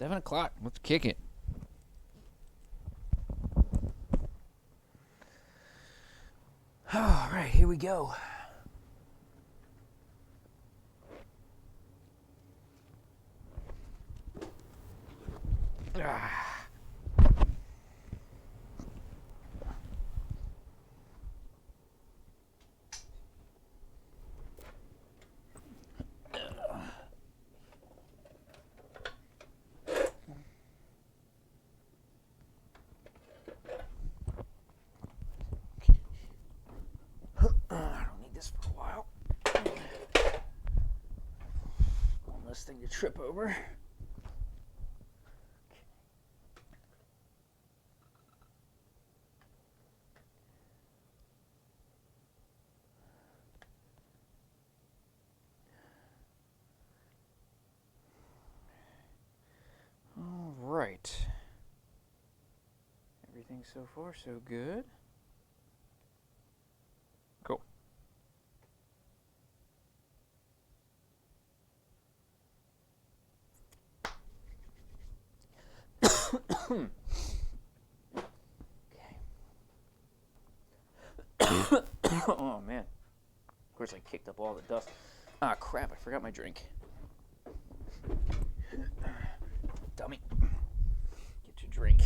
7 o'clock. Let's kick it. All right, here we go. I don't need this for a while. One less thing to trip over. All right. Everything so far so good. Cool. Oh man. Of course I kicked up all the dust. Ah crap, I forgot my drink. Dummy. Get your drink.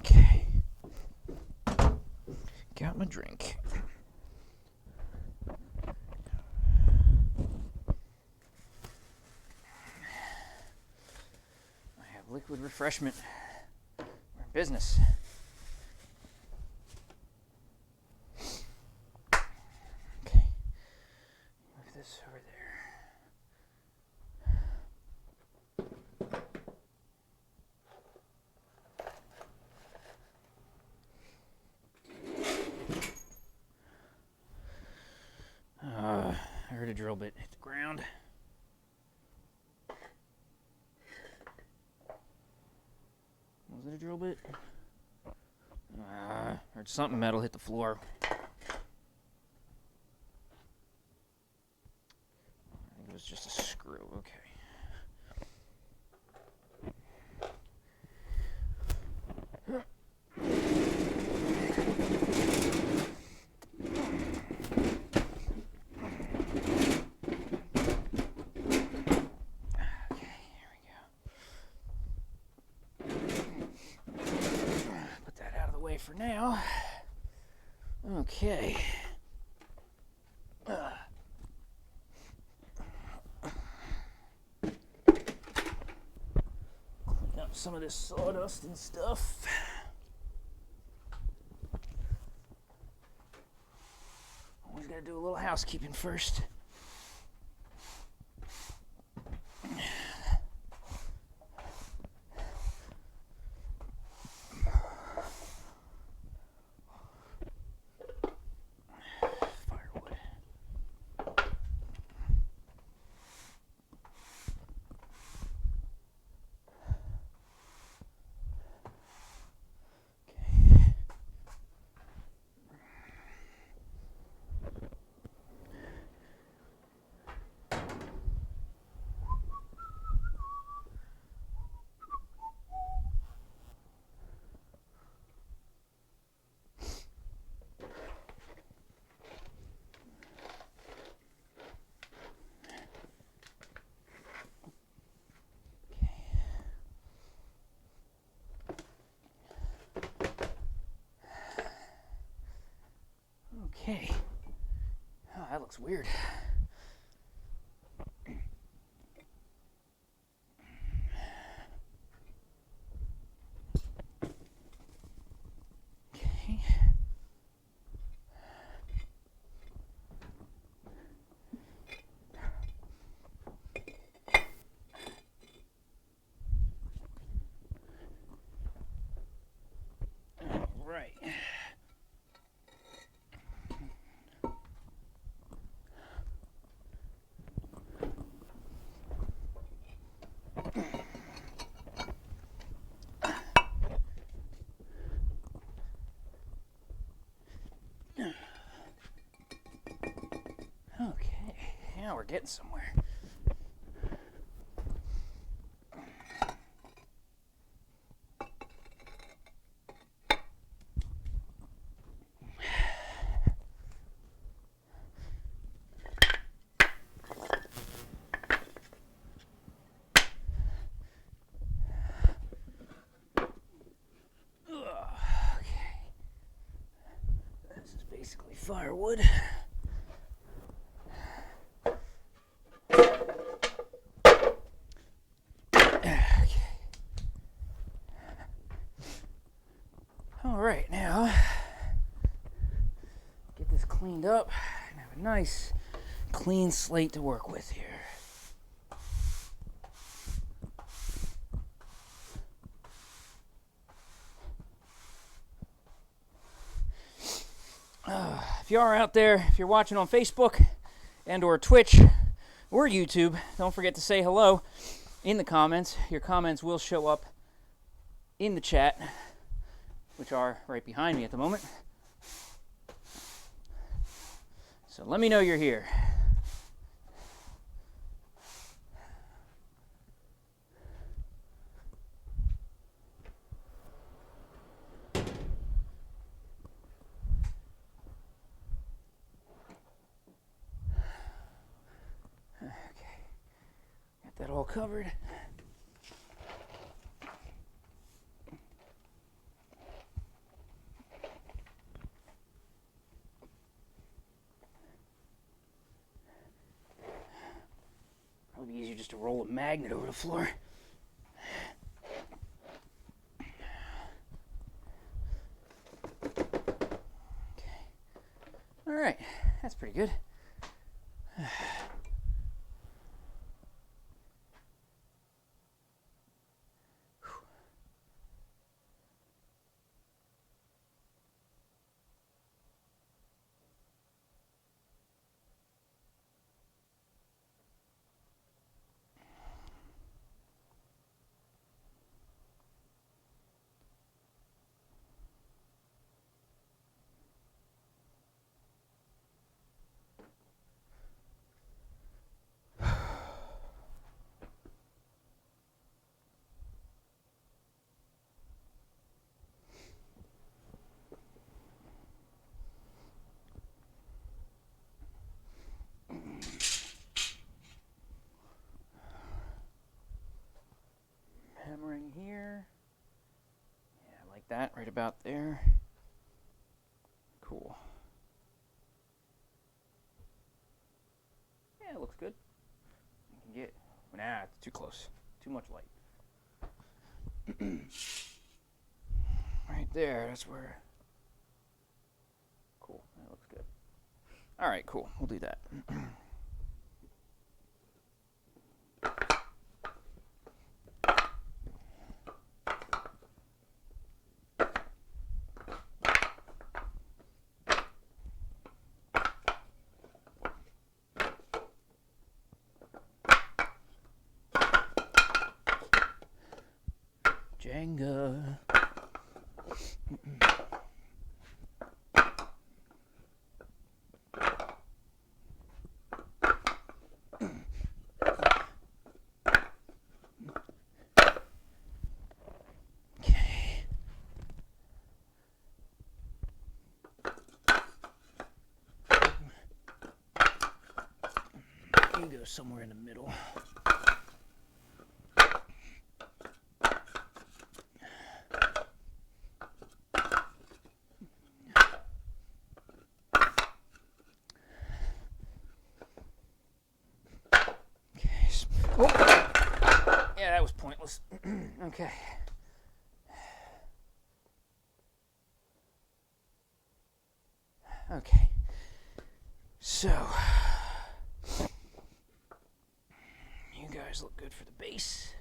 Okay. Got my drink. I have liquid refreshment. We're in business. Okay. Move this over there. I heard a drill bit hit the ground. Was it a drill bit? Heard something metal hit the floor. I think it was just a screw. Okay. For now. Okay. Clean up some of this sawdust and stuff. Always gotta do a little housekeeping first. Okay. Oh, that looks weird. Okay. All right. start getting somewhere. Basically firewood. Okay. All right, now get this cleaned up and have a nice clean slate to work with here. If you are out there, if you're watching on Facebook and or Twitch or YouTube, don't forget to say hello in the comments. Your comments will show up in the chat, which are right behind me at the moment. So let me know you're here. That all covered. Probably be easier just to roll a magnet over the floor. Okay. All right, that's pretty good. Hammering here. Yeah, like that, right about there. Cool. Yeah, it looks good. You can get, nah, it's too close. Too much light. Right there, that's where. Cool, that looks good. All right, cool, we'll do that. Jenga. You go somewhere in the middle. Oh. Yeah, that was pointless. Okay. Okay. So, you guys look good for the base.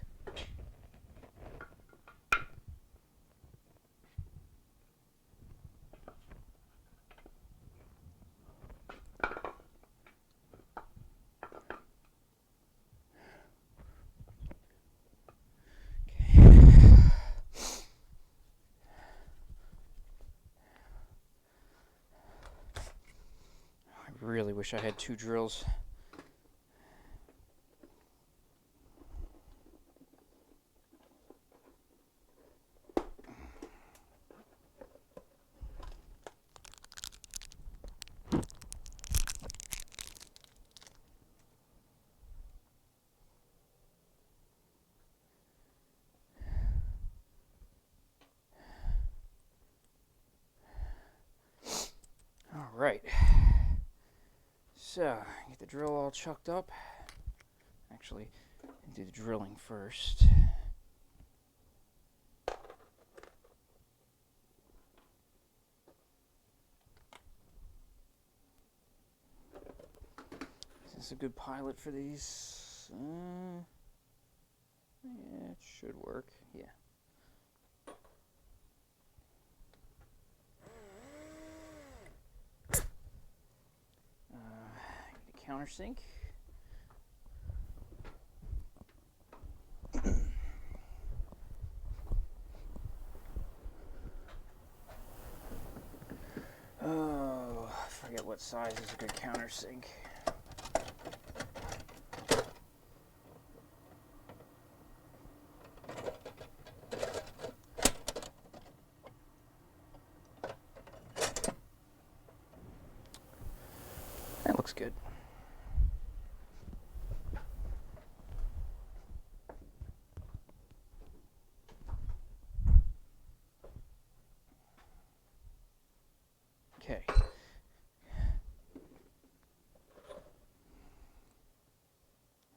I really wish I had 2 drills. So, get the drill all chucked up. Actually, do the drilling first. Is this a good pilot for these? Yeah, it should work. Yeah. Need a countersink. Oh, I forget what size is a good countersink. That looks good. Okay.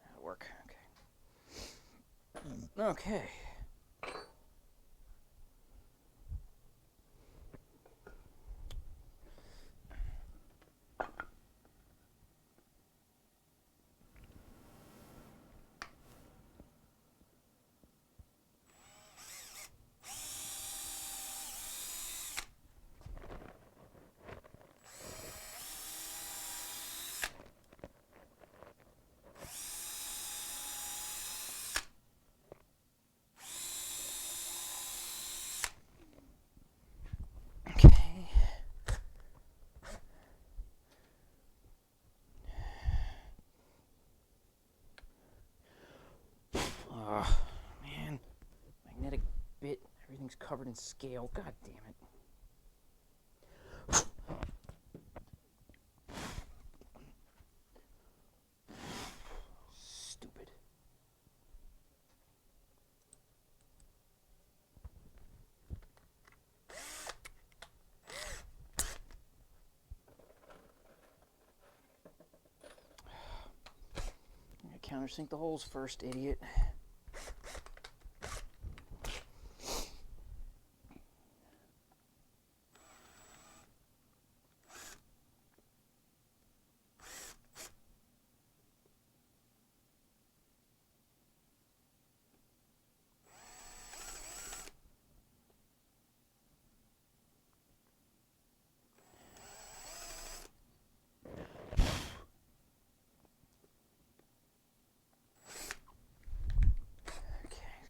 That'll work. Okay. Okay. Man, magnetic bit. Everything's covered in scale. God damn it. Stupid. I'm gonna countersink the holes first, idiot.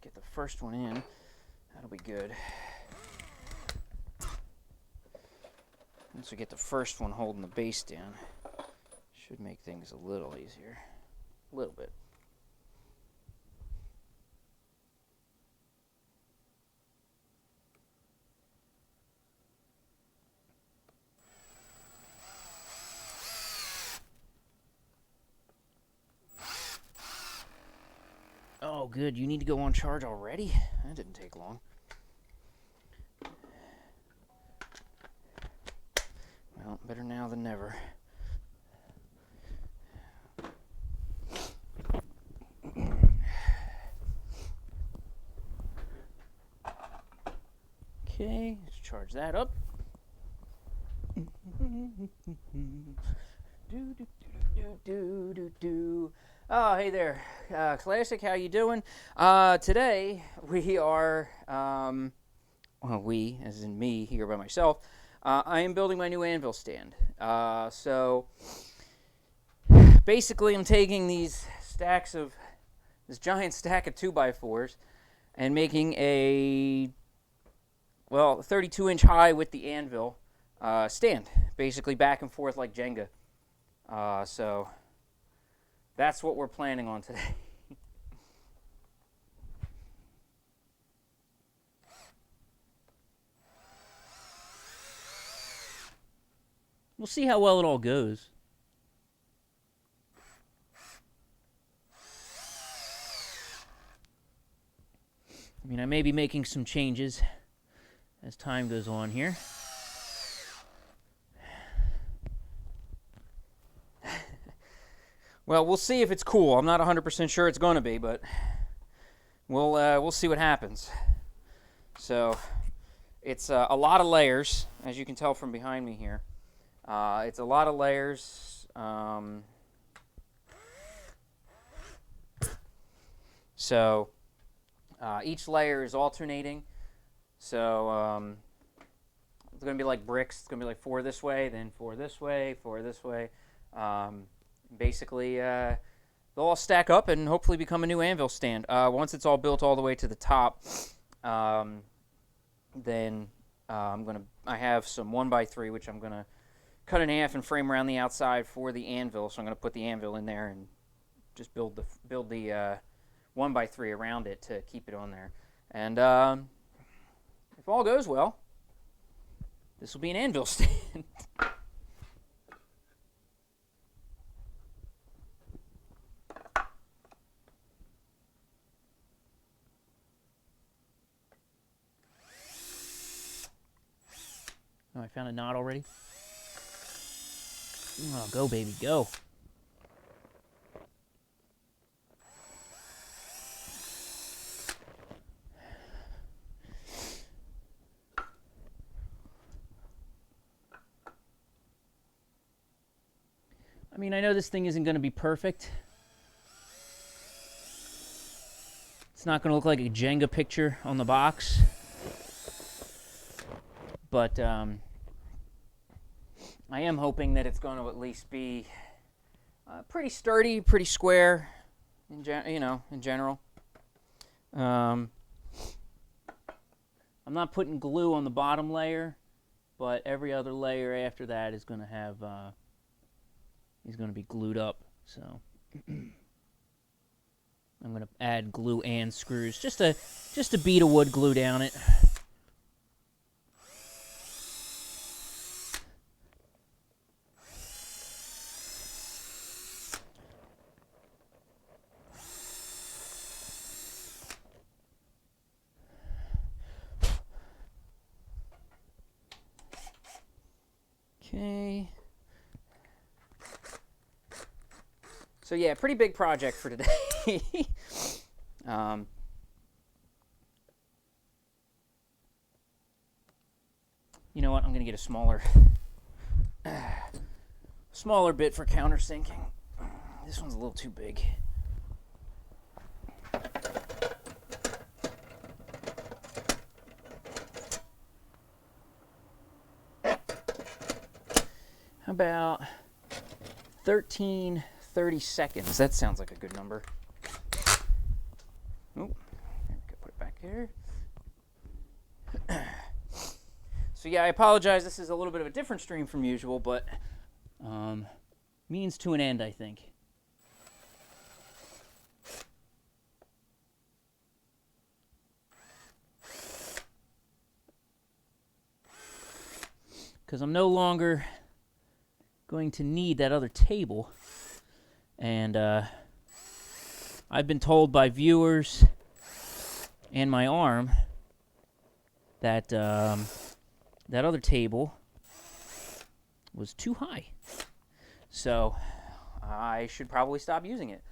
Get the first one in. That'll be good. Once we get the first one holding the base down, should make things a little easier. A little bit. Oh, good. You need to go on charge already? That didn't take long. Well, better now than never. Okay, let's charge that up. Oh, hey there, Classic. How you doing? Today we are, well, we, as in me, here by myself. I am building my new Anvil stand. So basically, I'm taking these stacks of this giant stack of 2x4s and making a 32-inch high with the Anvil stand, basically back and forth like Jenga. So that's what we're planning on today. We'll see how well it all goes. I mean, I may be making some changes as time goes on here. Well, we'll see if it's cool. I'm not 100% sure it's going to be, but we'll see what happens. So it's a lot of layers, as you can tell from behind me here. It's a lot of layers. So each layer is alternating. So it's going to be like bricks. It's going to be like 4 this way, then 4 this way, 4 this way. Basically, they'll all stack up and hopefully become a new Anvil stand. Once it's all built all the way to the top, then I have some 1x3, which I'm going to cut in half and frame around the outside for the anvil. So I'm going to put the anvil in there and just build the 1x3 around it to keep it on there. And if all goes well, this will be an anvil stand. Oh, I found a knot already. Oh, go, baby, go. I mean, I know this thing isn't going to be perfect. It's not going to look like a Jenga picture on the box. But I am hoping that it's going to at least be pretty sturdy, pretty square, in general. I'm not putting glue on the bottom layer, but every other layer after that is going to have is going to be glued up. So I'm going to add glue and screws, just a bead of wood glue down it. Okay. So yeah, pretty big project for today. You know what? I'm gonna get a smaller bit for countersinking. This one's a little too big. How about 13:30 seconds? That sounds like a good number. Oh, put it back here. So yeah, I apologize. This is a little bit of a different stream from usual, but means to an end, I think. Because I'm no longer going to need that other table. And I've been told by viewers and my arm that that other table was too high. So I should probably stop using it.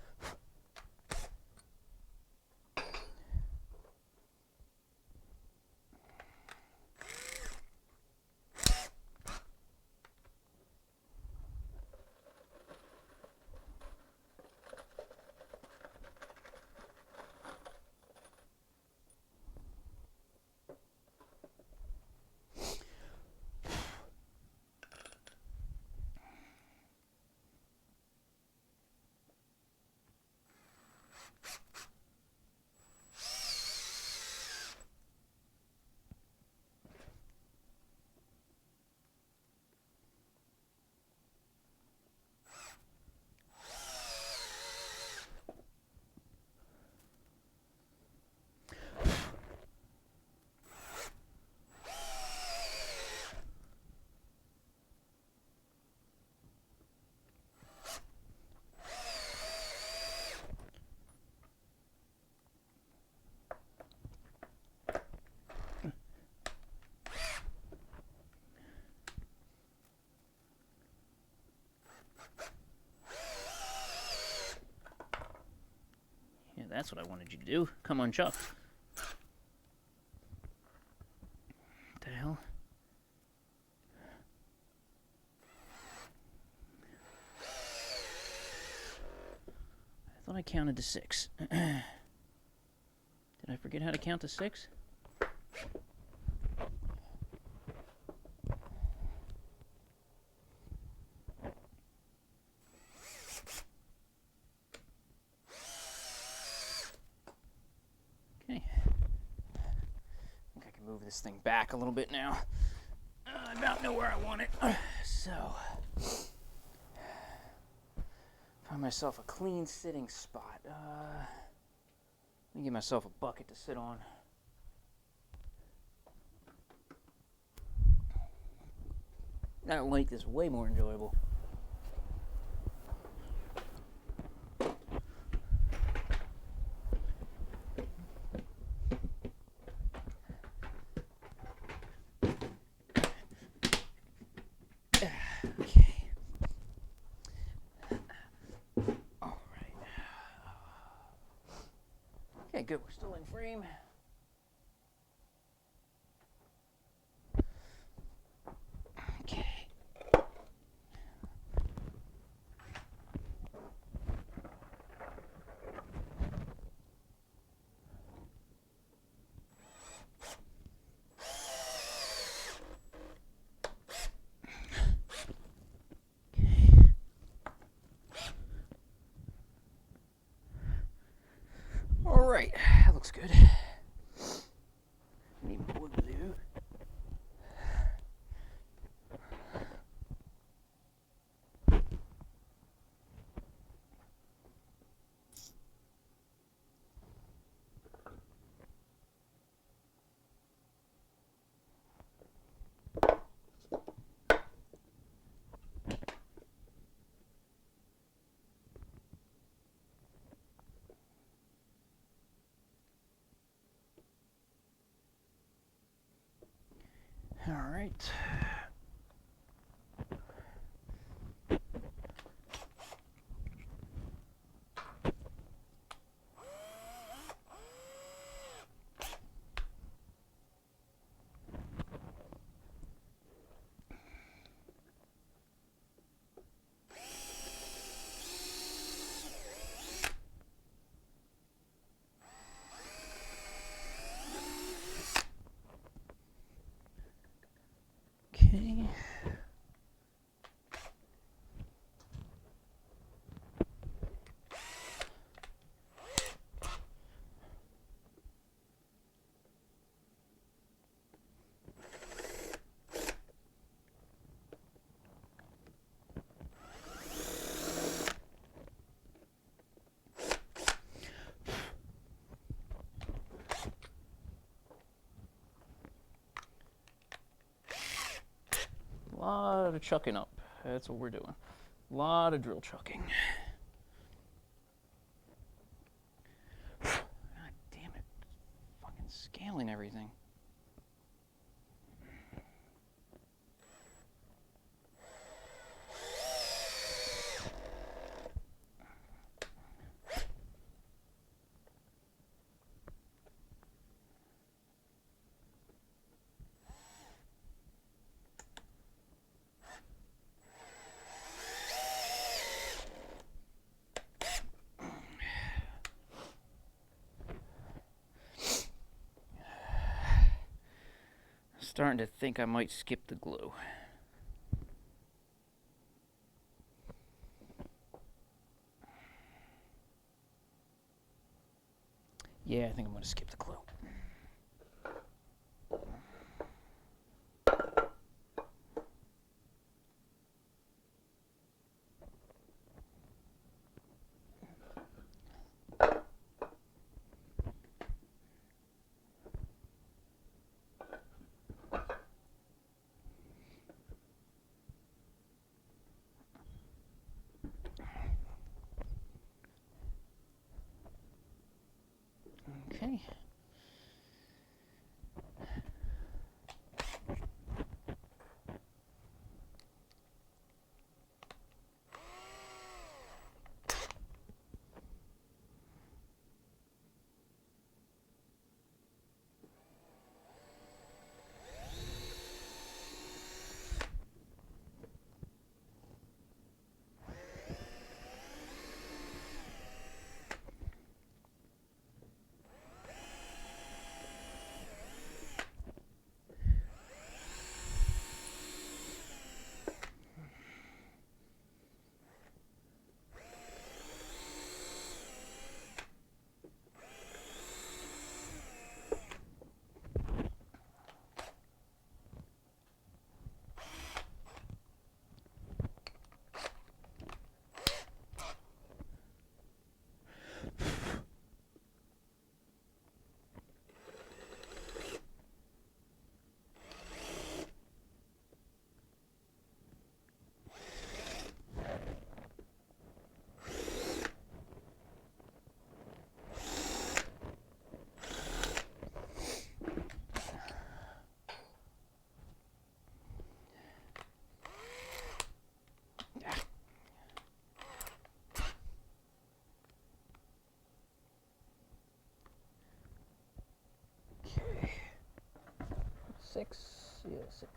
That's what I wanted you to do. Come on, Chuck. What the hell? I thought I counted to 6. Did I forget how to count to 6? Move this thing back a little bit now. I about know where I want it. So, find myself a clean sitting spot. Let me get myself a bucket to sit on. That'll make this way more enjoyable. Okay, good. We're still in frame. Okay. All right, that looks good. Need more glue. All right. Okay. A lot of chucking up. That's what we're doing. A lot of drill chucking. God damn it. Fucking scaling everything. Starting to think I might skip the glue. Yeah, I think I'm going to skip the glue. Okay. 6? Yeah, 6.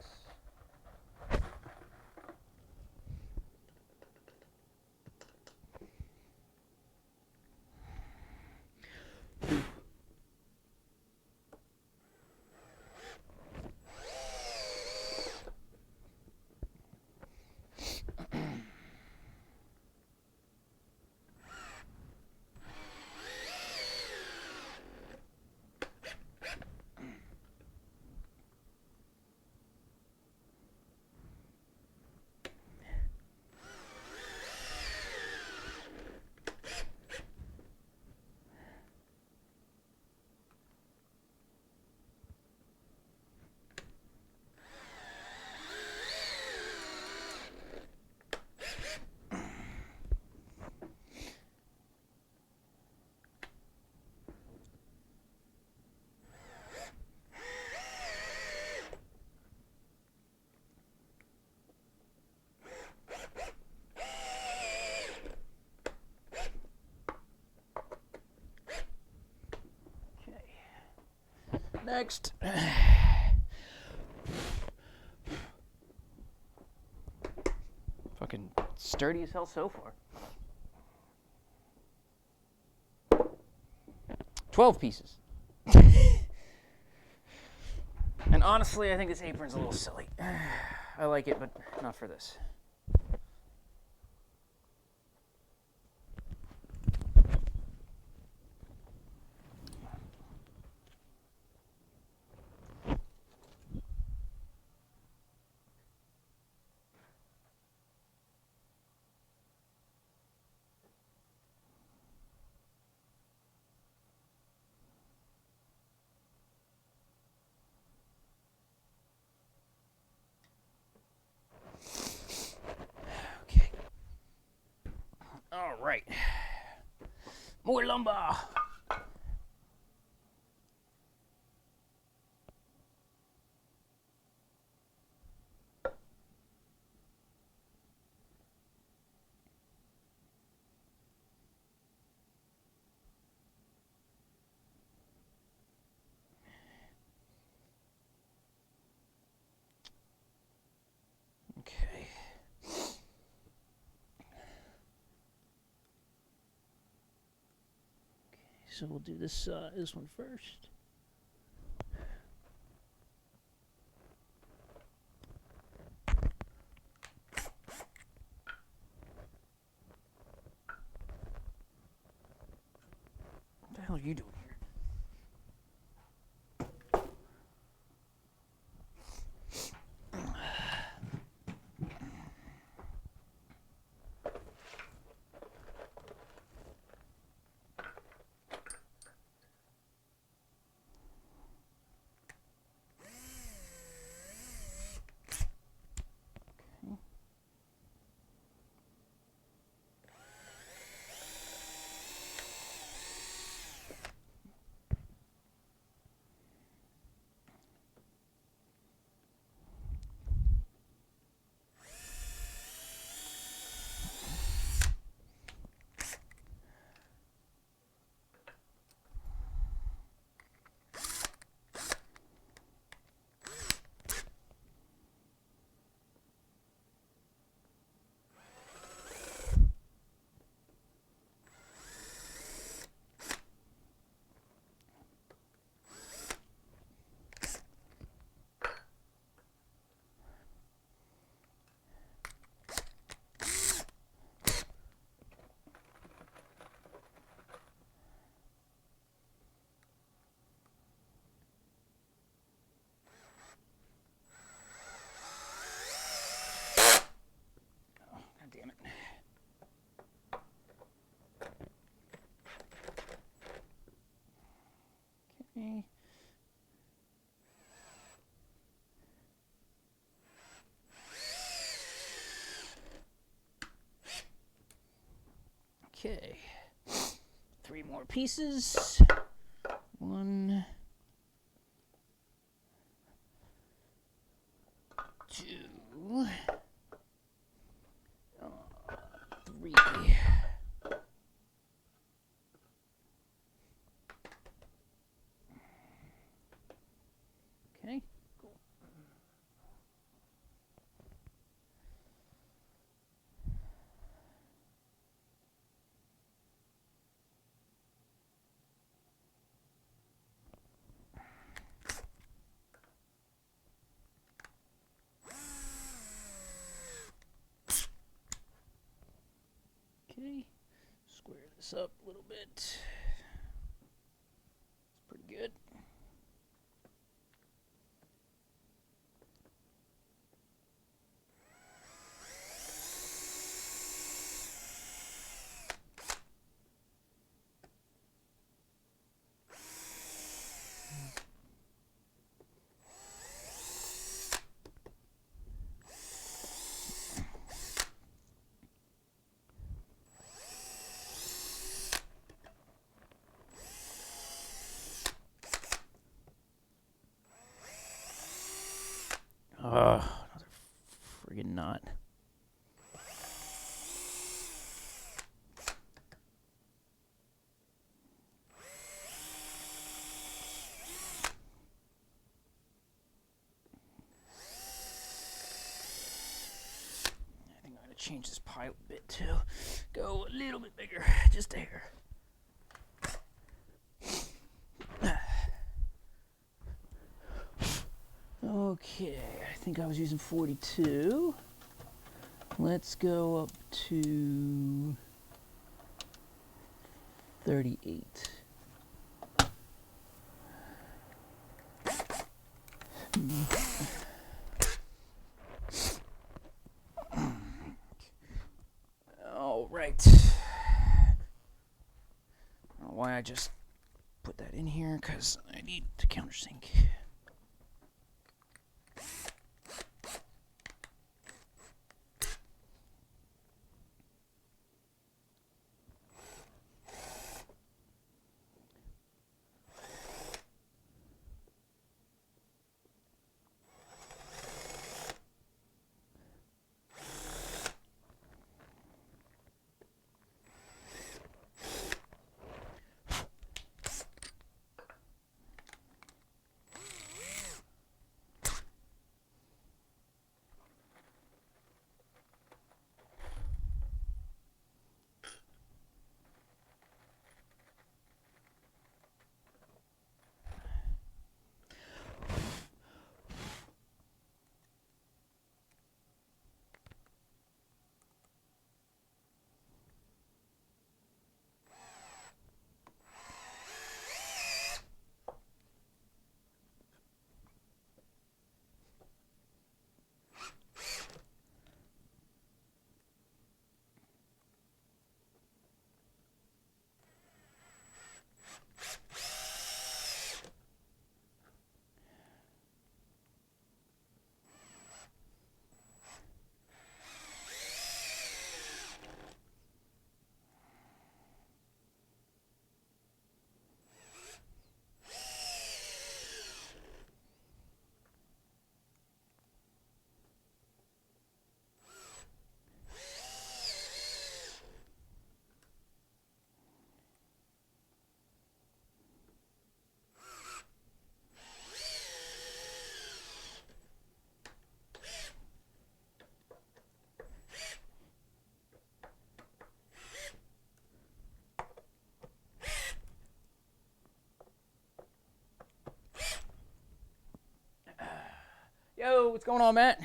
Next. Fucking sturdy as hell so far. 12 pieces. And honestly, I think this apron's a little silly. I like it, but not for this. Okay. All right. More lumber. Okay. So we'll do this one first. What the hell are you doing here? God damn it. Okay. Okay. 3 more pieces. 1, 2, 3. Okay, cool. this up a little bit. It's pretty good. Another friggin' knot. I think I'm going to change this pile a bit too. Go a little bit bigger, just a hair. Okay, I think I was using 42. Let's go up to 38. All right. I don't know why I just put that in here, because I need to countersink. Yo, what's going on, Matt?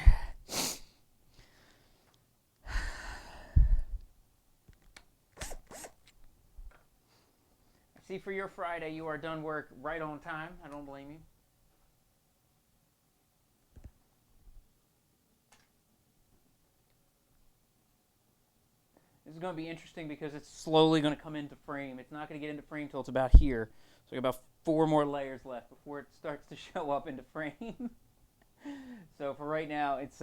See, for your Friday, you are done work right on time. I don't blame you. This is going to be interesting because it's slowly going to come into frame. It's not going to get into frame till it's about here. So I got about 4 more layers left before it starts to show up into frame. So for right now, it's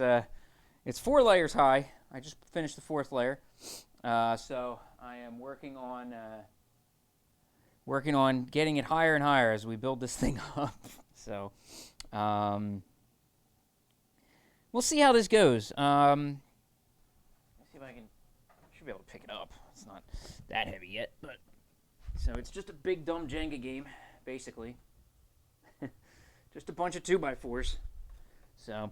4 layers high. I just finished the 4th layer. So I am working on getting it higher and higher as we build this thing up. So we'll see how this goes. Let's see if I should be able to pick it up. It's not that heavy yet, but so it's just a big dumb Jenga game, basically. Just a bunch of 2x4s. So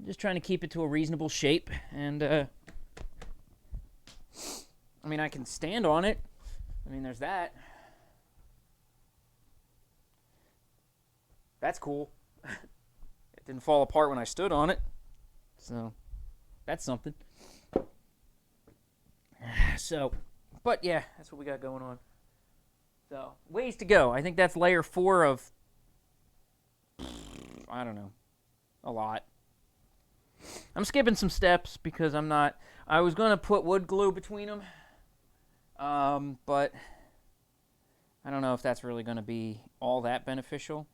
just trying to keep it to a reasonable shape, and I mean, I can stand on it. I mean, there's that. That's cool. It didn't fall apart when I stood on it, so that's something. So But yeah, that's what we got going on. So, ways to go. I think that's layer 4 of, I don't know, a lot. I'm skipping some steps because I was going to put wood glue between them, but I don't know if that's really going to be all that beneficial,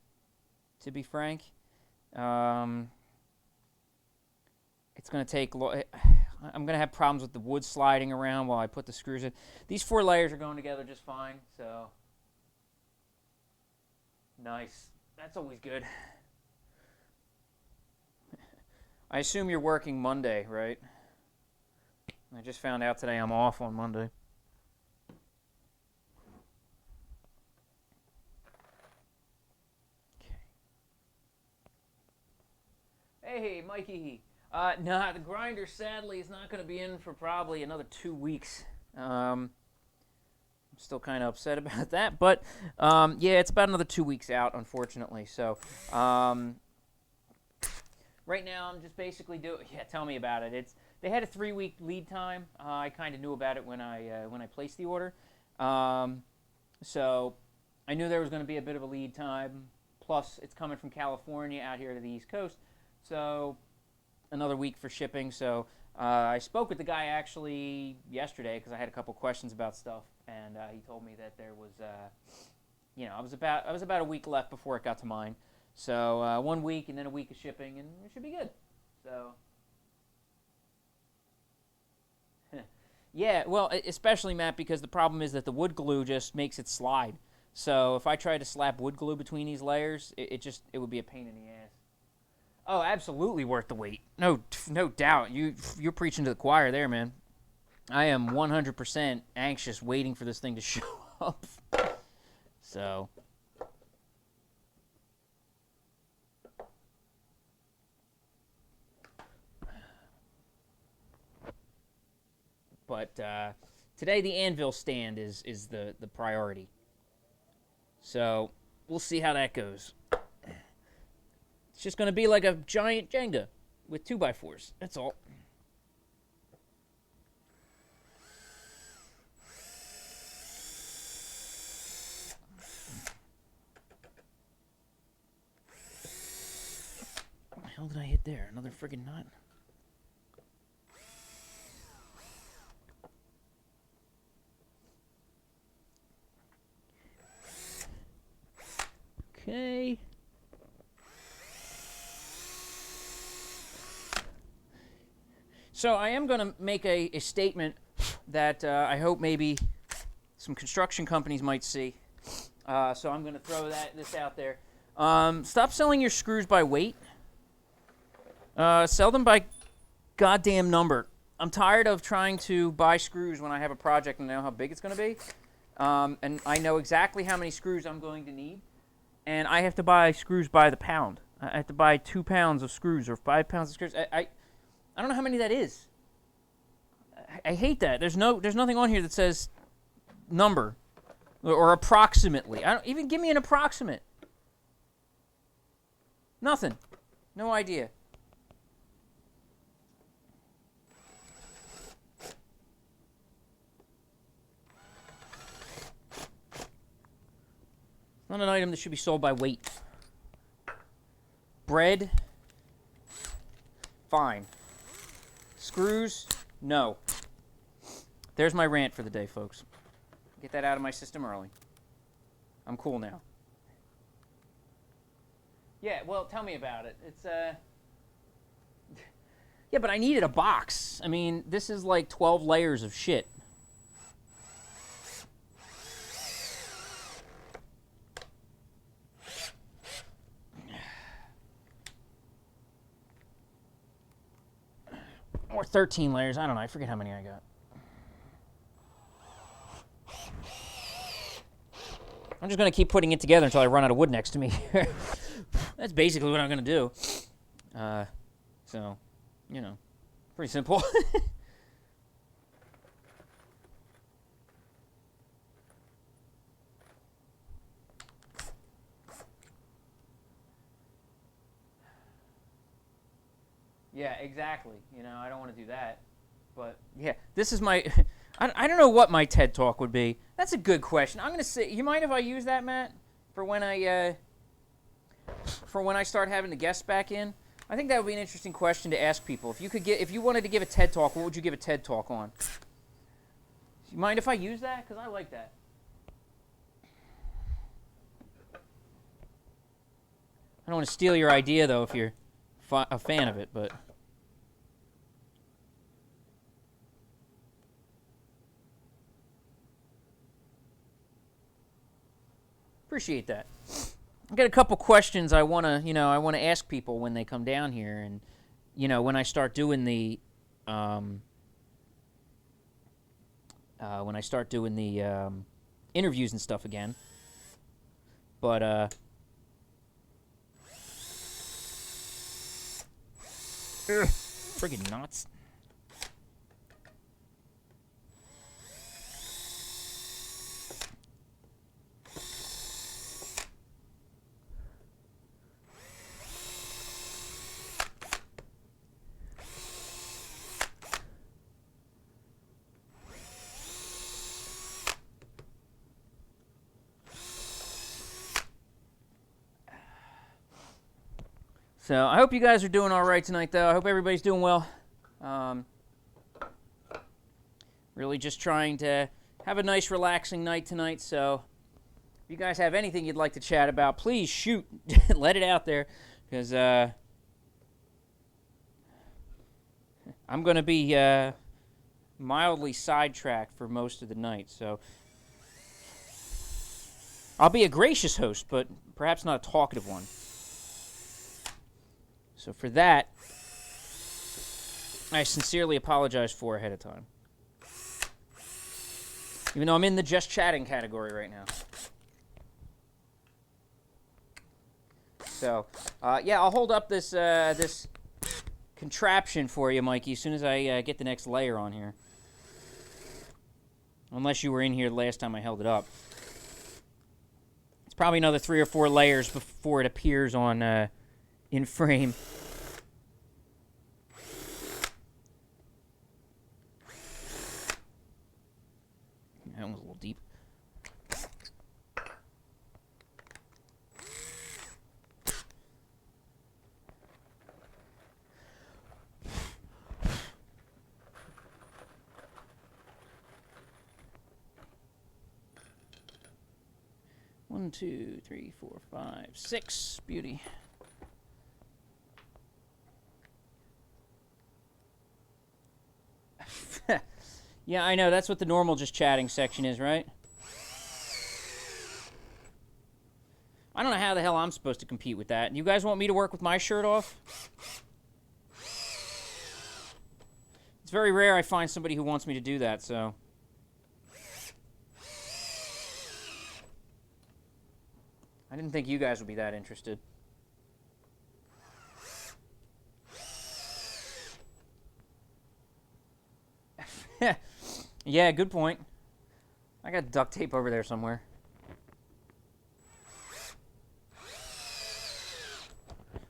to be frank. It's going to take, I'm going to have problems with the wood sliding around while I put the screws in. These 4 layers are going together just fine, so nice. That's always good. I assume you're working Monday, right? I just found out today I'm off on Monday. Okay. Hey, Mikey. Nah, the grinder sadly is not going to be in for probably another 2 weeks. I'm still kind of upset about that, but yeah, it's about another 2 weeks out, unfortunately. So right now I'm just basically tell me about it. They had a 3-week lead time. I kind of knew about it when I placed the order. So I knew there was going to be a bit of a lead time. Plus, it's coming from California out here to the East Coast, so another week for shipping. So I spoke with the guy actually yesterday because I had a couple questions about stuff, and he told me that there was, I was about a week left before it got to mine. So 1 week and then a week of shipping, and it should be good. So yeah, well, especially, Matt, because the problem is that the wood glue just makes it slide. So if I tried to slap wood glue between these layers, it would be a pain in the ass. Oh, absolutely worth the wait. No doubt. You're preaching to the choir there, man. I am 100% anxious waiting for this thing to show up. So but today the Anvil stand is the priority. So we'll see how that goes. It's just going to be like a giant Jenga with 2x4s. That's all. What the hell did I hit there? Another friggin' knot? Okay. So I am going to make a statement that I hope maybe some construction companies might see. So I'm going to throw this out there. Stop selling your screws by weight. Sell them by goddamn number. I'm tired of trying to buy screws when I have a project and I know how big it's going to be. And I know exactly how many screws I'm going to need. And I have to buy screws by the pound. I have to buy 2 pounds of screws or 5 pounds of screws. I don't know how many that is. I hate that. There's nothing on here that says number or approximately. I don't even give me an approximate. Nothing. No idea. Not an item that should be sold by weight. Bread, fine. Screws, no. There's my rant for the day, folks. Get that out of my system early. I'm cool now. Yeah, well, tell me about it. It's, yeah, but I needed a box. I mean, this is like 12 layers of shit. Or 13 layers. I don't know. I forget how many I got. I'm just going to keep putting it together until I run out of wood next to me. That's basically what I'm going to do. So, pretty simple. Yeah, exactly. I don't want to do that. But, yeah, this is my... I don't know what my TED Talk would be. That's a good question. I'm going to say, you mind if I use that, Matt, for when I start having the guests back in? I think that would be an interesting question to ask people. If you wanted to give a TED Talk, what would you give a TED Talk on? You mind if I use that? Because I like that. I don't want to steal your idea, though, if you're a fan of it, but... Appreciate that. I've got a couple questions I want to ask people when they come down here, and, when I start doing the, interviews and stuff again. But, friggin' nuts. So I hope you guys are doing all right tonight, though. I hope everybody's doing well. Really just trying to have a nice, relaxing night tonight. So if you guys have anything you'd like to chat about, please shoot. Let it out there, because I'm going to be mildly sidetracked for most of the night. So I'll be a gracious host, but perhaps not a talkative one. So for that, I sincerely apologize for ahead of time. Even though I'm in the just chatting category right now. So, yeah, I'll hold up this this contraption for you, Mikey, as soon as I get the next layer on here. Unless you were in here the last time I held it up. It's probably another 3 or 4 layers before it appears on in frame. That one was a little deep. One, 2, 3, 4, 5, 6. Beauty. Yeah, I know. That's what the normal just chatting section is, right? I don't know how the hell I'm supposed to compete with that. You guys want me to work with my shirt off? It's very rare I find somebody who wants me to do that, so... I didn't think you guys would be that interested. Yeah, good point. I got duct tape over there somewhere.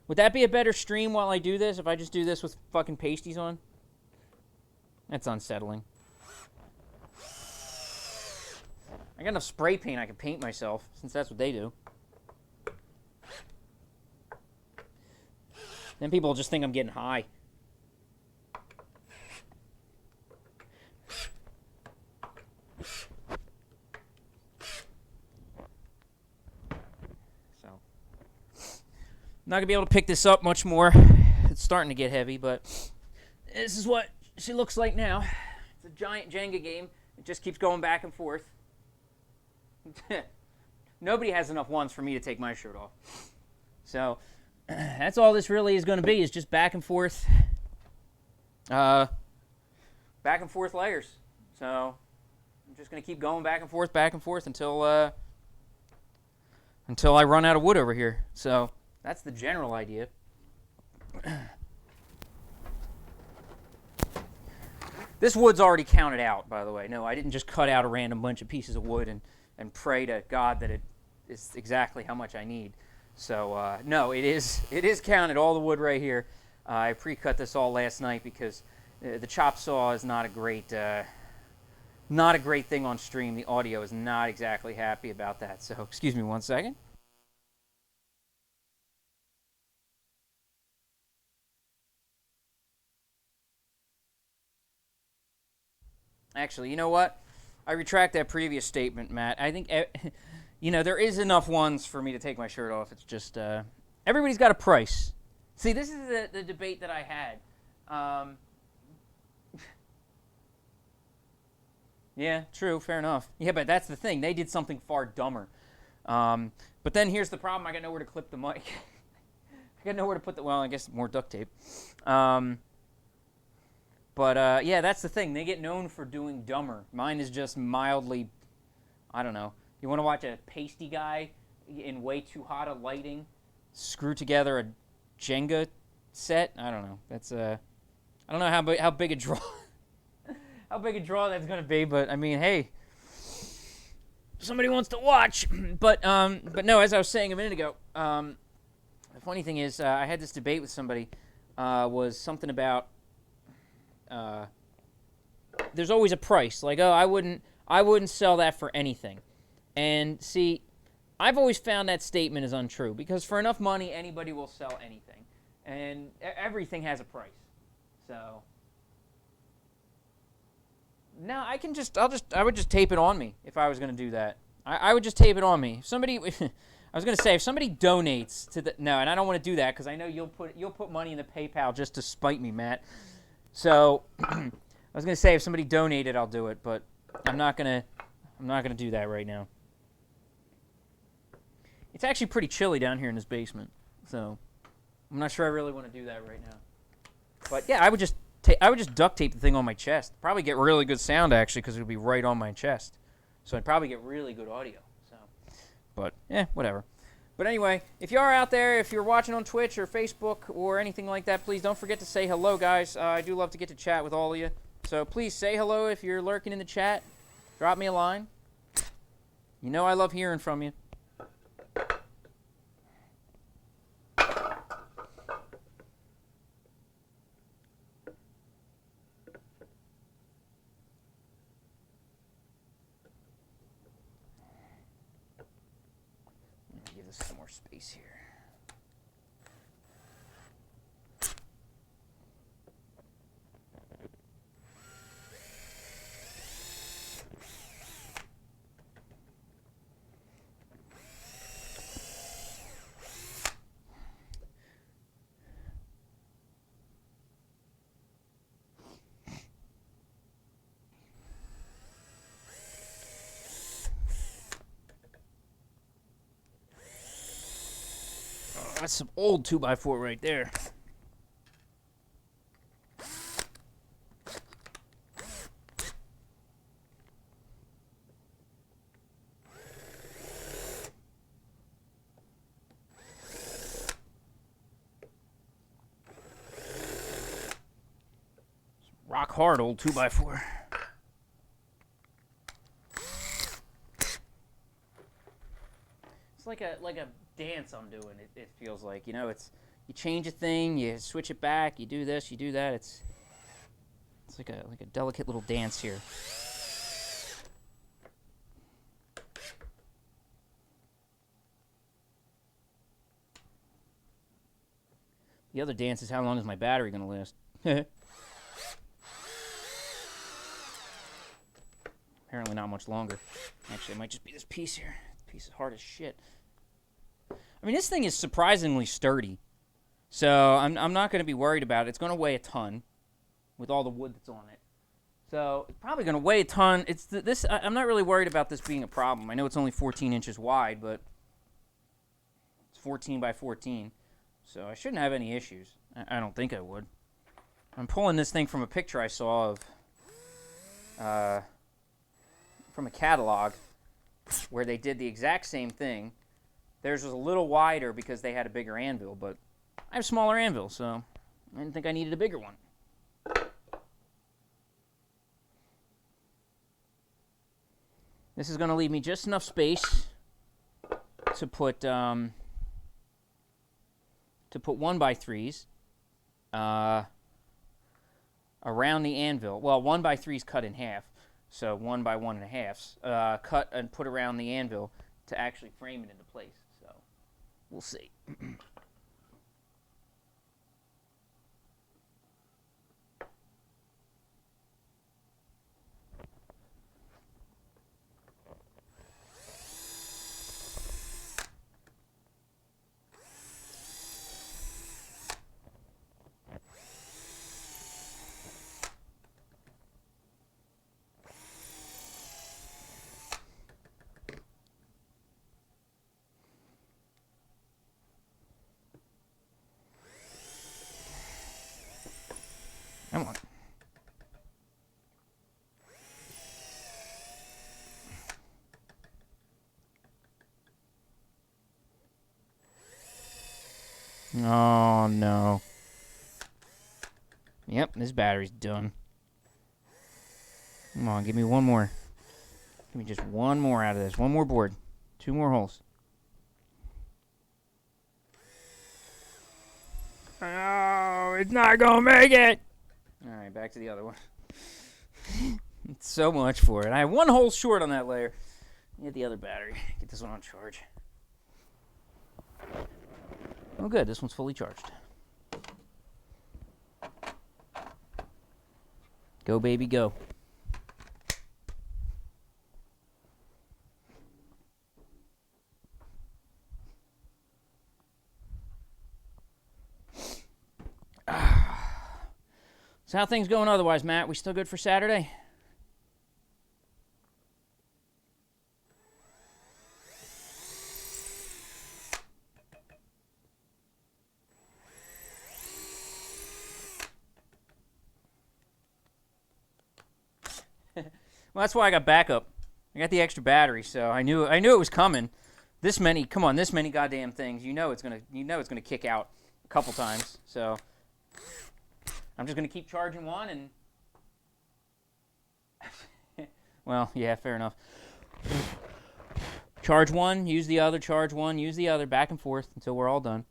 Would that be a better stream while I do this, if I just do this with fucking pasties on? That's unsettling. I got enough spray paint I can paint myself, since that's what they do. Then people will just think I'm getting high. Not going to be able to pick this up much more. It's starting to get heavy, but this is what she looks like now. It's a giant Jenga game. It just keeps going back and forth. Nobody has enough ones for me to take my shirt off. So that's all this really is going to be, is just back and forth layers. So I'm just going to keep going back and forth until I run out of wood over here. So that's the general idea. This wood's already counted out, by the way. No, I didn't just cut out a random bunch of pieces of wood and pray to God that it is exactly how much I need. So, no, it is counted, all the wood right here. I pre-cut this all last night because the chop saw is not a great Not a great thing on stream. The audio is not exactly happy about that. So, excuse me 1 second. Actually, you know what? I retract that previous statement, Matt. I think, there is enough ones for me to take my shirt off. It's just, everybody's got a price. See, this is the debate that I had. Yeah, true, fair enough. Yeah, but that's the thing. They did something far dumber. But then here's the problem. I got nowhere to clip the mic. I got nowhere to put I guess more duct tape. Yeah, that's the thing. They get known for doing dumber. Mine is just mildly, I don't know. You want to watch a pasty guy in way too hot a lighting screw together a Jenga set? I don't know. That's I don't know how big a draw how big a draw that's gonna be, but I mean, hey, somebody wants to watch. But no, as I was saying a minute ago, the funny thing is, I had this debate with somebody. Was something about there's always a price. Like, oh, I wouldn't sell that for anything. And see, I've always found that statement is untrue, because for enough money, anybody will sell anything, and everything has a price. So no, I would just tape it on me if I was going to do that. I would just tape it on me. If somebody, I was going to say, if somebody donates to no, and I don't want to do that because I know you'll put money in the PayPal just to spite me, Matt. So I was going to say, if somebody donated, I'll do it, but I'm not gonna do that right now. It's actually pretty chilly down here in this basement, so I'm not sure I really want to do that right now. But yeah, I would just duct tape the thing on my chest. Probably get really good sound, actually, because it would be right on my chest. So I'd probably get really good audio. So, but whatever. But anyway, if you are out there, if you're watching on Twitch or Facebook or anything like that, please don't forget to say hello, guys. I do love to get to chat with all of you. So please say hello if you're lurking in the chat. Drop me a line. You know I love hearing from you. Give this some more space here. That's some old 2x4 right there. Rock hard old 2x4. It's like a dance I'm doing. It feels like, it's you change a thing, you switch it back, you do this, you do that. It's like a delicate little dance here. The other dance is how long is my battery gonna last? Apparently not much longer. Actually, it might just be this piece here. This piece is hard as shit. I mean, this thing is surprisingly sturdy, so I'm not going to be worried about it. It's going to weigh a ton with all the wood that's on it. So it's probably going to weigh a ton. I'm not really worried about this being a problem. I know it's only 14 inches wide, but it's 14 by 14, so I shouldn't have any issues. I don't think I would. I'm pulling this thing from a picture I saw of from a catalog where they did the exact same thing. Theirs was a little wider because they had a bigger anvil, but I have a smaller anvil, so I didn't think I needed a bigger one. This is going to leave me just enough space to put 1x3s around the anvil. Well, 1x3s cut in half. so 1 by 1.5, cut and put around the anvil to actually frame it into place. So we'll see. Come on. Oh, no. Yep, this battery's done. Come on, give me one more. Give me just one more out of this. One more board. 2 more holes. Oh, it's not going to make it. All right, back to the other one. It's so much for it. I have 1 hole short on that layer. Get the other battery. Get this one on charge. Oh, good. This one's fully charged. Go, baby, go. So how things going otherwise, Matt? We still good for Saturday? Well, that's why I got backup. I got the extra battery, so I knew it was coming. This many goddamn things. You know it's gonna kick out a couple times. So I'm just gonna keep charging one and. Well, yeah, fair enough. Charge one, use the other, charge one, use the other, back and forth until we're all done.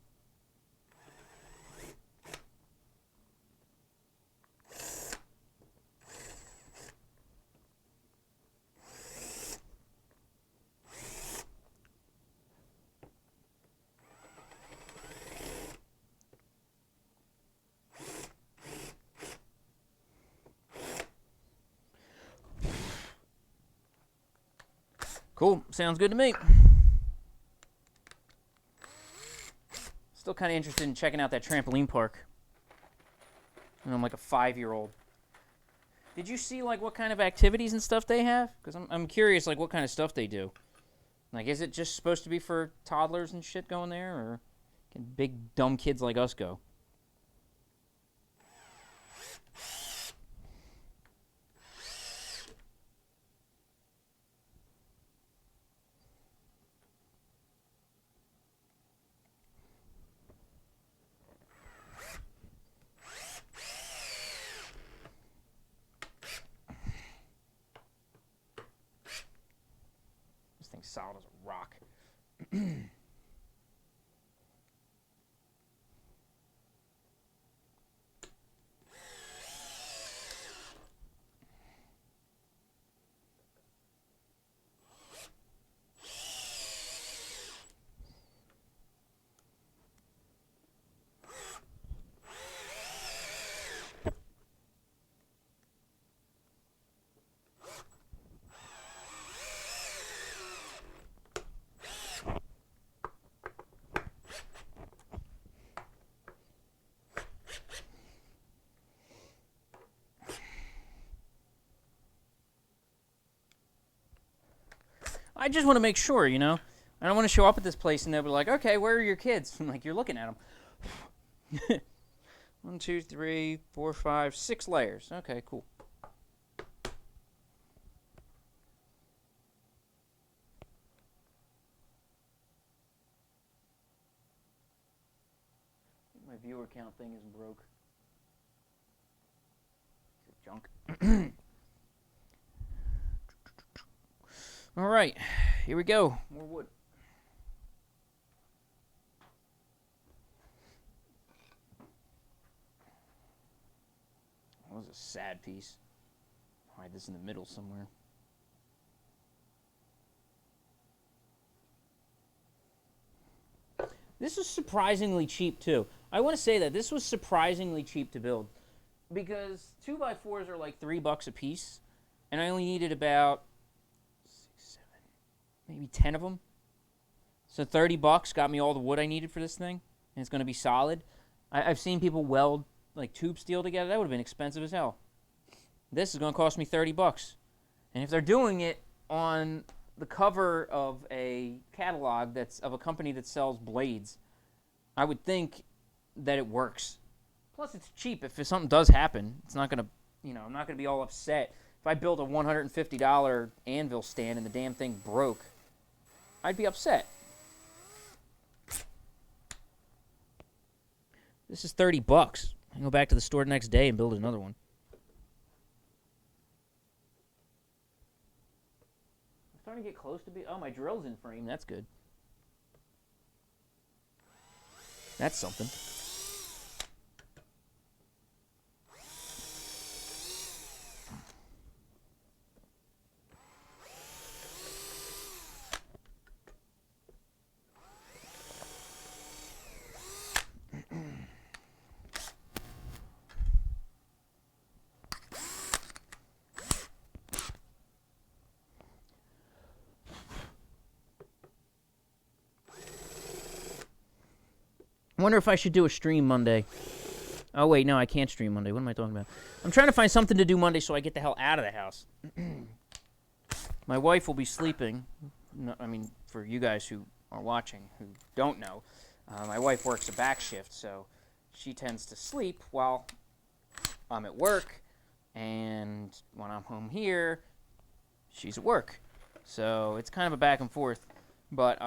Cool. Sounds good to me. Still kind of interested in checking out that trampoline park. And I'm like a 5-year-old. Did you see like what kind of activities and stuff they have? Because I'm curious like what kind of stuff they do. Like, is it just supposed to be for toddlers and shit going there, or can big dumb kids like us go? This thing's solid as a rock. I just want to make sure, you know. I don't want to show up at this place and they'll be like, okay, where are your kids? I'm like, you're looking at them. 1, 2, 3, 4, 5, 6 layers. Okay, cool. My viewer count thing isn't broke. It's junk. All right, here we go. More wood. That was a sad piece. hide this in the middle somewhere. This was surprisingly cheap, too. I want to say that this was surprisingly cheap to build. Because 2x4s are like $3 a piece. And I only needed about 6, 7, maybe 10 of them. So $30 got me all the wood I needed for this thing. And it's going to be solid. I've seen people weld like tube steel together. That would have been expensive as hell. This is going to cost me $30. And if they're doing it on the cover of a catalog that's of a company that sells blades, I would think that it works. Plus, it's cheap. If something does happen, it's not gonna, I'm not gonna be all upset. If I built a $150 Anvil stand and the damn thing broke, I'd be upset. This is $30. I can go back to the store the next day and build another one. Starting to get close to be. Oh, my drill's in frame. That's good. That's something. I wonder if I should do a stream Monday. Oh, wait, no, I can't stream Monday. What am I talking about? I'm trying to find something to do Monday so I get the hell out of the house. My wife will be sleeping. No, I mean, for you guys who are watching who don't know, my wife works a back shift, so she tends to sleep while I'm at work, and when I'm home here, she's at work. So it's kind of a back and forth, but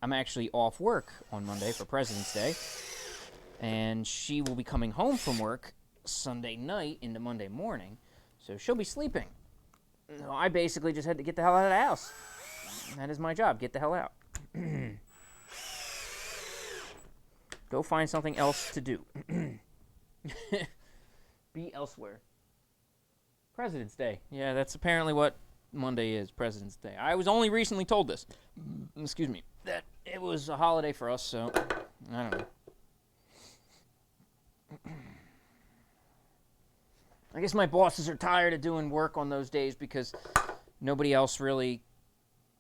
I'm actually off work on Monday for President's Day, and she will be coming home from work Sunday night into Monday morning, so she'll be sleeping. So I basically just had to get the hell out of the house. That is my job, get the hell out. Go find something else to do. Be elsewhere. President's Day. Yeah, that's apparently what Monday is, President's Day. I was only recently told this, excuse me, that it was a holiday for us, so I don't know. I guess my bosses are tired of doing work on those days because nobody else really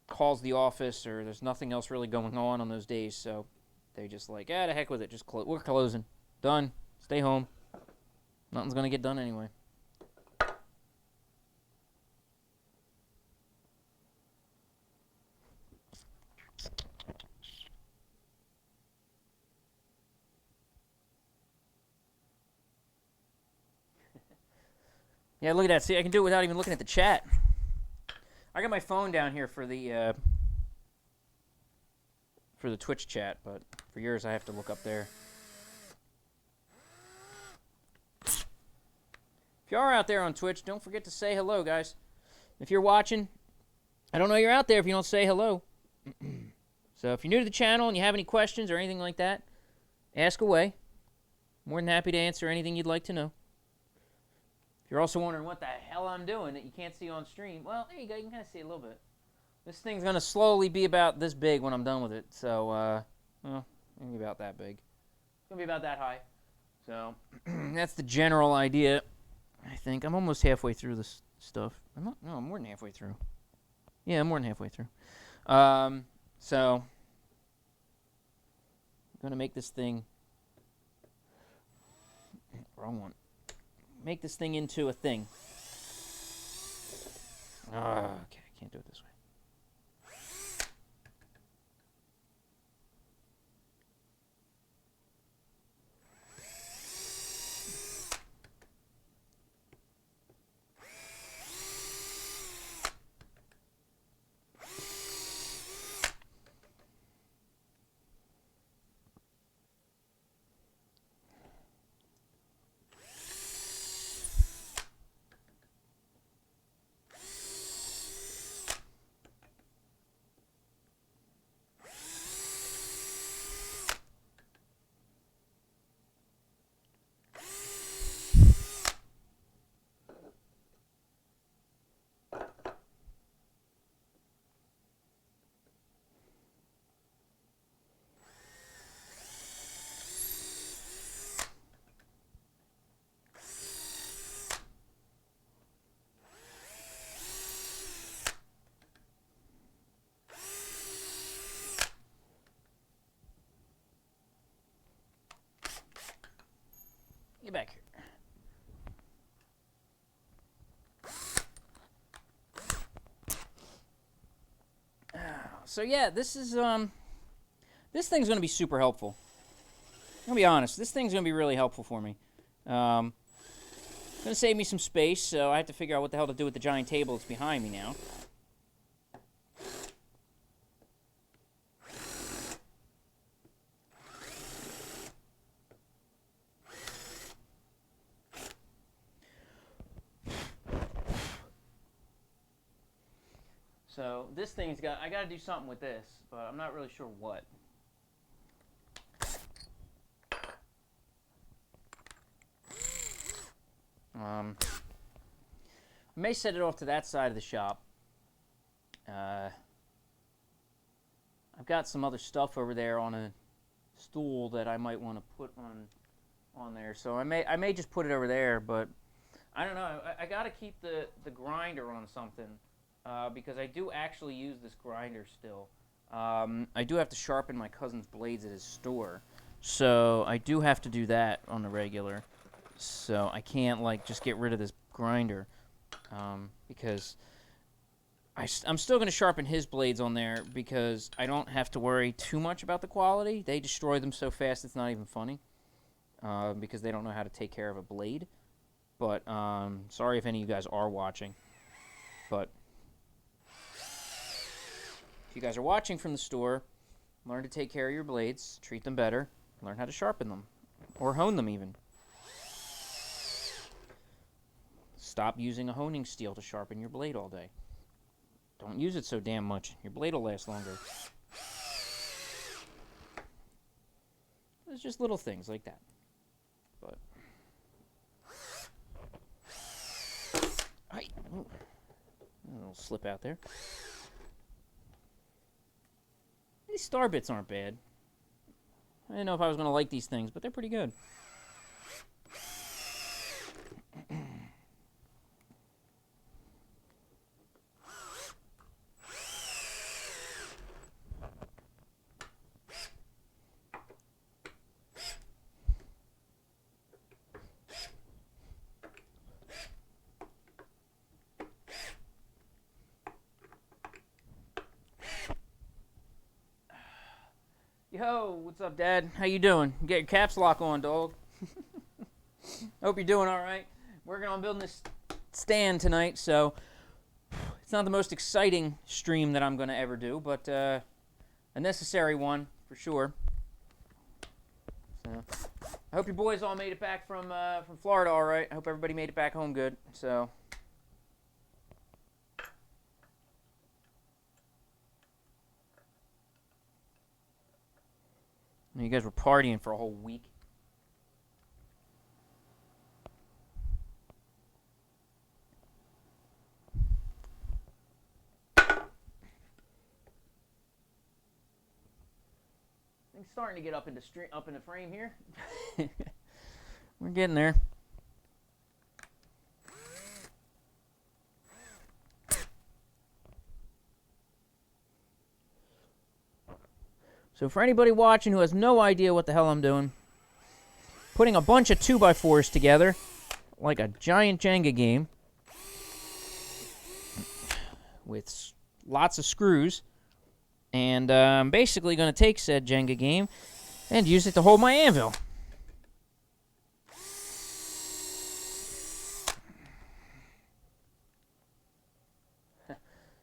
calls the office or there's nothing else really going on those days, so they just like, the heck with it, just we're closing. Done. Stay home. Nothing's going to get done anyway. Yeah, look at that. See, I can do it without even looking at the chat. I got my phone down here for the Twitch chat, but for yours I have to look up there. If you are out there on Twitch, don't forget to say hello, guys. If you're watching, I don't know you're out there if you don't say hello. So if you're new to the channel and you have any questions or anything like that, ask away. More than happy to answer anything you'd like to know. If you're also wondering what the hell I'm doing that you can't see on stream, well, there you go. You can kind of see a little bit. This thing's going to slowly be about this big when I'm done with it. So, well, maybe about that big. It's going to be about that high. So, that's the general idea, I think. I'm almost halfway through this stuff. No, I'm more than halfway through. Yeah, I'm more than halfway through. So, I'm going to make this thing... Wrong one. Make this thing into a thing. Okay, I can't do it this way. So yeah, this thing's gonna be super helpful. I'm gonna be honest, this thing's gonna be really helpful for me. Gonna save me some space, so I have to figure out what the hell to do with the giant table that's behind me now. So this thing's I gotta do something with this, but I'm not really sure what. I may set it off to that side of the shop. I've got some other stuff over there on a stool that I might want to put on there, so I may just put it over there, but I don't know. I gotta keep the grinder on something. Because I do actually use this grinder still. I do have to sharpen my cousin's blades at his store. So I do have to do that on the regular. So I can't, like, just get rid of this grinder. Because I'm still going to sharpen his blades on there because I don't have to worry too much about the quality. They destroy them so fast it's not even funny. Because they don't know how to take care of a blade. But, sorry if any of you guys are watching. But if you guys are watching from the store, learn to take care of your blades, treat them better, learn how to sharpen them, or hone them even. Stop using a honing steel to sharpen your blade all day. Don't use it so damn much. Your blade will last longer. It's just little things like that. But a little slip out there. These star bits aren't bad. I didn't know if I was going to like these things, but they're pretty good. Yo, what's up, Dad? How you doing? Get your caps lock on, dog. Hope you're doing all right. Working on building this stand tonight, so it's not the most exciting stream that I'm going to ever do, but a necessary one for sure. So I hope your boys all made it back from Florida all right. I hope everybody made it back home good. So. You guys were partying for a whole week. Things starting to get up into frame here. We're getting there. So for anybody watching who has no idea what the hell I'm doing, putting a bunch of 2x4s together, like a giant Jenga game, with lots of screws, and I'm basically going to take said Jenga game and use it to hold my anvil.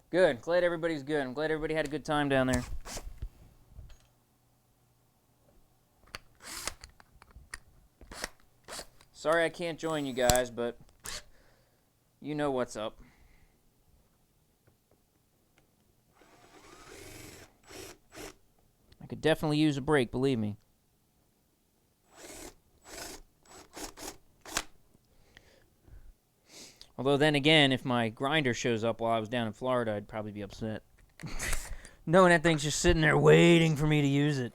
Good. Glad everybody's good. I'm glad everybody had a good time down there. Sorry I can't join you guys, but you know what's up. I could definitely use a break, believe me. Although then again, if my grinder shows up while I was down in Florida, I'd probably be upset. Knowing that thing's just sitting there waiting for me to use it.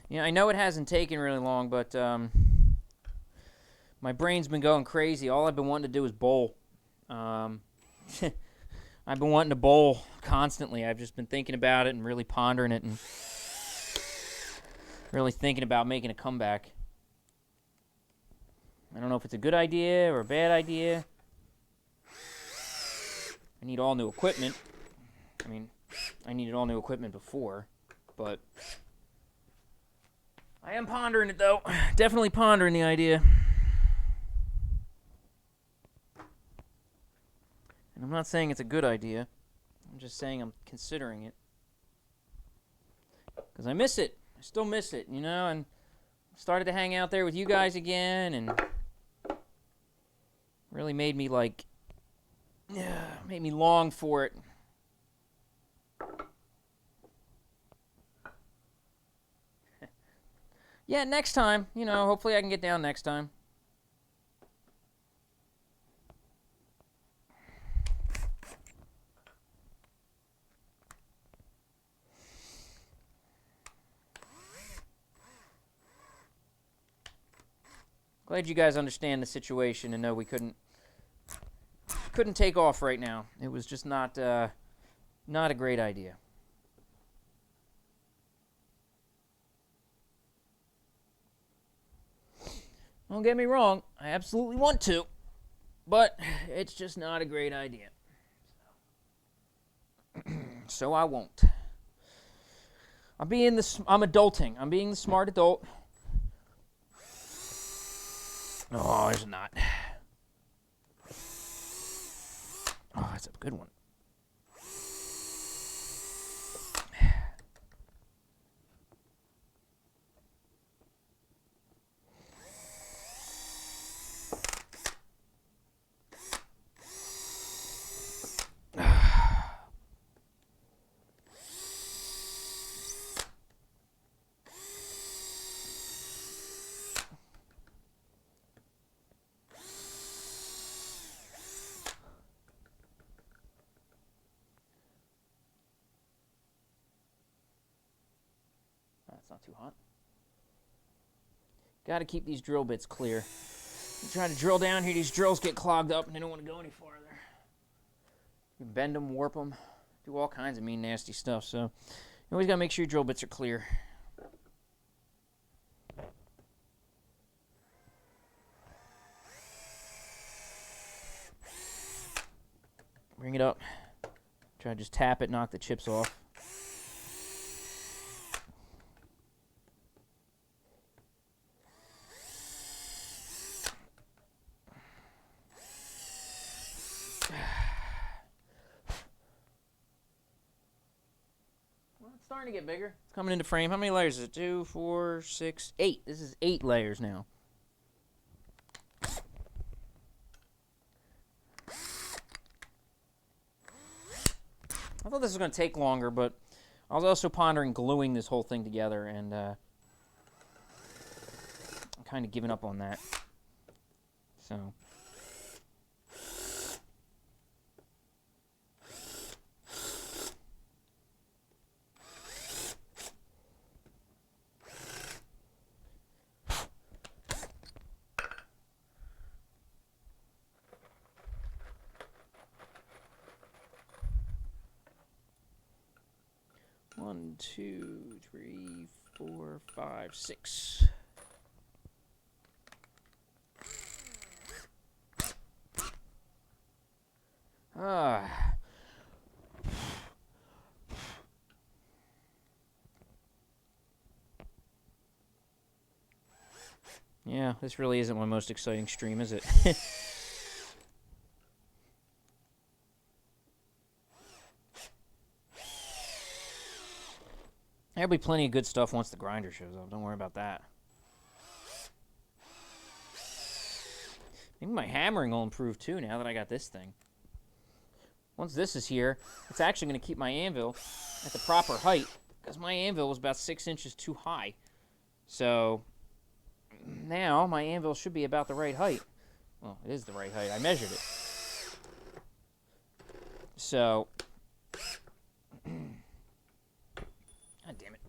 Yeah, I know it hasn't taken really long, but my brain's been going crazy. All I've been wanting to do is bowl. I've been wanting to bowl constantly. I've just been thinking about it and really pondering it and really thinking about making a comeback. I don't know if it's a good idea or a bad idea. I need all new equipment. I mean, I needed all new equipment before, but I am pondering it, though. Definitely pondering the idea. And I'm not saying it's a good idea. I'm just saying I'm considering it. Because I miss it. I still miss it, you know, and started to hang out there with you guys again, and really made me, like, made me long for it. Yeah, next time, you know, hopefully I can get down next time. Glad you guys understand the situation and know we couldn't take off right now. It was just not a great idea. Don't get me wrong, I absolutely want to, but it's just not a great idea. So I won't. I'm adulting. I'm being the smart adult. Oh, there's not. Oh, that's a good one. That's not too hot. Got to keep these drill bits clear. You try to drill down here, these drills get clogged up and they don't want to go any farther. You bend them, warp them, do all kinds of mean, nasty stuff. So you always got to make sure your drill bits are clear. Bring it up. Try to just tap it, knock the chips off. Starting to get bigger. It's coming into frame. How many layers is it? 2, 4, 6, 8. This is 8 layers now. I thought this was going to take longer, but I was also pondering gluing this whole thing together, and I'm kind of giving up on that. So. One, 2, 3, 4, 5, 6. Yeah, this really isn't my most exciting stream, is it? There'll be plenty of good stuff once the grinder shows up. Don't worry about that. Maybe my hammering will improve too now that I got this thing. Once this is here, it's actually going to keep my anvil at the proper height, because my anvil was about 6 inches too high. So now my anvil should be about the right height. Well, it is the right height. I measured it. So God damn it.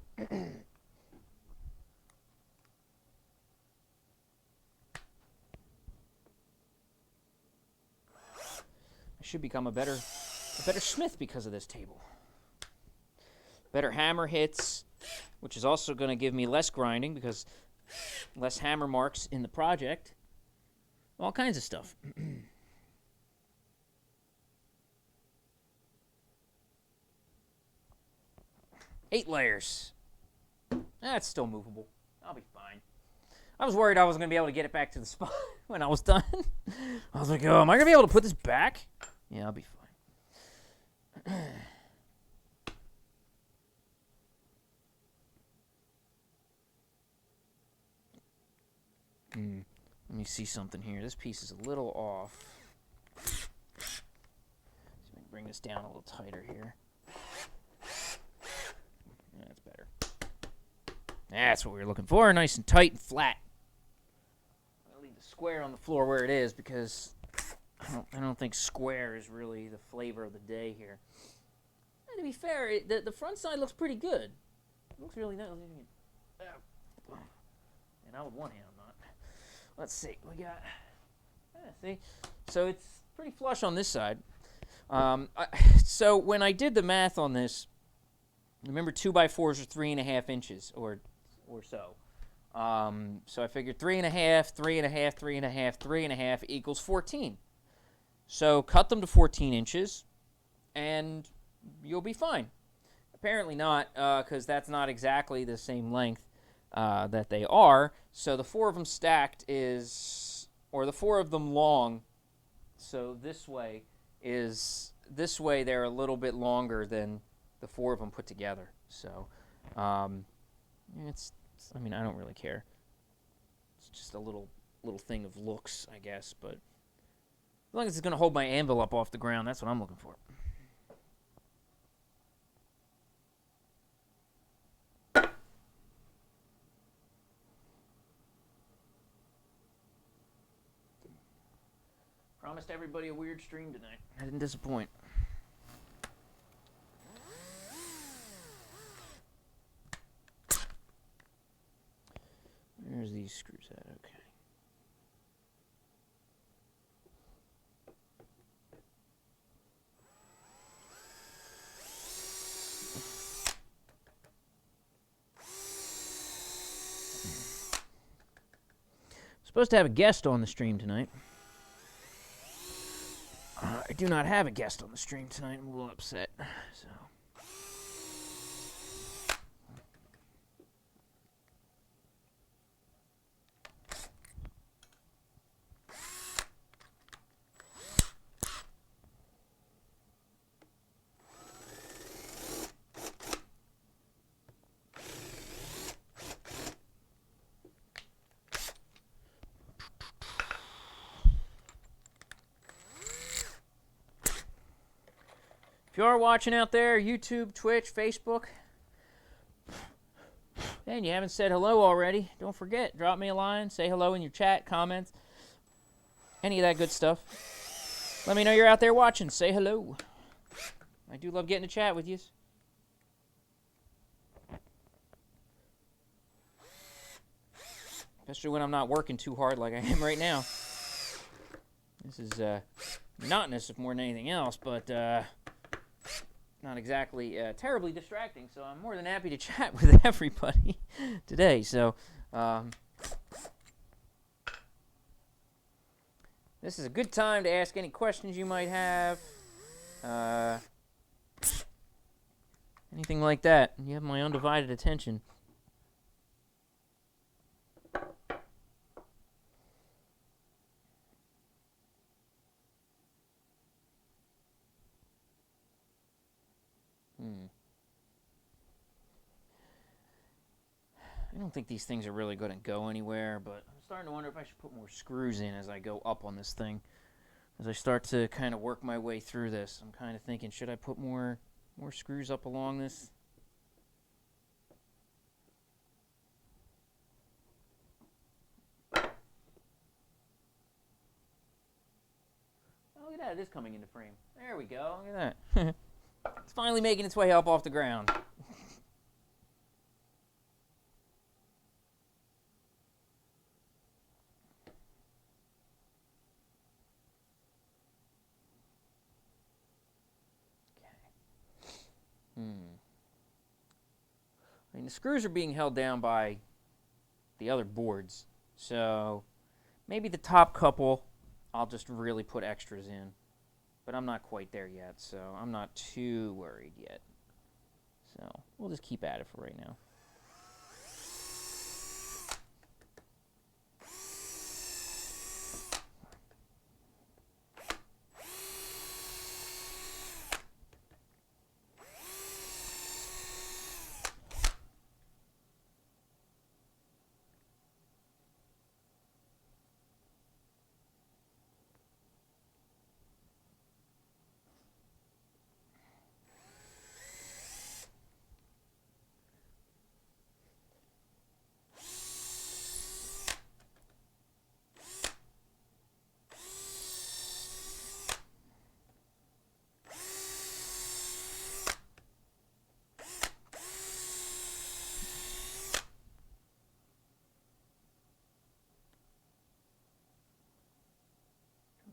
I should become a better smith because of this table. Better hammer hits, which is also going to give me less grinding because less hammer marks in the project. All kinds of stuff. 8 layers. That's still movable. I'll be fine. I was worried I wasn't going to be able to get it back to the spot when I was done. I was like, oh, am I going to be able to put this back? Yeah, I'll be fine. Let me see something here. This piece is a little off. Let me bring this down a little tighter here. That's better. That's what we were looking for. Nice and tight and flat. I'll leave the square on the floor where it is because I don't think square is really the flavor of the day here. And to be fair, the front side looks pretty good. It looks really nice. And I with one hand, I'm not. Let's see. We got. See, so it's pretty flush on this side. So when I did the math on this, remember 2x4s are 3.5 inches or so. So I figured 3.5, 3.5, 3.5, 3.5 equals 14. So cut them to 14 inches, and you'll be fine. Apparently not, because that's not exactly the same length that they are. So the 4 of them stacked is, or the 4 of them long. So this way they're a little bit longer than the 4 of them put together. So I mean, I don't really care. It's just a little thing of looks, I guess. But as long as it's going to hold my anvil up off the ground, that's what I'm looking for. Promised everybody a weird stream tonight. I didn't disappoint. Where's these screws at? Okay. Supposed to have a guest on the stream tonight. I do not have a guest on the stream tonight. I'm a little upset. So. If you are watching out there, YouTube, Twitch, Facebook, and you haven't said hello already, don't forget, drop me a line, say hello in your chat, comments, any of that good stuff. Let me know you're out there watching. Say hello. I do love getting to chat with you. Especially when I'm not working too hard like I am right now. This is monotonous more than anything else, but not exactly terribly distracting, so I'm more than happy to chat with everybody today. So this is a good time to ask any questions you might have. Anything like that. You have my undivided attention. I don't think these things are really going to go anywhere, but I'm starting to wonder if I should put more screws in as I go up on this thing. As I start to kind of work my way through this, I'm kind of thinking, should I put more screws up along this? Oh, look at that, it is coming into frame. There we go, look at that. It's finally making its way up off the ground. I mean, the screws are being held down by the other boards, so maybe the top couple I'll just really put extras in. But I'm not quite there yet, so I'm not too worried yet. So we'll just keep at it for right now.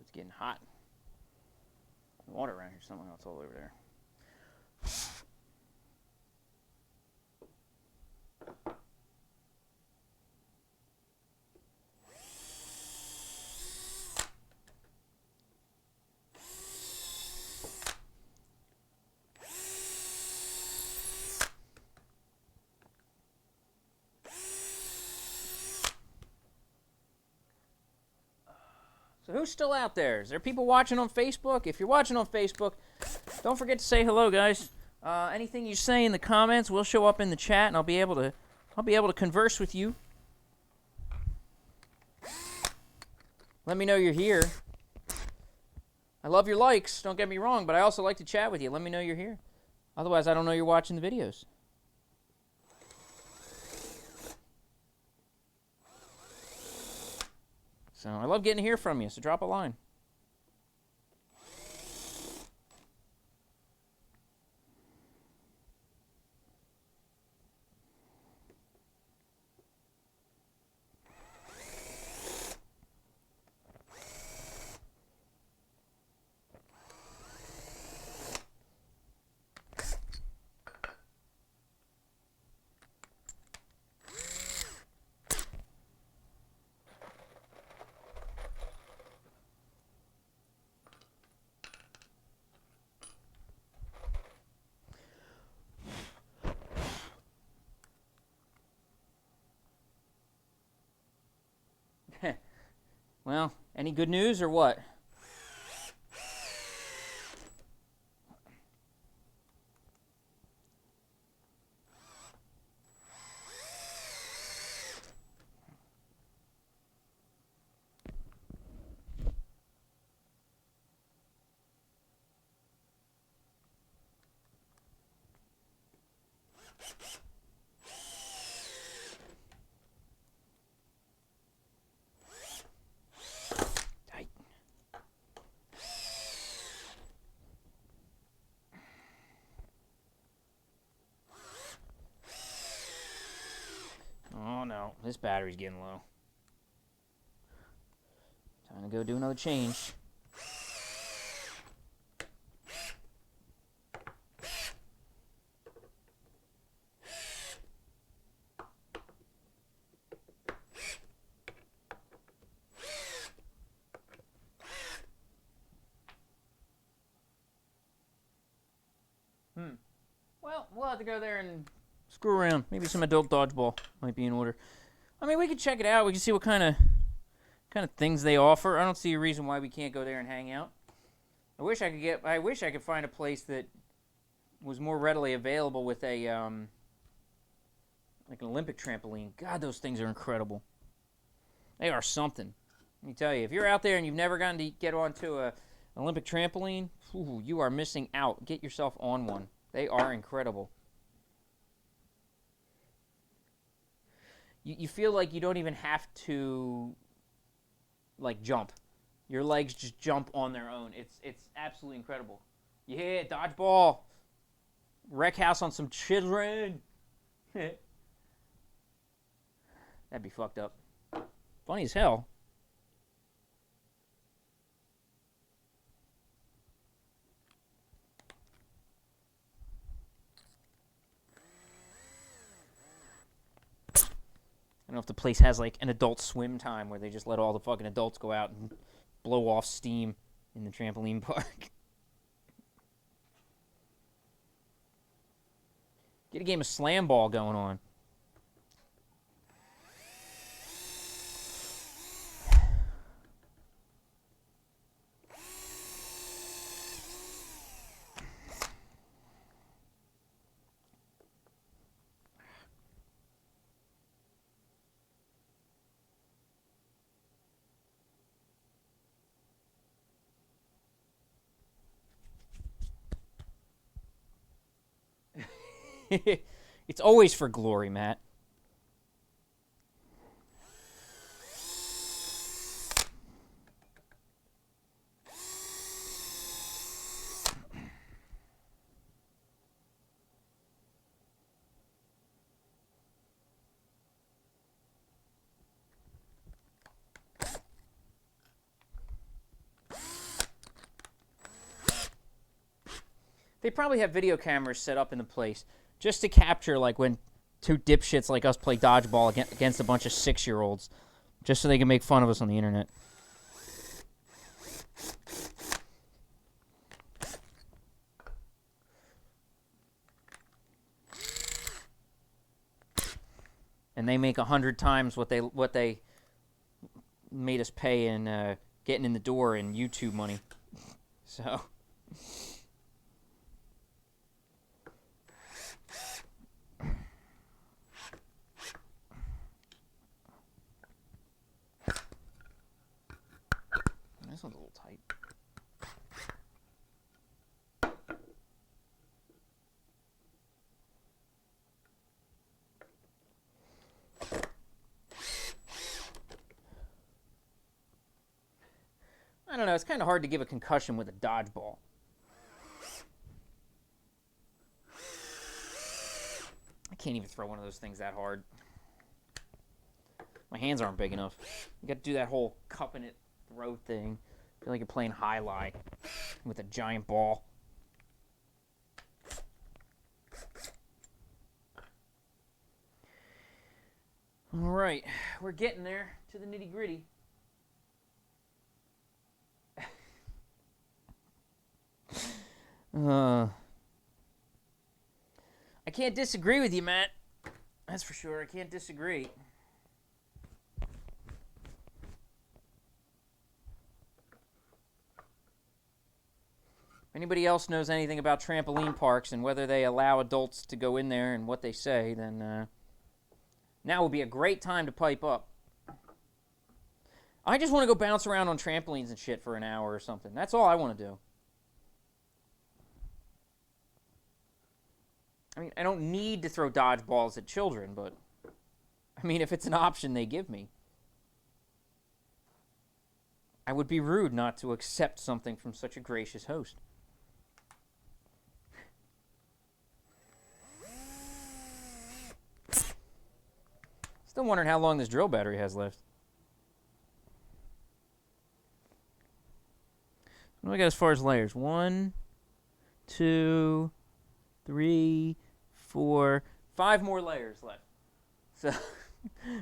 It's getting hot. Water around here, something else all over there. So who's still out there? Is there people watching on Facebook? If you're watching on Facebook, don't forget to say hello, guys. Anything you say in the comments will show up in the chat, and I'll be able to converse with you. Let me know you're here. I love your likes, don't get me wrong, but I also like to chat with you. Let me know you're here. Otherwise, I don't know you're watching the videos. So I love getting to hear from you, so drop a line. Well, any good news or what? Oh no, this battery's getting low. Time to go do another change. Well, we'll have to go there and screw around. Maybe some adult dodgeball might be in order. I mean, we could check it out. We can see what kind of things they offer. I don't see a reason why we can't go there and hang out. I wish I could find a place that was more readily available with a like an Olympic trampoline. God, those things are incredible. They are something. Let me tell you, if you're out there and you've never gotten to get onto an Olympic trampoline, you are missing out. Get yourself on one. They are incredible. You feel like you don't even have to, like, jump. Your legs just jump on their own. It's absolutely incredible. Yeah, dodgeball. Wreck house on some children. That'd be fucked up. Funny as hell. I don't know if the place has like an adult swim time where they just let all the fucking adults go out and blow off steam in the trampoline park. Get a game of slam ball going on. It's always for glory, Matt. They probably have video cameras set up in the place just to capture, like, when two dipshits like us play dodgeball against a bunch of 6-year-olds, just so they can make fun of us on the internet. And they make 100 times what they made us pay in getting in the door in YouTube money. So. This one's a little tight. I don't know, it's kind of hard to give a concussion with a dodgeball. I can't even throw one of those things that hard. My hands aren't big enough. You got to do that whole cupping it throw thing. I feel like you're playing high-lie with a giant ball. All right, we're getting there to the nitty-gritty. I can't disagree with you, Matt. That's for sure. I can't disagree. If anybody else knows anything about trampoline parks and whether they allow adults to go in there and what they say, then now would be a great time to pipe up. I just want to go bounce around on trampolines and shit for an hour or something. That's all I want to do. I mean, I don't need to throw dodgeballs at children, but I mean, if it's an option they give me, I would be rude not to accept something from such a gracious host. Still wondering how long this drill battery has left. What do I got as far as layers? 1, 2, 3, 4, 5 more layers left. So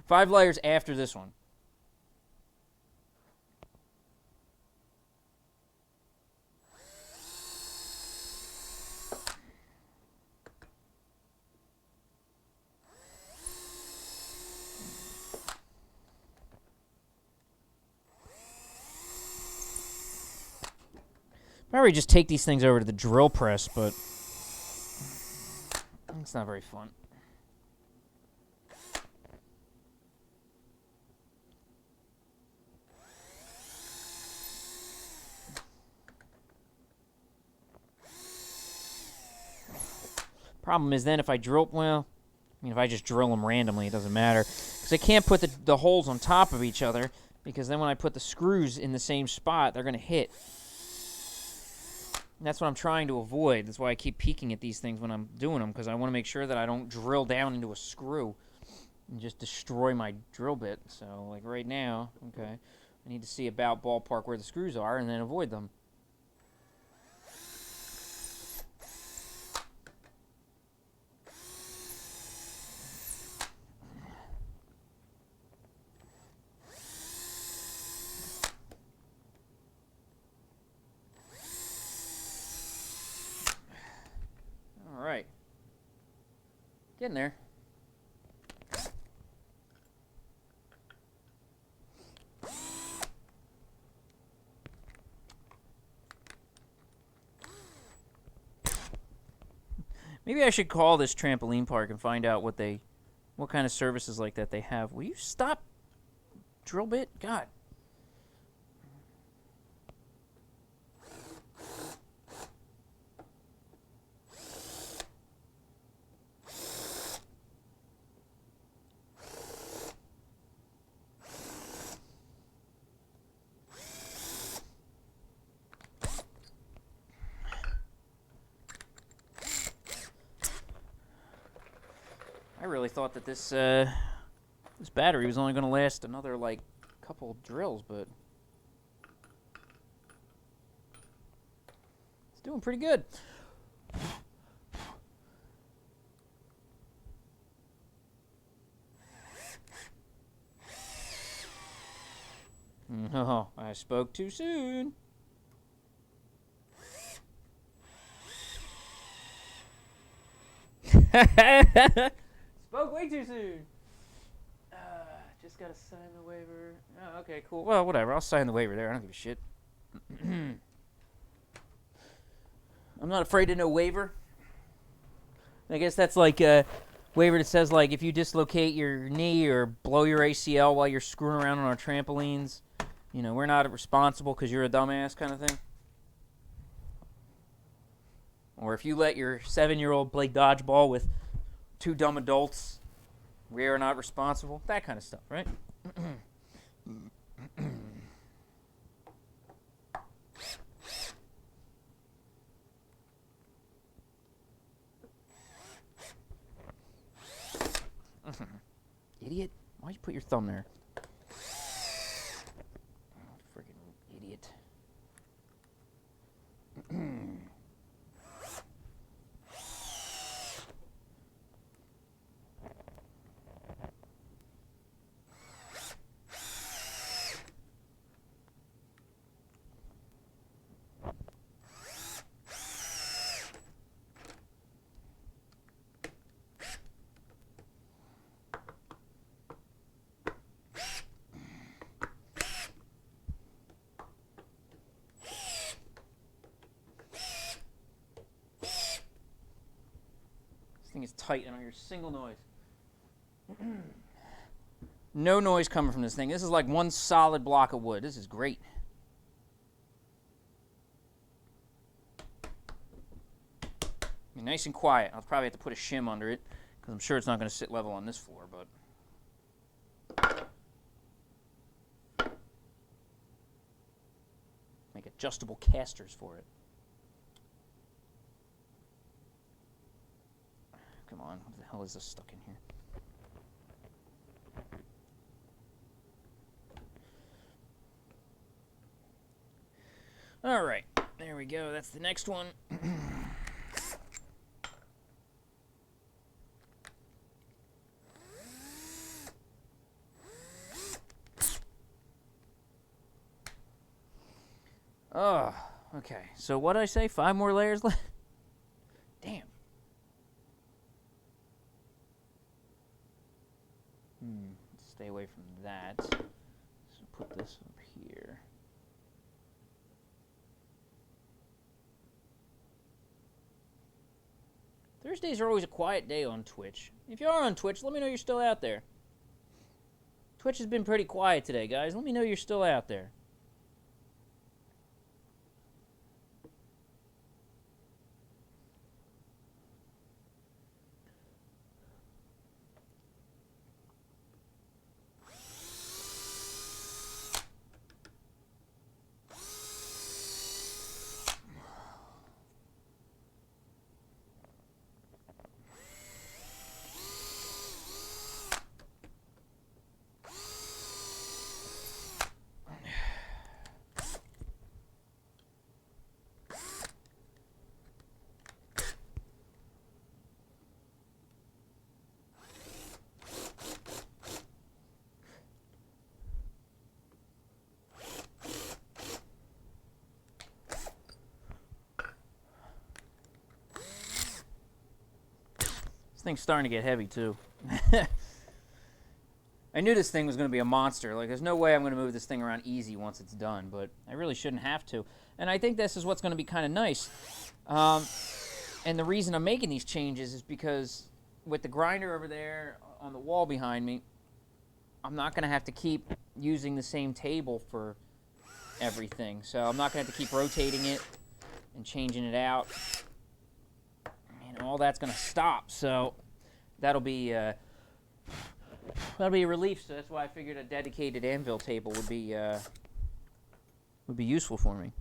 5 layers after this one. Probably just take these things over to the drill press, but it's not very fun. Problem is then if I drill, well, I mean, if I just drill them randomly, it doesn't matter. Because I can't put the holes on top of each other, because then when I put the screws in the same spot, they're going to hit. And that's what I'm trying to avoid. That's why I keep peeking at these things when I'm doing them, because I want to make sure that I don't drill down into a screw and just destroy my drill bit. So, like right now, okay, I need to see about ballpark where the screws are and then avoid them. Getting there. Maybe I should call this trampoline park and find out what kind of services like that they have. Will you stop, drill bit? God. I really thought that this battery was only going to last another, like, couple drills, but it's doing pretty good. No, I spoke too soon. Spoke way too soon. Just gotta sign the waiver. Oh, okay, cool. Well, whatever. I'll sign the waiver there. I don't give a shit. I'm not afraid of no waiver. I guess that's like a waiver that says, like, if you dislocate your knee or blow your ACL while you're screwing around on our trampolines, you know, we're not responsible because you're a dumbass kind of thing. Or if you let your 7-year-old play dodgeball with 2 dumb adults, we are not responsible. That kind of stuff, right? Idiot. Why'd you put your thumb there? Oh, friggin' idiot. Thing is tight. I don't hear a single noise. No noise coming from this thing. This is like one solid block of wood. This is great. I mean, nice and quiet. I'll probably have to put a shim under it because I'm sure it's not going to sit level on this floor, but make adjustable casters for it. Come on, what the hell is this stuck in here? All right, there we go. That's the next one. Oh, okay. So what did I say? 5 more layers left? Damn. Stay away from that. So put this up here. Thursdays are always a quiet day on Twitch. If you are on Twitch, let me know you're still out there. Twitch has been pretty quiet today, guys. Let me know you're still out there. thing's starting to get heavy, too. I knew this thing was going to be a monster. Like, there's no way I'm going to move this thing around easy once it's done, but I really shouldn't have to. And I think this is what's going to be kind of nice. And the reason I'm making these changes is because with the grinder over there on the wall behind me, I'm not going to have to keep using the same table for everything. So I'm not going to have to keep rotating it and changing it out. And all that's going to stop. So that'll be a relief. So that's why I figured a dedicated Anvil table would be useful for me.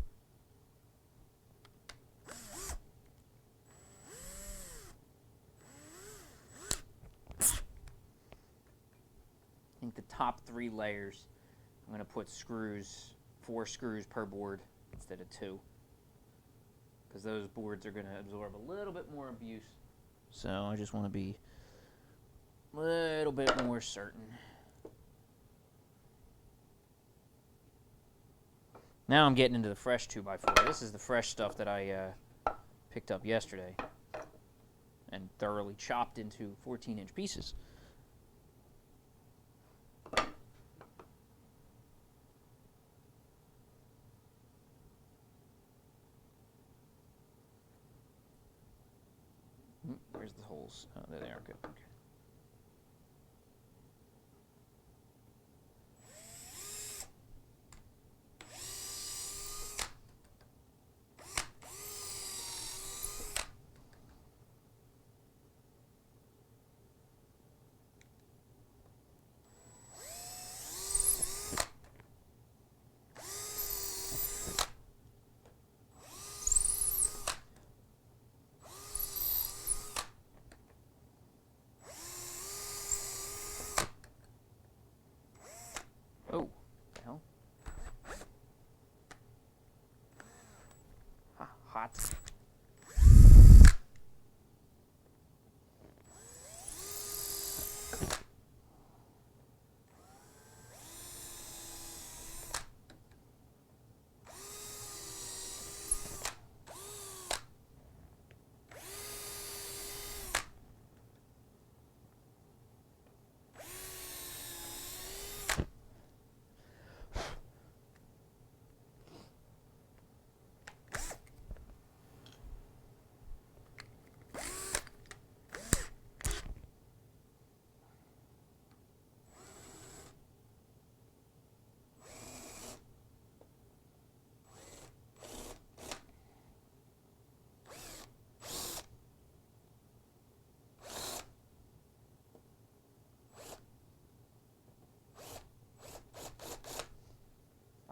I think the top 3 layers, I'm going to put screws, 4 screws per board instead of 2. Because those boards are going to absorb a little bit more abuse. So I just want to be a little bit more certain. Now I'm getting into the fresh 2x4. This is the fresh stuff that I picked up yesterday and thoroughly chopped into 14-inch pieces. Where's the holes? Oh, there they are. Good. Okay. Oh, hell. Hot.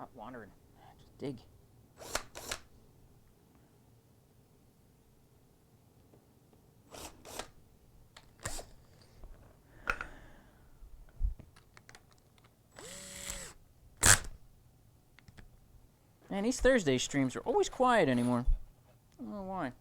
Stop wandering. Just dig. Man, these Thursday streams are always quiet anymore. I don't know why.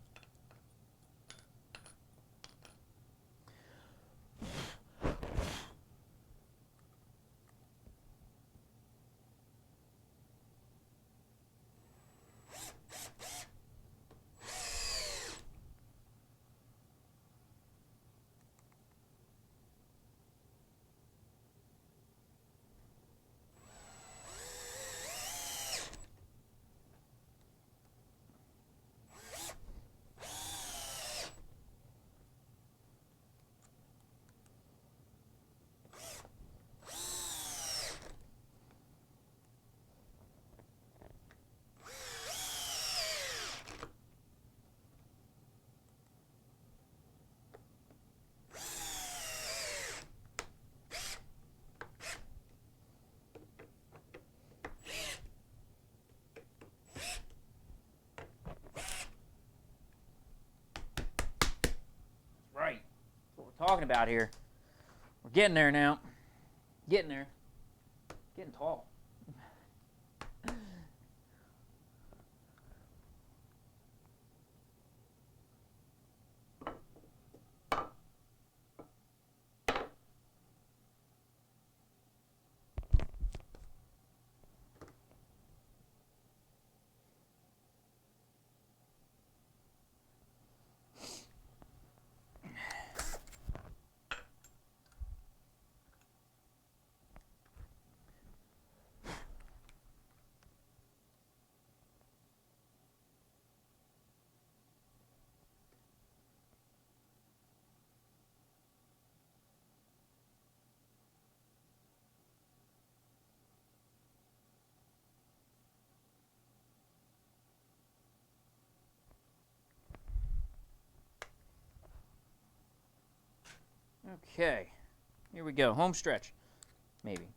Right. That's what we're talking about here. We're getting there now. Getting there. Getting tall. Okay, here we go. Home stretch, maybe.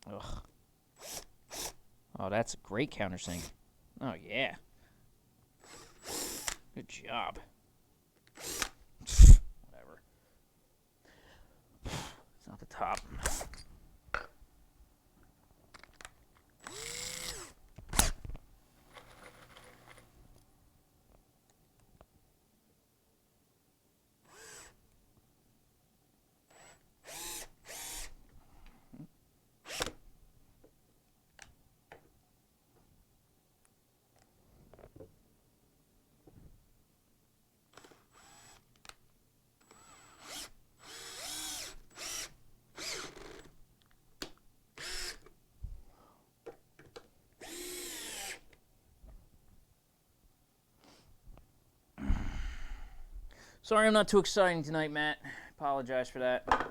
Ugh. Oh, that's a great countersink. Oh, yeah. Good job. Whatever. It's not the top. Sorry I'm not too exciting tonight, Matt. Apologize for that.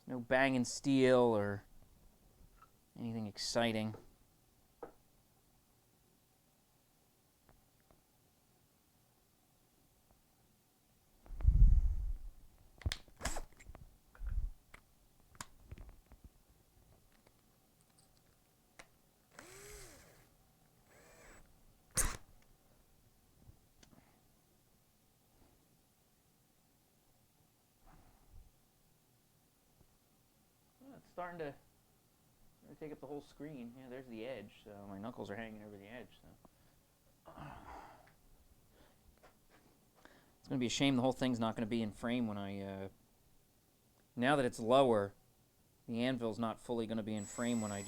No banging steel or anything exciting. It's starting to take up the whole screen. Yeah, there's the edge. So my knuckles are hanging over the edge. So it's going to be a shame the whole thing's not going to be in frame when I... now that it's lower, the Anvil's not fully going to be in frame when I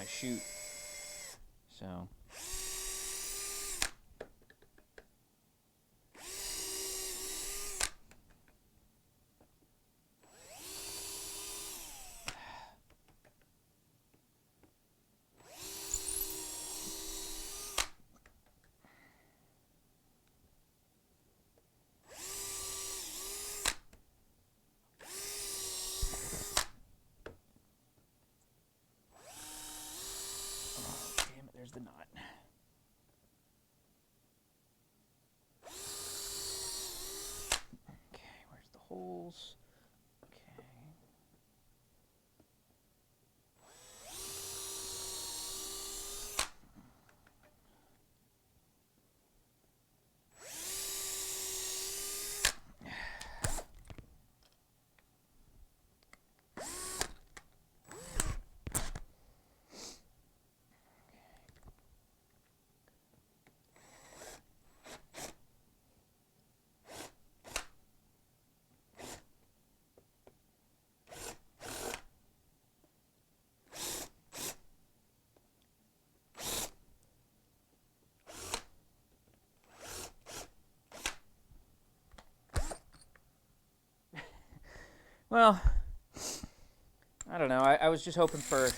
shoot. So... there's the knot. Okay, where's the holes? Okay. Well, I don't know. I was just hoping for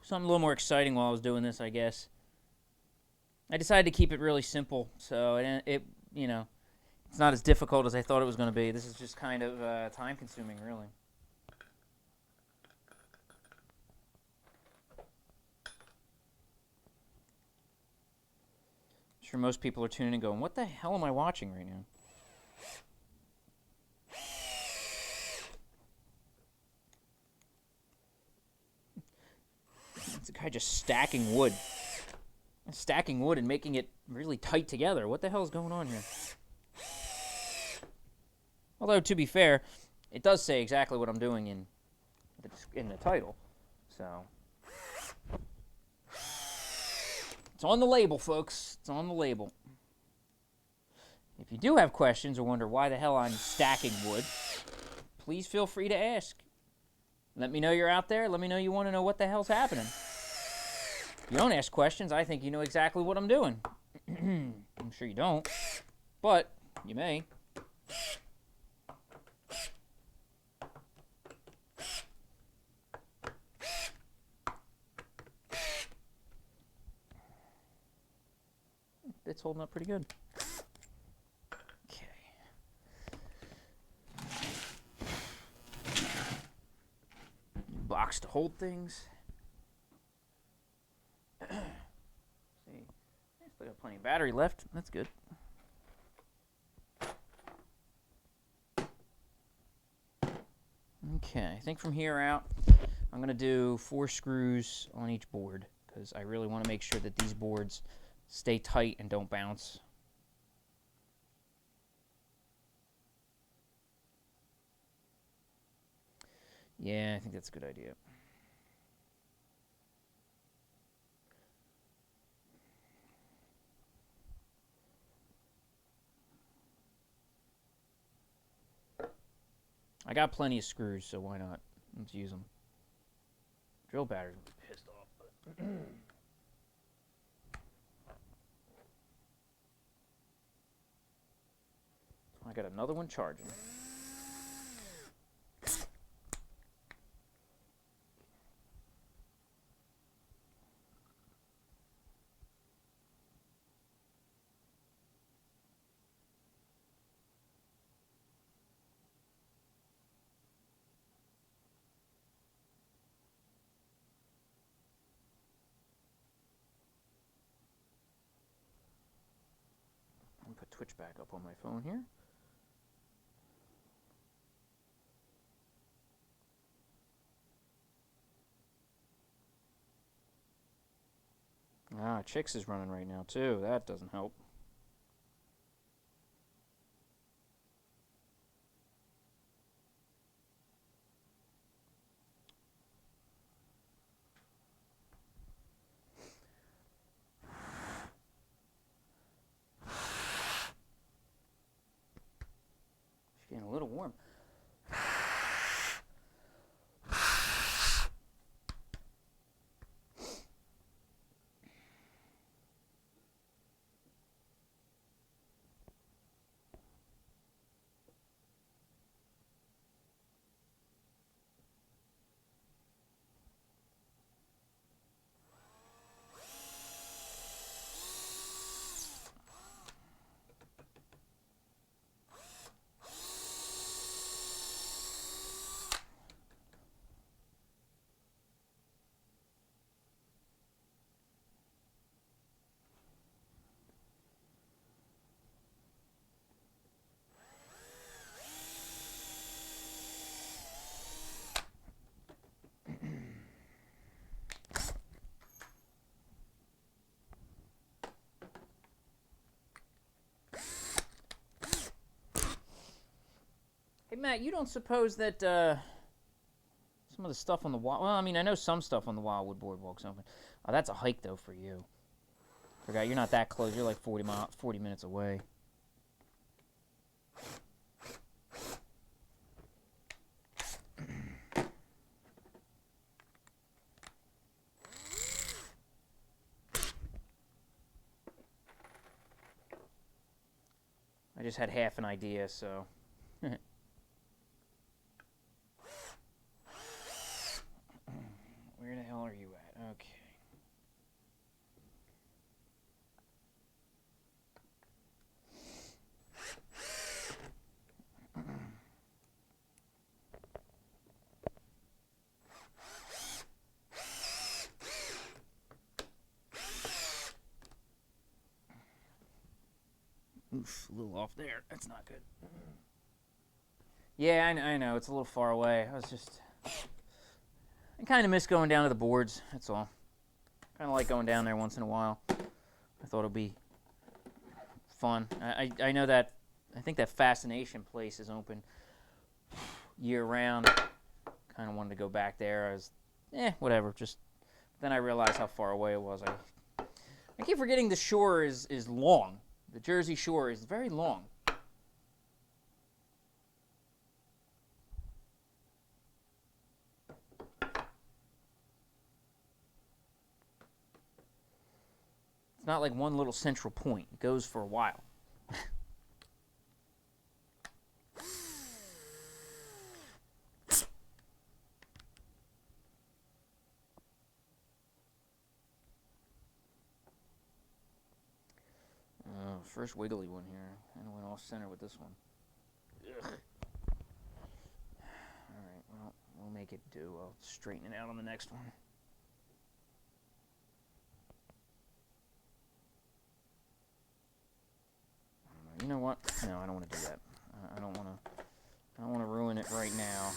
something a little more exciting while I was doing this, I guess. I decided to keep it really simple, so it you know, it's not as difficult as I thought it was going to be. This is just kind of time-consuming, really. I'm sure most people are tuning in going, what the hell am I watching right now? It's a guy just stacking wood. Stacking wood and making it really tight together. What the hell is going on here? Although, to be fair, it does say exactly what I'm doing in the title. So, it's on the label, folks. It's on the label. If you do have questions or wonder why the hell I'm stacking wood, please feel free to ask. Let me know you're out there. Let me know you want to know what the hell's happening. If you don't ask questions, I think you know exactly what I'm doing. I'm sure you don't, but you may. It's holding up pretty good. Okay. Box to hold things. See, still got plenty of battery left. That's good. Okay, I think from here out, I'm going to do 4 screws on each board because I really want to make sure that these boards stay tight and don't bounce. Yeah, I think that's a good idea. I got plenty of screws, so why not? Let's use them. Drill battery's gonna be pissed off, but I got another one charging. I'll put Twitch back up on my phone here. Ah, Chicks is running right now too. That doesn't help. It's getting a little warm. Hey, Matt, you don't suppose that some of the stuff on the wall... Well, I mean, I know some stuff on the Wildwood Boardwalk's open. Oh, that's a hike, though, for you. Forgot, you're not that close. You're like 40 minutes away. I just had half an idea, so... Where the hell are you at? Okay. Oof, a little off there. That's not good. Yeah, I know. It's a little far away. I kind of miss going down to the boards. That's all. Kind of like going down there once in a while. I thought it'd be fun. I know that I think that Fascination place is open year-round. Kind of wanted to go back there. I was, whatever. Just then I realized how far away it was. I keep forgetting the shore is long. The Jersey Shore is very long. It's not like one little central point. It goes for a while. First wiggly one here. I went off center with this one. Ugh. Alright, well, we'll make it do. I'll straighten it out on the next one. You know what? No, I don't want to do that. I don't want to ruin it right now.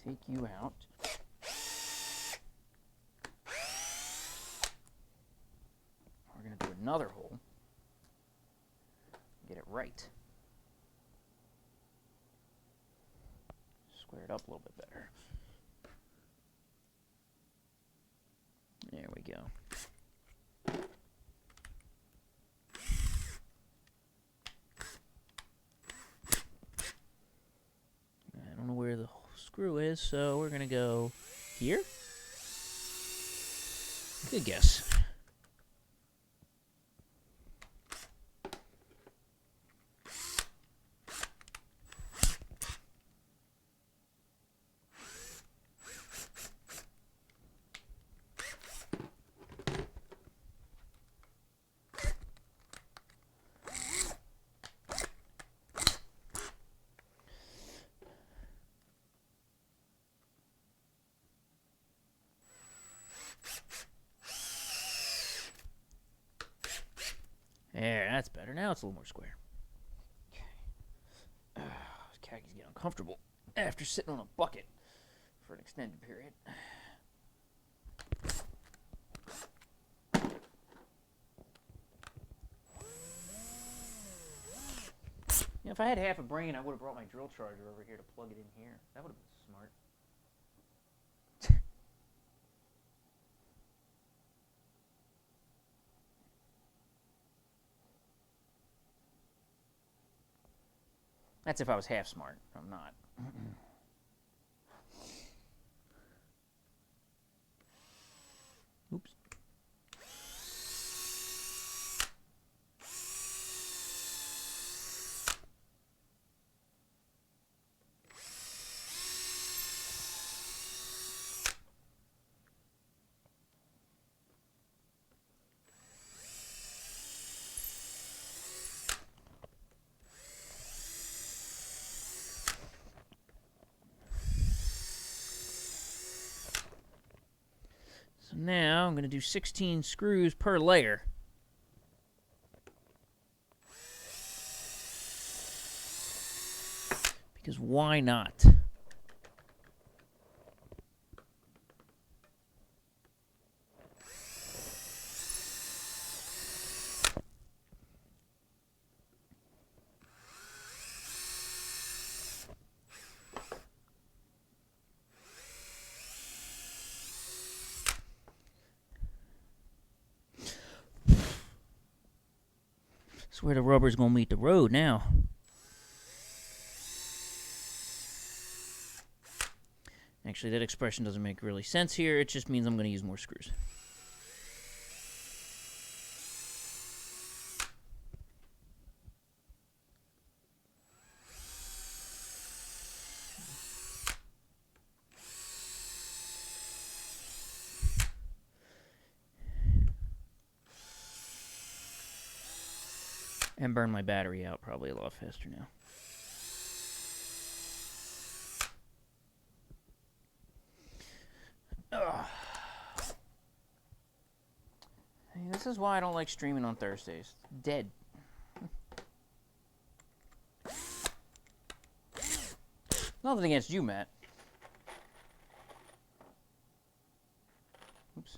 Take you out. We're going to do another hole. Get it right. Square it up a little bit better. There we go. I don't know where the screw is, so we're going to go here. Good guess. There, that's better. Now it's a little more square. Okay. Khakis get uncomfortable after sitting on a bucket for an extended period. If I had half a brain, I would have brought my drill charger over here to plug it in here. That would have been smart. That's if I was half smart. I'm not. Oops. So now I'm going to do 16 screws per layer. Because why not? That's where the rubber's going to meet the road now. Actually, that expression doesn't make really sense here. It just means I'm going to use more screws. And burn my battery out probably a lot faster now. Ugh. Hey, this is why I don't like streaming on Thursdays. Dead. Nothing against you, Matt. Oops.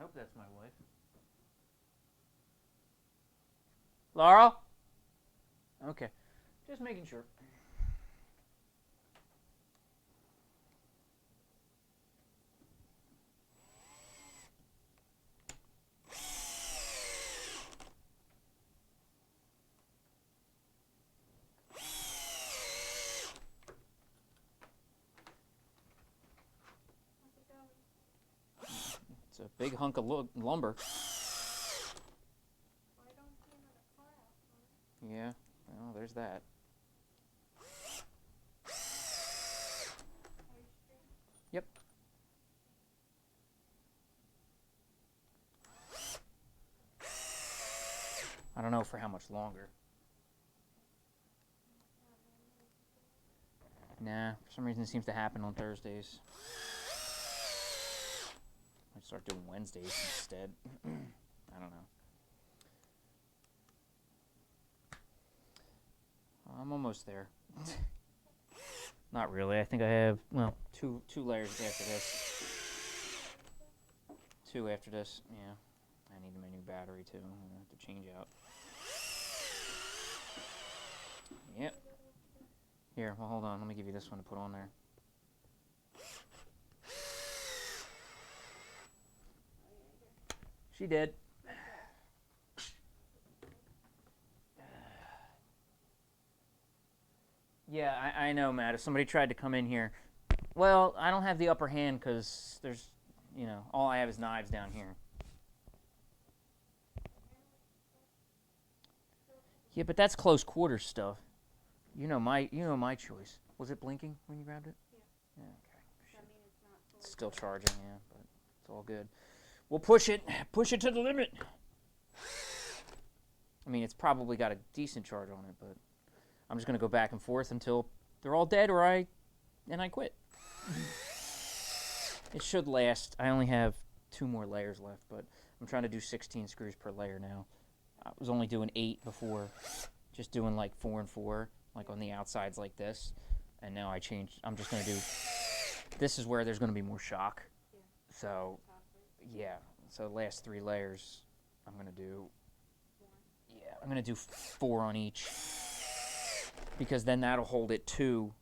hope that's my wife. Laurel? Okay. Just making sure. It's a big hunk of lumber. Yeah, well, there's that. Yep. I don't know for how much longer. Nah, for some reason it seems to happen on Thursdays. Might start doing Wednesdays instead. I don't know. I'm almost there. Not really. I think I have, well, two layers after this. 2 after this. Yeah. I need my new battery too. I'm gonna have to change out. Yep. Here, well, hold on. Let me give you this one to put on there. She did. Yeah, I know, Matt. If somebody tried to come in here, well, I don't have the upper hand because there's, all I have is knives down here. Yeah, but that's close quarters stuff. You know my choice. Was it blinking when you grabbed it? Yeah. Yeah. Okay. It's still charging, yeah, but it's all good. We'll push it to the limit. I mean, it's probably got a decent charge on it, but I'm just gonna go back and forth until they're all dead, or I quit. It should last. I only have 2 more layers left, but I'm trying to do 16 screws per layer now. I was only doing 8 before, just doing like 4 and 4, like on the outsides like this, and now I changed. I'm just gonna do. This is where there's gonna be more shock. Yeah. So, yeah. So the last 3 layers, I'm gonna do. Yeah, I'm gonna do 4 on each, because then that'll hold it 2.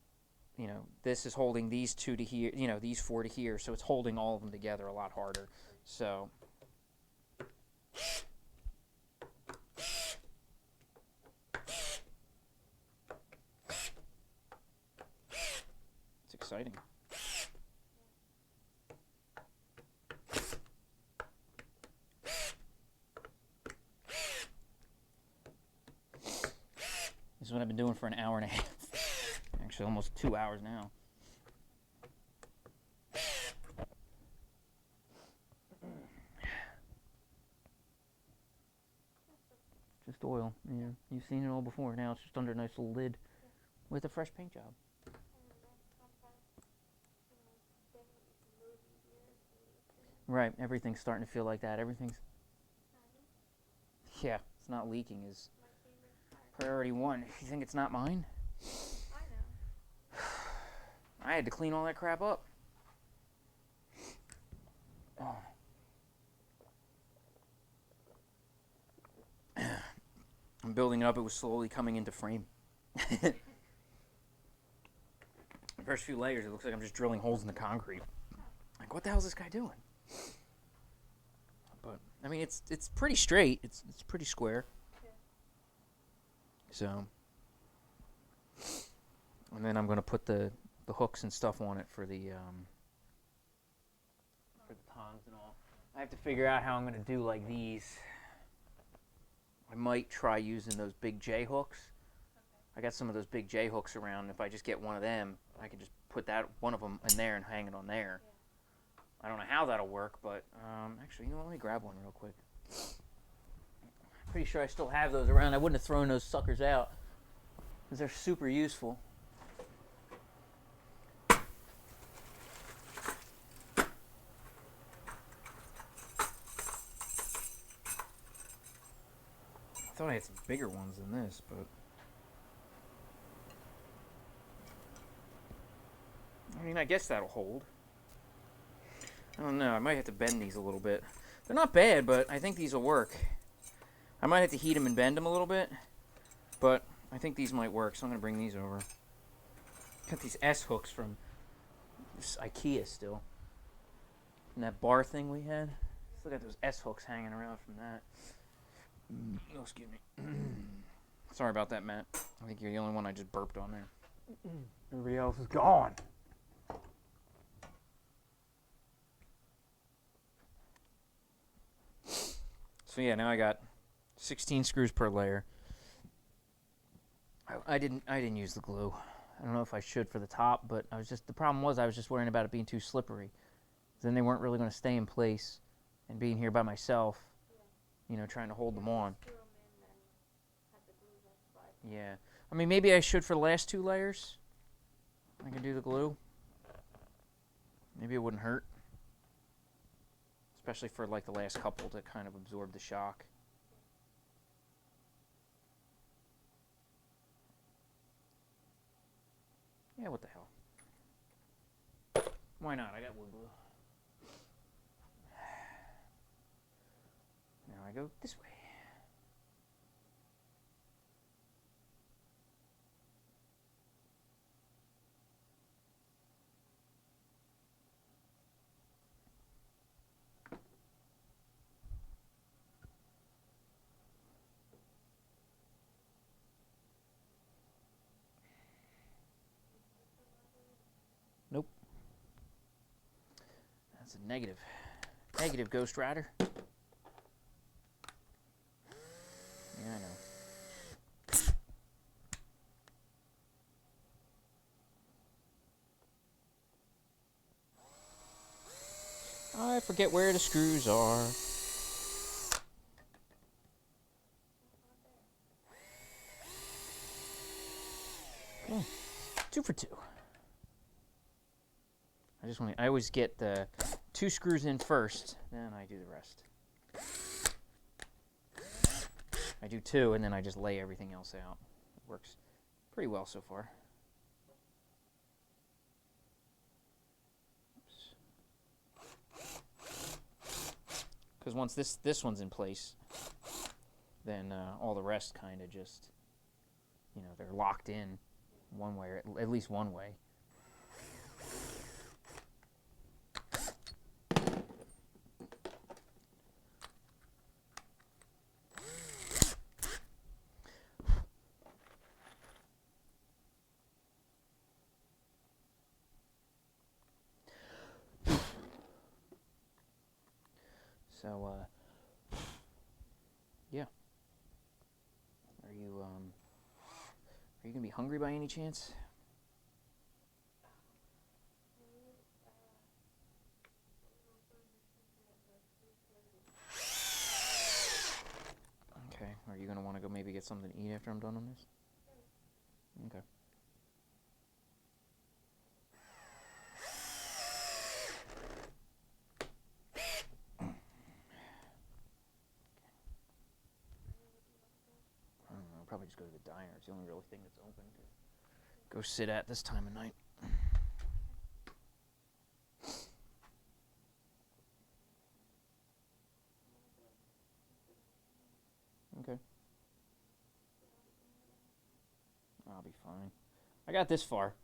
This is holding these 2 to here. These 4 to here, so it's holding all of them together a lot harder. So. It's exciting. This is what I've been doing for an hour and a half. Actually, almost 2 hours now. Just oil. Yeah, you've seen it all before. Now it's just under a nice little lid with a fresh paint job. Right, everything's starting to feel like that. Everything's... Yeah, it's not leaking is priority 1. You think it's not mine? I know. I had to clean all that crap up. Oh. I'm building it up. It was slowly coming into frame. The first few layers, it looks like I'm just drilling holes in the concrete. Like, what the hell is this guy doing? But I mean, it's pretty straight. It's pretty square. Yeah. So, and then I'm gonna put the hooks and stuff on it for the tongs and all. I have to figure out how I'm gonna do like these. I might try using those big J hooks. Okay. I got some of those big J hooks around. If I just get one of them, I can just put one of them in there and hang it on there. Yeah. I don't know how that'll work, but actually, let me grab one real quick. Pretty sure I still have those around. I wouldn't have thrown those suckers out because they're super useful. I thought I had some bigger ones than this, but I mean, I guess that'll hold. I don't know. I might have to bend these a little bit. They're not bad, but I think these will work. I might have to heat them and bend them a little bit, but I think these might work, so I'm going to bring these over. Got these S-hooks from this IKEA still. And that bar thing we had. Still got those S-hooks hanging around from that. Oh, excuse me. Sorry about that, Matt. I think you're the only one I just burped on there. Everybody else is gone. So yeah, now I got 16 screws per layer. I didn't use the glue. I don't know if I should for the top, but the problem was I was just worrying about it being too slippery. Then they weren't really going to stay in place, and being here by myself, trying to hold them on. Yeah. I mean, maybe I should for the last 2 layers. I can do the glue. Maybe it wouldn't hurt. Especially for like the last couple to kind of absorb the shock. Yeah, what the hell. Why not? I got wood glue. Now I go this way. Nope. That's a negative. Negative, Ghost Rider. Yeah, I know. I forget where the screws are. Oh, 2 for 2. I always get the 2 screws in first, then I do the rest. I do 2, and then I just lay everything else out. It works pretty well so far. Because once this one's in place, then all the rest kind of just, they're locked in one way, or at least one way. So, yeah. Are you gonna be hungry by any chance? Okay. Are you gonna want to go maybe get something to eat after I'm done on this? Okay. I'll probably just go to the diner. It's the only real thing that's open to go sit at this time of night. Okay. I'll be fine. I got this far.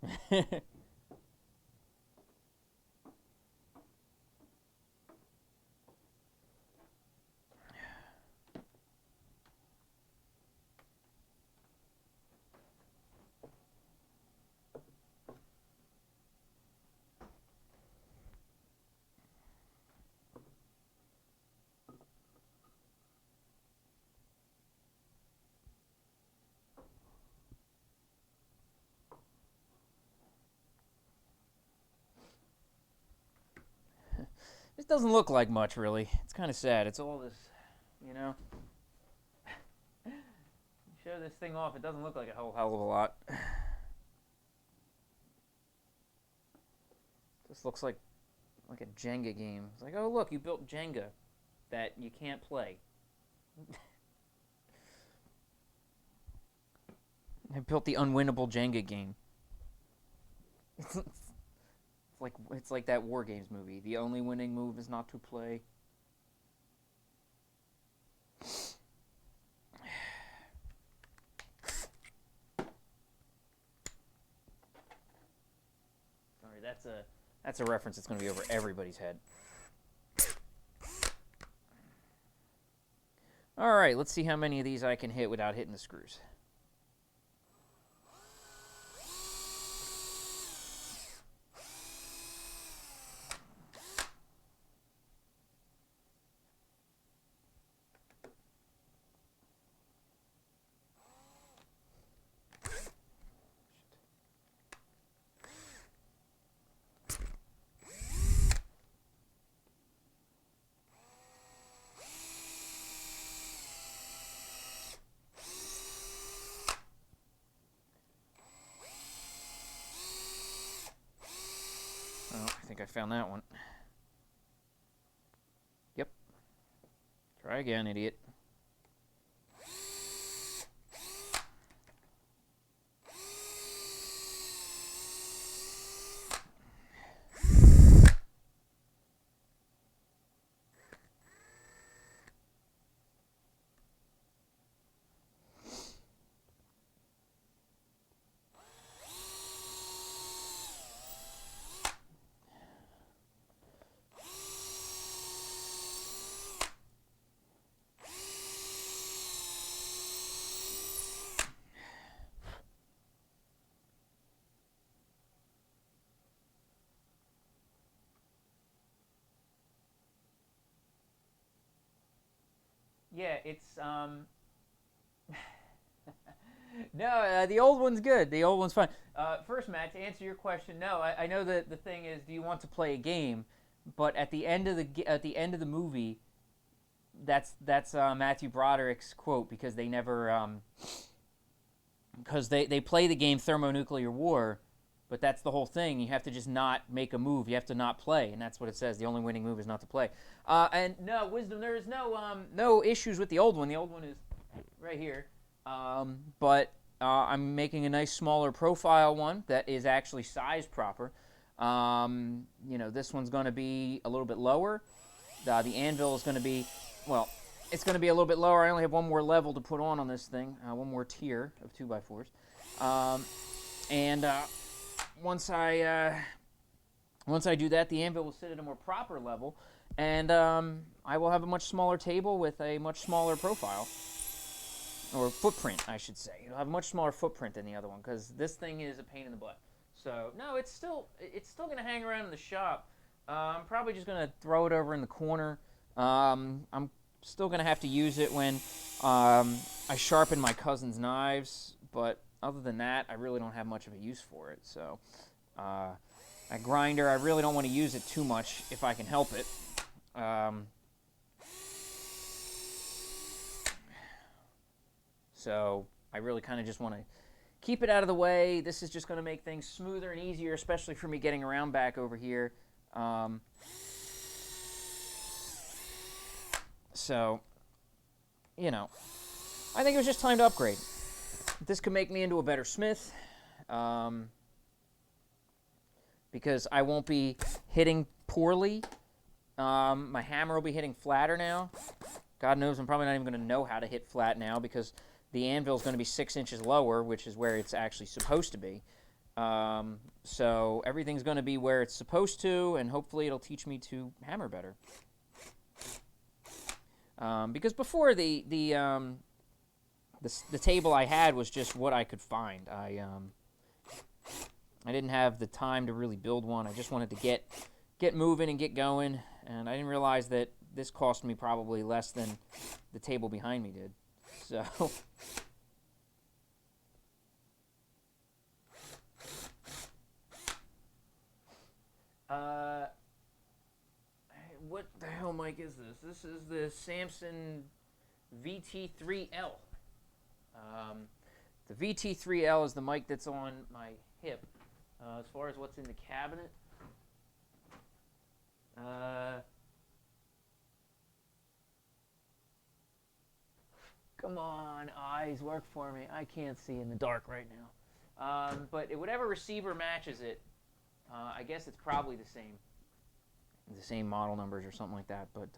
This doesn't look like much, really. It's kind of sad. It's all this, you show this thing off, it doesn't look like a whole hell of a lot. This looks like a Jenga game. It's like, oh look, you built Jenga that you can't play. I built the unwinnable Jenga game. It's like that War Games movie. The only winning move is not to play. that's a reference that's going to be over everybody's head. All right, let's see how many of these I can hit without hitting the screws. Oh, I think I found that one. Yep. Try again, idiot. Yeah, it's no, the old one's good. The old one's fun. First, Matt, to answer your question, no, I know that the thing is, do you want to play a game? But at the end of the movie, that's Matthew Broderick's quote, because they never because they play the game Thermonuclear War, but that's the whole thing. You have to just not make a move. You have to not play, and that's what it says. The only winning move is not to play. And no, Wisdom, there is no issues with the old one. The old one is right here. But I'm making a nice smaller profile one that is actually sized proper. This one's going to be a little bit lower. The Anvil is going to be, well, it's going to be a little bit lower. I only have one more level to put on this thing, one more tier of 2x4s. Once I do that, the Anvil will sit at a more proper level, and I will have a much smaller table with a much smaller profile, or footprint, I should say. It'll have a much smaller footprint than the other one, because this thing is a pain in the butt. So no, it's still going to hang around in the shop. I'm probably just going to throw it over in the corner. I'm still going to have to use it when I sharpen my cousin's knives, but other than that, I really don't have much of a use for it. So a grinder, I really don't want to use it too much if I can help it. So I really kind of just want to keep it out of the way. This is just going to make things smoother and easier, especially for me getting around back over here. So, I think it was just time to upgrade. This could make me into a better smith, because I won't be hitting poorly. My hammer will be hitting flatter now. God knows I'm probably not even going to know how to hit flat now, because the anvil is going to be 6 inches lower, which is where it's actually supposed to be. So everything's going to be where it's supposed to, and hopefully it'll teach me to hammer better. Because before the table I had was just what I could find. I didn't have the time to really build one. I just wanted to get moving and get going, and I didn't realize that this cost me probably less than the table behind me did. So what the hell mic is this? This is the Samson VT3L. The VT3L is the mic that's on my hip. As far as what's in the cabinet, come on, eyes, work for me. I can't see in the dark right now. But whatever receiver matches it, I guess it's probably the same model numbers or something like that. But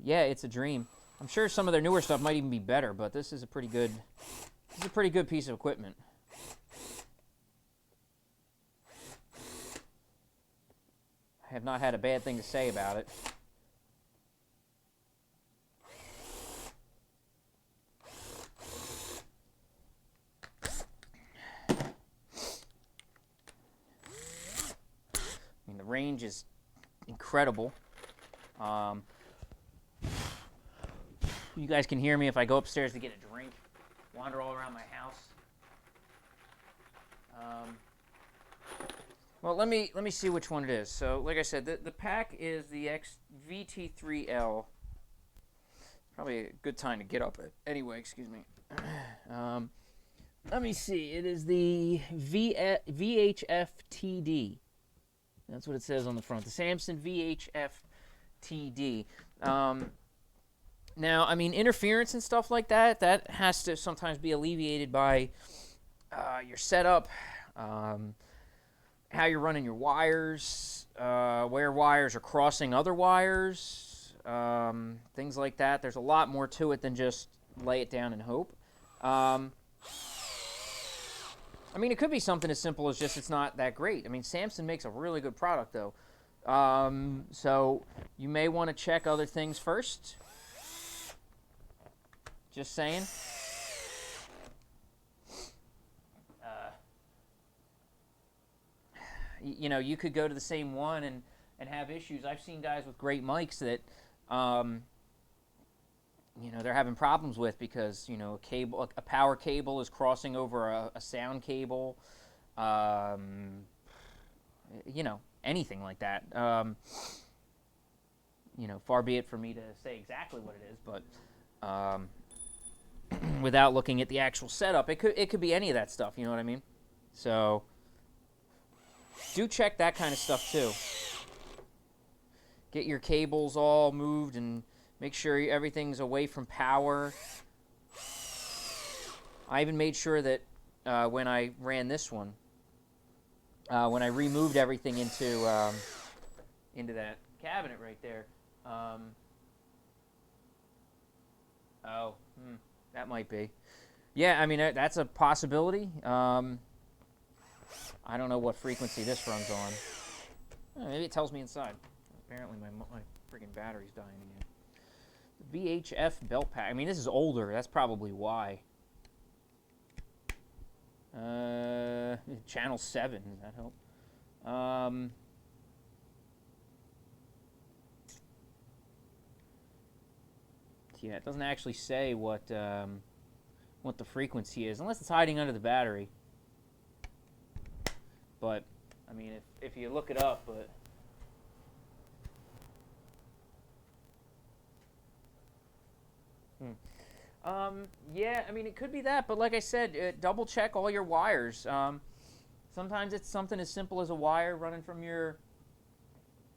yeah, it's a dream. I'm sure some of their newer stuff might even be better, but this is a pretty good piece of equipment. I have not had a bad thing to say about it. I mean, the range is incredible. You guys can hear me if I go upstairs to get a drink, wander all around my house. Well, let me see which one it is. So, like I said, the pack is the VT3L. Probably a good time to get up it. Anyway, excuse me. Let me see. It is the VHF-TD. That's what it says on the front. The Samson VHF-TD. Now, I mean, interference and stuff like that, that has to sometimes be alleviated by your setup, how you're running your wires, where wires are crossing other wires, things like that. There's a lot more to it than just lay it down and hope. I mean, it could be something as simple as just it's not that great. I mean, Samson makes a really good product, though. So you may want to check other things first. Just saying. You know, you could go to the same one and have issues. I've seen guys with great mics that, you know, they're having problems with because, you know, a power cable is crossing over a sound cable. You know, anything like that. You know, far be it for me to say exactly what it is, but without looking at the actual setup, it could be any of that stuff. You know what I mean? So do check that kind of stuff too. Get your cables all moved and make sure everything's away from power. I even made sure that when I ran this one, when I removed everything into that cabinet right there. That might be. Yeah, I mean, that's a possibility. I don't know what frequency this runs on. Maybe it tells me inside. Apparently my freaking battery's dying again. The VHF belt pack. I mean, this is older. That's probably why. Channel 7. Does that help? Yeah, it doesn't actually say what the frequency is, unless it's hiding under the battery. But I mean, if you look it up, but yeah, I mean, it could be that, but like I said, double check all your wires. Sometimes it's something as simple as a wire running from your,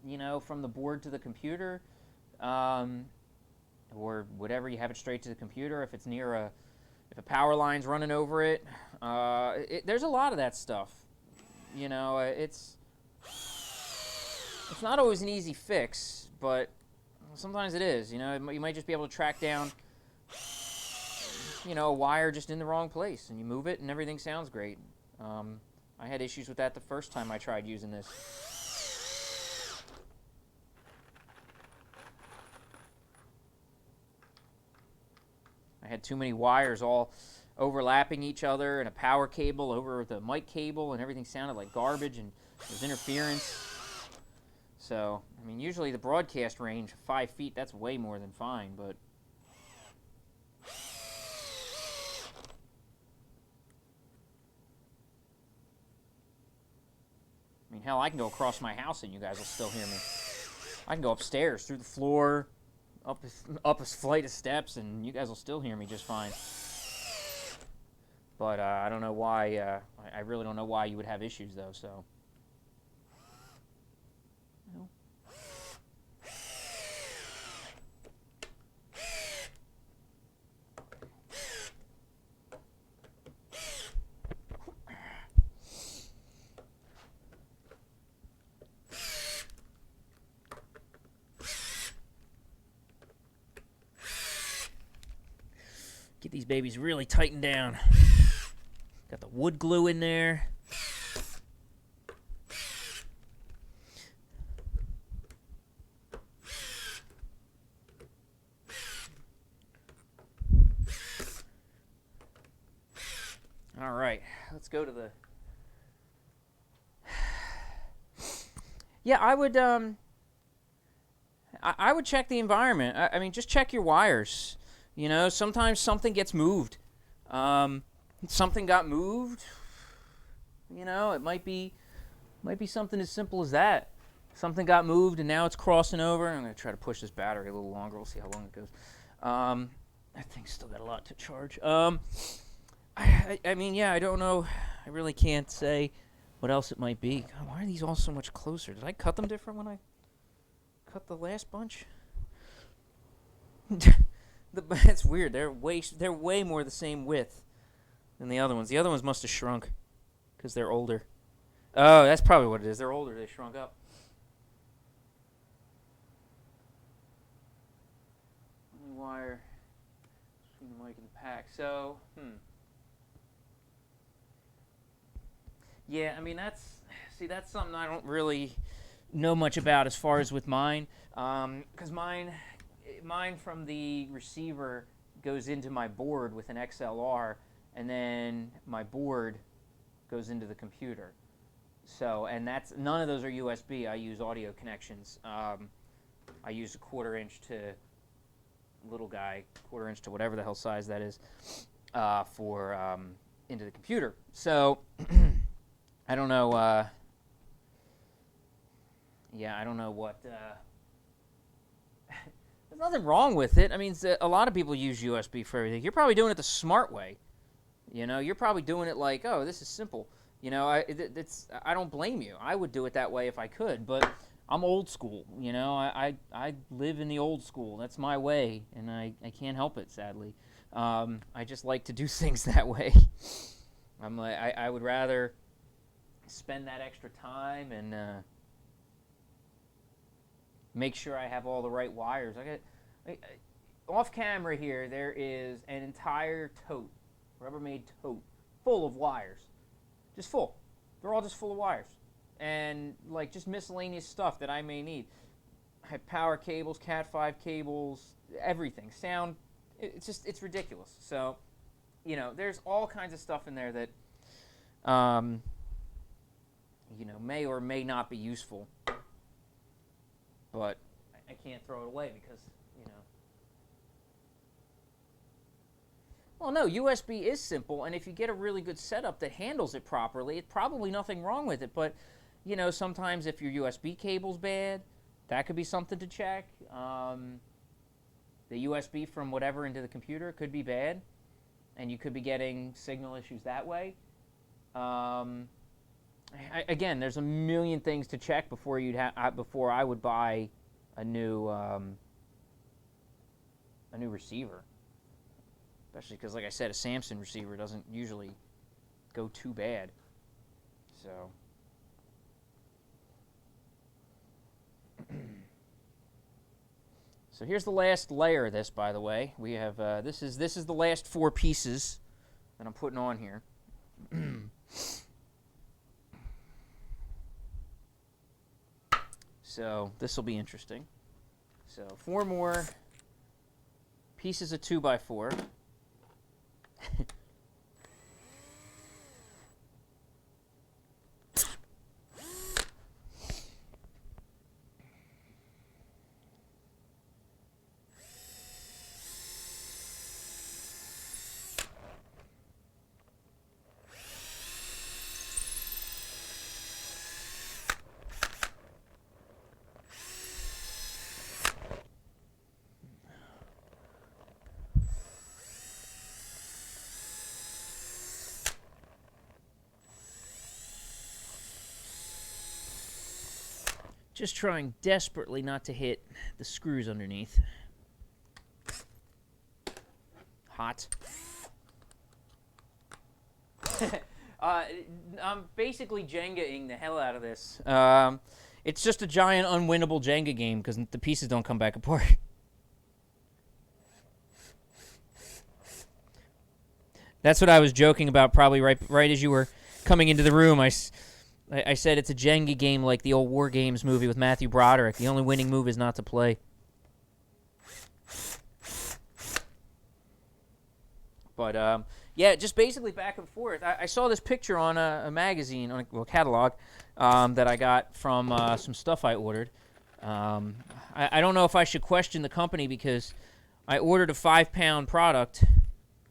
you know, from the board to the computer, or whatever. You have it straight to the computer. If it's near if a power line's running over it, there's a lot of that stuff. You know, it's not always an easy fix, but sometimes it is. You know, you might just be able to track down, you know, a wire just in the wrong place, and you move it, and everything sounds great. I had issues with that the first time I tried using this. I had too many wires all overlapping each other, and a power cable over the mic cable, and everything sounded like garbage, and there's interference. So, I mean, usually the broadcast range, 5 feet, that's way more than fine, but I mean, hell, I can go across my house and you guys will still hear me. I can go upstairs, through the floor, up a flight of steps, and you guys will still hear me just fine. But I don't know why, I really don't know why you would have issues, though, so. No. Get these babies really tightened down. Got the wood glue in there. let's go to the... Yeah, I would I would check the environment. I mean, just check your wires. You know, sometimes something gets moved. Something got moved. You know, it might be something as simple as that. Something got moved and now it's crossing over. I'm going to try to push this battery a little longer. We'll see how long it goes. That thing's still got a lot to charge. I mean, yeah, I don't know. I really can't say what else it might be. God, why are these all so much closer? Did I cut them different when I cut the last bunch? It's weird. They're way more the same width than the other ones. The other ones must have shrunk because they're older. Oh, that's probably what it is. They're older. They shrunk up. Only wire between the mic and the pack. So, yeah, I mean, that's something I don't really know much about as far as with mine. Because mine from the receiver goes into my board with an XLR, and then my board goes into the computer. So, and that's none of those are USB. I use audio connections. I use a 1/4 inch to little guy, 1/4 inch to whatever the hell size that is, for into the computer. So, I don't know. Yeah, I don't know what. There's nothing wrong with it. I mean, a lot of people use USB for everything. You're probably doing it the smart way. You know, you're probably doing it like, oh, this is simple. You know, I don't blame you. I would do it that way if I could, but I'm old school. You know, I live in the old school. That's my way, and I can't help it, sadly. I just like to do things that way. I would rather spend that extra time and make sure I have all the right wires. Off camera here, there is an entire tote, Rubbermaid tote, full of wires. Just full. They're all just full of wires. And like just miscellaneous stuff that I may need. I have power cables, Cat 5 cables, everything. Sound, it's ridiculous. So, you know, there's all kinds of stuff in there that, you know, may or may not be useful. But I can't throw it away because, you know. Well, no, USB is simple, and if you get a really good setup that handles it properly, it's probably nothing wrong with it. But, you know, sometimes if your USB cable's bad, that could be something to check. The USB from whatever into the computer could be bad, and you could be getting signal issues that way. Again, there's a million things to check before before I would buy a new receiver. Especially because, like I said, a Samsung receiver doesn't usually go too bad. So, so here's the last layer of this. By the way, we have this is the last 4 pieces that I'm putting on here. So this will be interesting. So 4 more pieces of 2x4. Just trying desperately not to hit the screws underneath. Hot. I'm basically Jenga-ing the hell out of this. It's just a giant unwinnable Jenga game because the pieces don't come back apart. That's what I was joking about probably right as you were coming into the room. I said it's a Jenga game like the old War Games movie with Matthew Broderick. The only winning move is not to play. But, Yeah, just basically back and forth. I saw this picture on a magazine, on a catalog, that I got from some stuff I ordered. I don't know if I should question the company because I ordered a 5-pound product.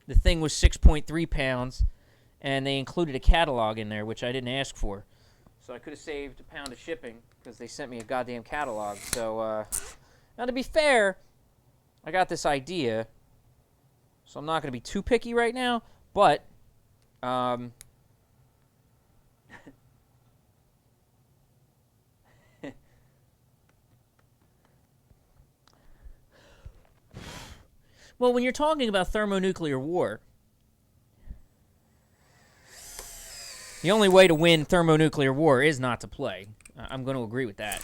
The thing was 6.3 pounds, and they included a catalog in there, which I didn't ask for. So I could have saved a pound of shipping because they sent me a goddamn catalog. So, now to be fair, I got this idea, so I'm not going to be too picky right now, but well, when you're talking about thermonuclear war, the only way to win thermonuclear war is not to play. I'm going to agree with that.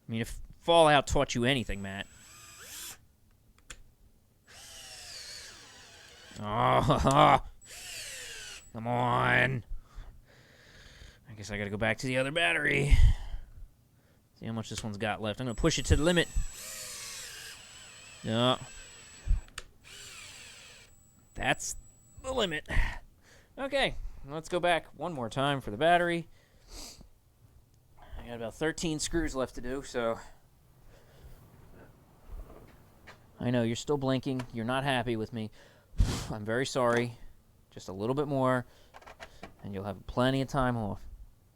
I mean, if Fallout taught you anything, Matt. Oh, come on. I guess I gotta go back to the other battery. See how much this one's got left. I'm gonna push it to the limit. Yeah. That's the limit. Okay, let's go back one more time for the battery. I got about 13 screws left to do, so... I know, you're still blinking. You're not happy with me. I'm very sorry. Just a little bit more, and you'll have plenty of time off.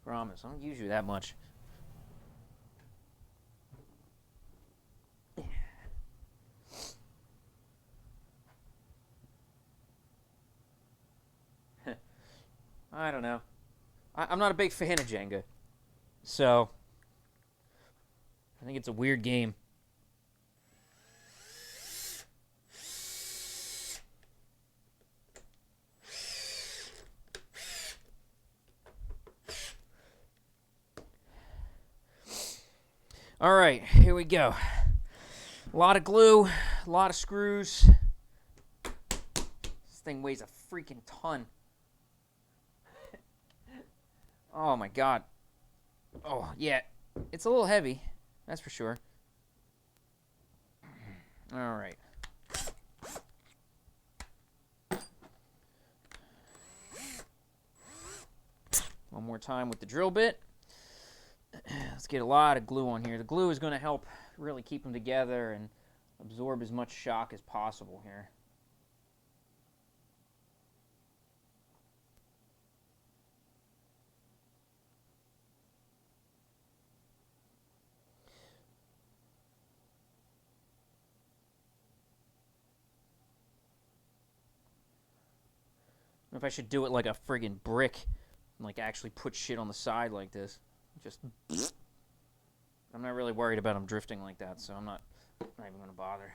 Promise. I don't use you that much. I don't know. I'm not a big fan of Jenga. So, I think it's a weird game. All right, here we go. A lot of glue, a lot of screws. This thing weighs a freaking ton. Oh my god. Oh, yeah. It's a little heavy, that's for sure. All right. One more time with the drill bit. Let's get a lot of glue on here. The glue is going to help really keep them together and absorb as much shock as possible here. I don't know if I should do it like a friggin' brick and like actually put shit on the side like this. Just, I'm not really worried about them drifting like that, so I'm not even going to bother.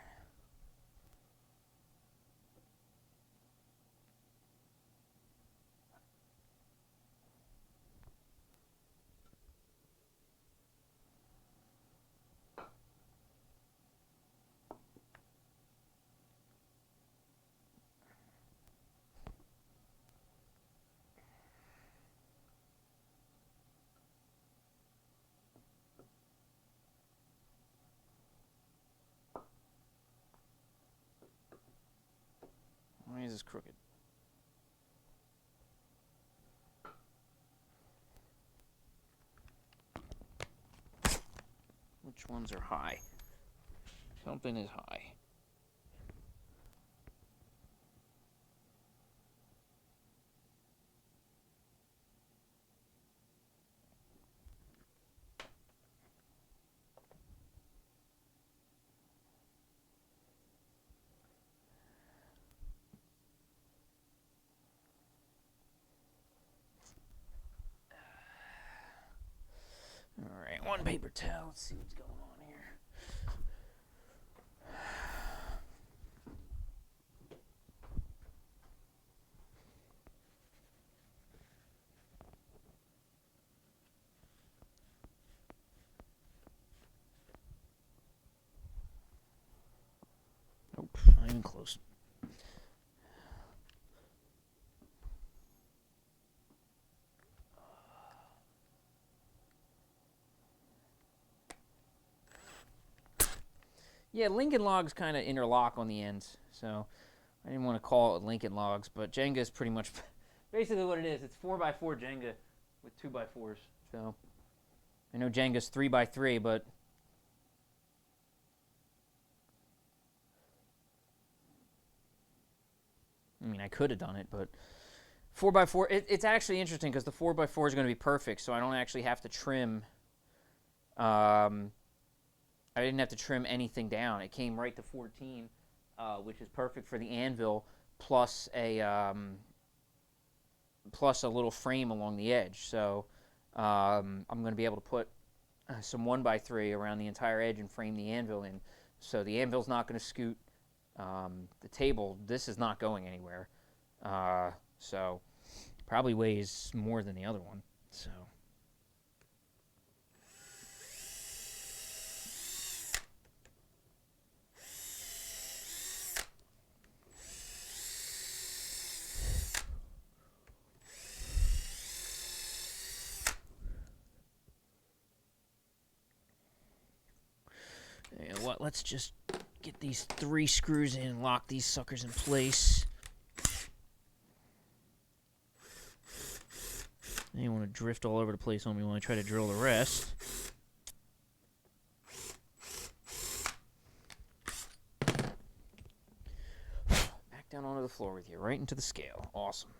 Why is this crooked? Which ones are high? Something is high. Alright, one paper towel. Let's see what's going on here. Nope, not even close. Yeah, Lincoln logs kind of interlock on the ends, so I didn't want to call it Lincoln logs, but Jenga is pretty much basically what it is. It's 4x4 Jenga with 2x4s. So I know Jenga's 3x3, but I mean, I could have done it, but 4x4, it's actually interesting because the 4x4 is going to be perfect, so I don't actually have to trim. I didn't have to trim anything down. It came right to 14, which is perfect for the Anvil, plus a little frame along the edge. So I'm going to be able to put some 1x3 around the entire edge and frame the Anvil in. So the Anvil's not going to scoot. The table, this is not going anywhere. So probably weighs more than the other one. So. You know what? Let's just get these 3 screws in and lock these suckers in place. I don't want to drift all over the place on me when I try to drill the rest. Back down onto the floor with you, right into the scale. Awesome.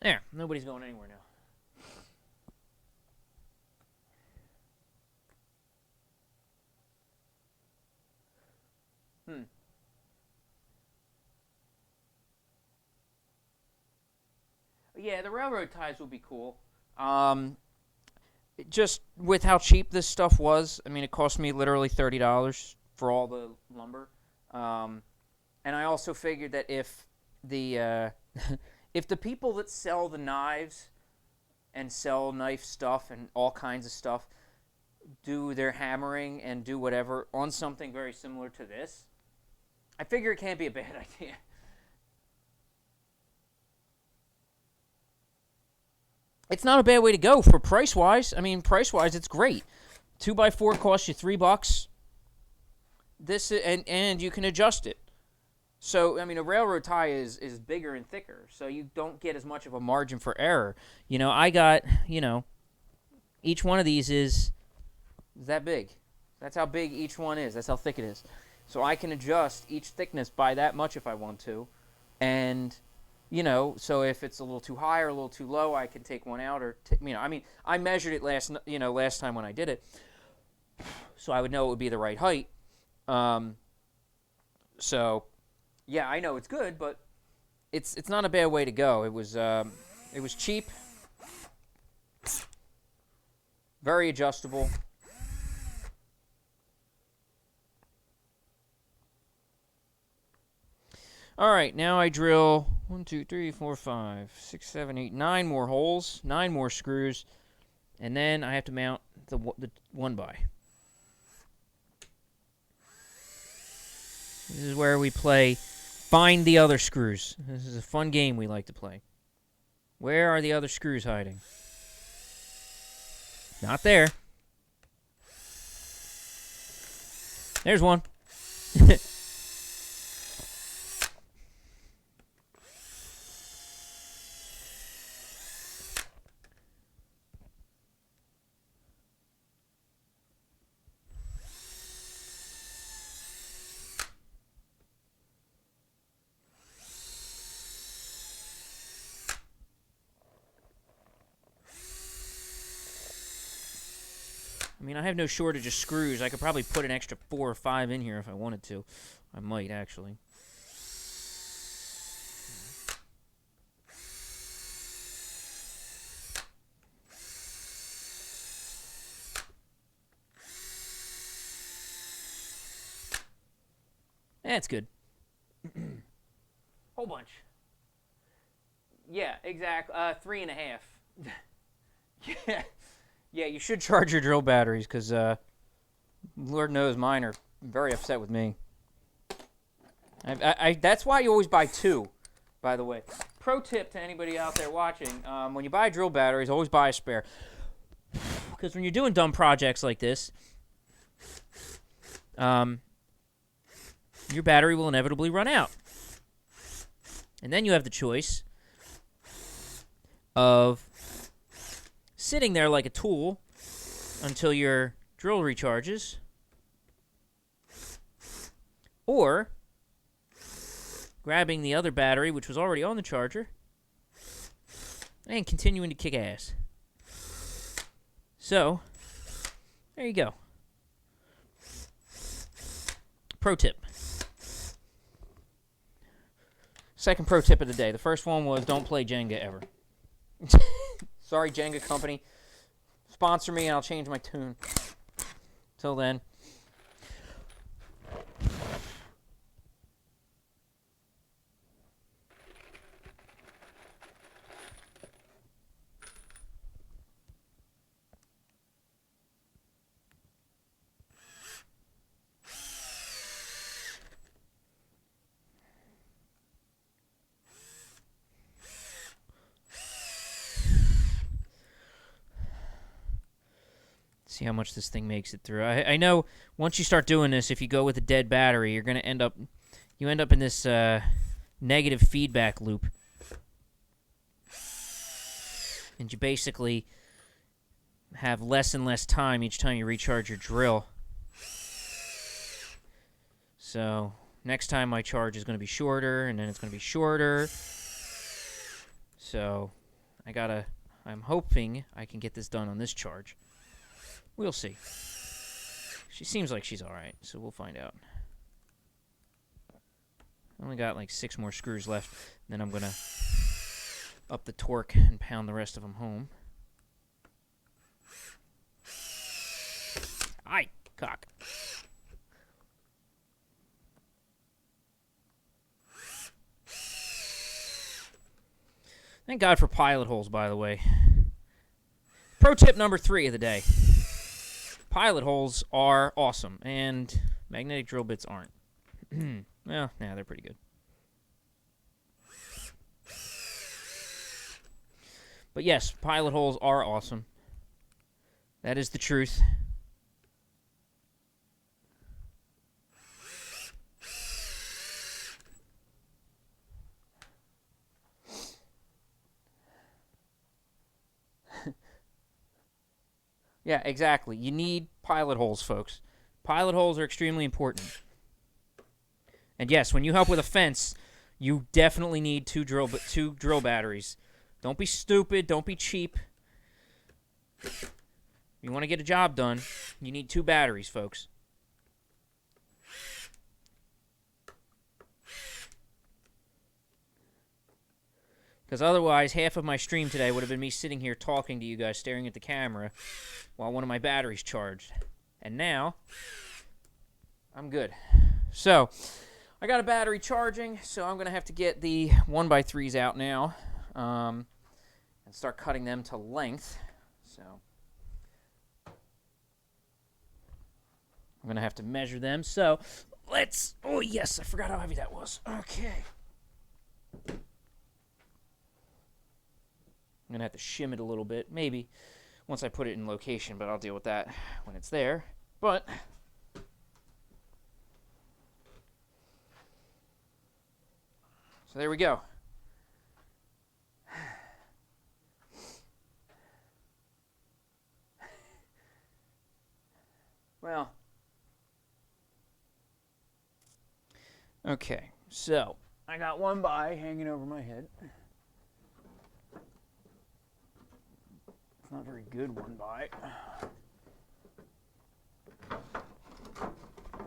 There, nobody's going anywhere now. Yeah, the railroad ties would be cool. Just with how cheap this stuff was, I mean, it cost me literally $30 for all the lumber. And I also figured that if the if the people that sell the knives and sell knife stuff and all kinds of stuff do their hammering and do whatever on something very similar to this, I figure it can't be a bad idea. It's not a bad way to go for price-wise. I mean, price-wise, it's great. 2x4 costs you $3. This and you can adjust it. So, I mean, a railroad tie is bigger and thicker, so you don't get as much of a margin for error. You know, I got, each one of these is that big. That's how big each one is. That's how thick it is. So I can adjust each thickness by that much if I want to. And, so if it's a little too high or a little too low, I can take one out or, I mean, I measured it last time when I did it, so I would know it would be the right height. So, yeah, I know it's good, but it's not a bad way to go. It was cheap, very adjustable. All right, now I drill 1, 2, 3, 4, 5, 6, 7, 8, 9 more holes, 9 more screws, and then I have to mount the 1x. This is where we play Find the Other Screws. This is a fun game we like to play. Where are the other screws hiding? Not there. There's one. I mean, I have no shortage of screws. I could probably put an extra 4 or 5 in here if I wanted to. I might, actually. That's good. Whole bunch. Yeah, exactly. 3.5. Yeah. Yeah, you should charge your drill batteries because Lord knows mine are very upset with me. That's why you always buy 2, by the way. Pro tip to anybody out there watching, when you buy drill batteries, always buy a spare. Because when you're doing dumb projects like this, your battery will inevitably run out. And then you have the choice of sitting there like a tool until your drill recharges, or grabbing the other battery, which was already on the charger, and continuing to kick ass. So, there you go. Pro tip. Second pro tip of the day. The first one was don't play Jenga ever. Sorry, Jenga company. Sponsor me and I'll change my tune. Till then. See how much this thing makes it through. I know once you start doing this, if you go with a dead battery, you're going to end up in this negative feedback loop. And you basically have less and less time each time you recharge your drill. So next time my charge is going to be shorter, and then it's going to be shorter. So I'm hoping I can get this done on this charge. We'll see. She seems like she's alright, so we'll find out. Only got like 6 more screws left, and then I'm going to up the torque and pound the rest of them home. Aye, cock. Thank God for pilot holes, by the way. Pro tip number 3 of the day. Pilot holes are awesome, and magnetic drill bits aren't. Well, yeah, they're pretty good. But yes, pilot holes are awesome. That is the truth. Yeah, exactly. You need pilot holes, folks. Pilot holes are extremely important. And yes, when you help with a fence, you definitely need two drill batteries. Don't be stupid. Don't be cheap. You want to get a job done, you need 2 batteries, folks. Because otherwise, half of my stream today would have been me sitting here talking to you guys, staring at the camera, while one of my batteries charged. And now, I'm good. So, I got a battery charging, so I'm going to have to get the 1x3s out now and start cutting them to length. So, I'm going to have to measure them. So, let's... Oh, yes, I forgot how heavy that was. Okay. I'm going to have to shim it a little bit, maybe once I put it in location, but I'll deal with that when it's there. But so there we go. Well, okay, so I got one by hanging over my head. Not a very good one by.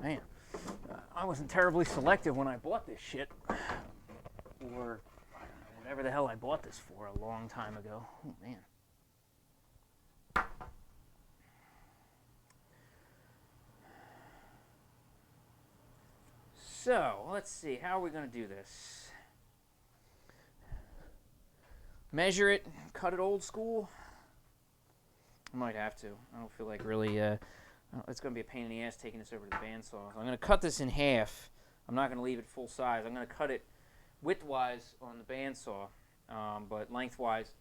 Man, I wasn't terribly selective when I bought this shit. Or whatever the hell I bought this for a long time ago. Oh, man. So, let's see. How are we going to do this? Measure it, cut it old school? I might have to. I don't feel like really, it's going to be a pain in the ass taking this over to the bandsaw. So I'm going to cut this in half. I'm not going to leave it full size. I'm going to cut it widthwise on the bandsaw, but lengthwise,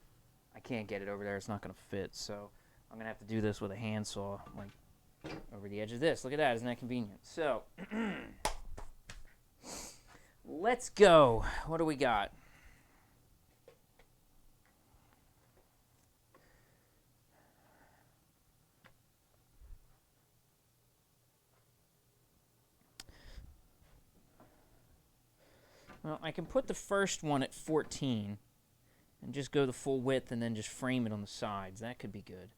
I can't get it over there. It's not going to fit. So I'm going to have to do this with a handsaw, like over the edge of this. Look at that. Isn't that convenient? So let's go. What do we got? Well, I can put the first one at 14 and just go the full width and then just frame it on the sides. That could be good.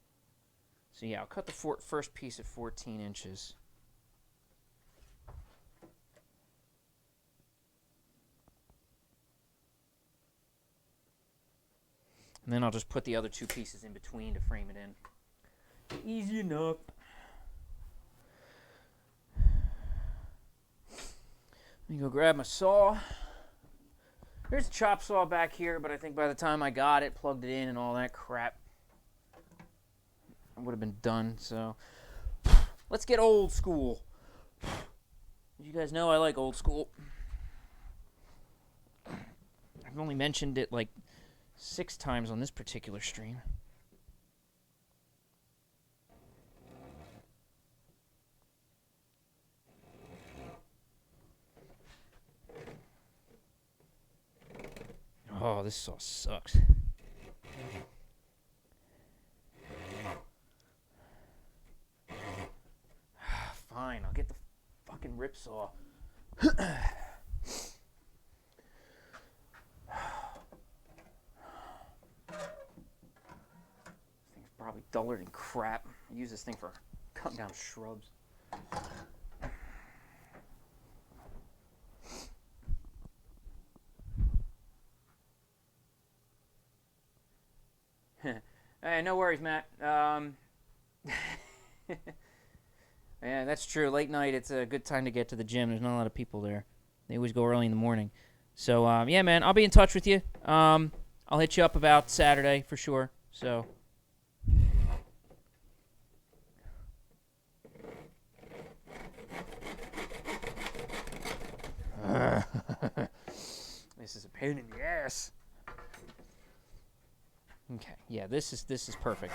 So yeah, I'll cut the first piece at 14 inches. And then I'll just put the other two pieces in between to frame it in. Easy enough. Let me go grab my saw. There's a chop saw back here, but I think by the time I got it, plugged it in and all that crap, I would have been done. So let's get old school. You guys know I like old school. I've only mentioned it like 6 times on this particular stream. Oh, this sauce sucks. Fine, I'll get the fucking rip saw. This thing's probably duller than crap. I use this thing for cutting down shrubs. Hey, no worries, Matt. Yeah, that's true. Late night, it's a good time to get to the gym. There's not a lot of people there. They always go early in the morning. So, yeah, man, I'll be in touch with you. I'll hit you up about Saturday for sure. So. This is a pain in the ass. Okay, yeah, this is perfect.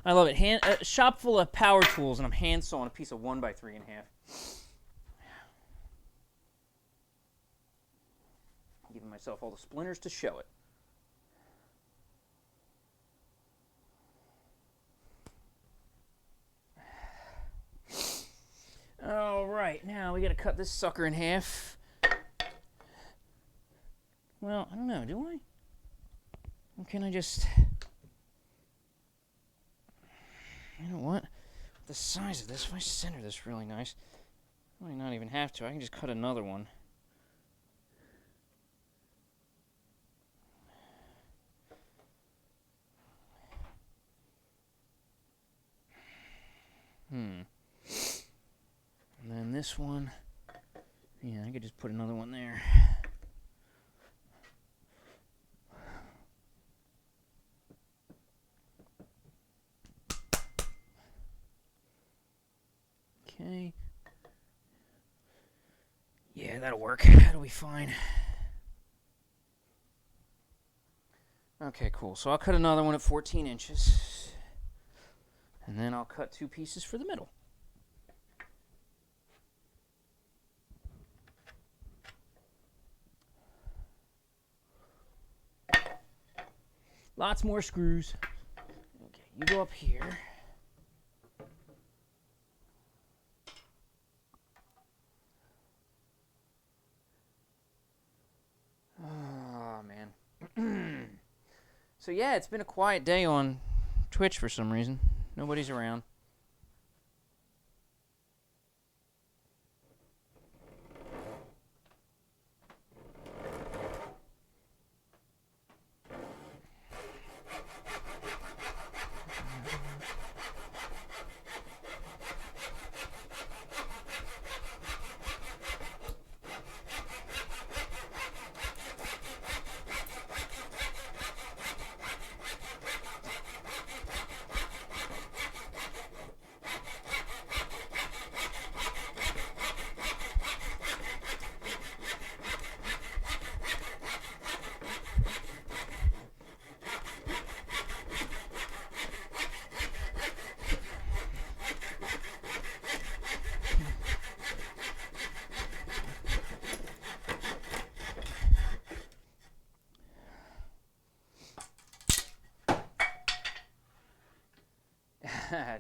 I love it. A shop full of power tools, and I'm hand sawing a piece of 1x3 in half. Giving myself all the splinters to show it. All right, now we got to cut this sucker in half. Well, I don't know, do I? Or can I just... You know what? The size of this, if I center this really nice, I might not even have to. I can just cut another one. And then this one, yeah, I could just put another one there. Okay. Yeah, that'll work. That'll be fine. Okay, cool. So I'll cut another one at 14 inches. And then I'll cut 2 pieces for the middle. Lots more screws. Okay, you go up here. Oh, man. So, yeah, it's been a quiet day on Twitch for some reason. Nobody's around.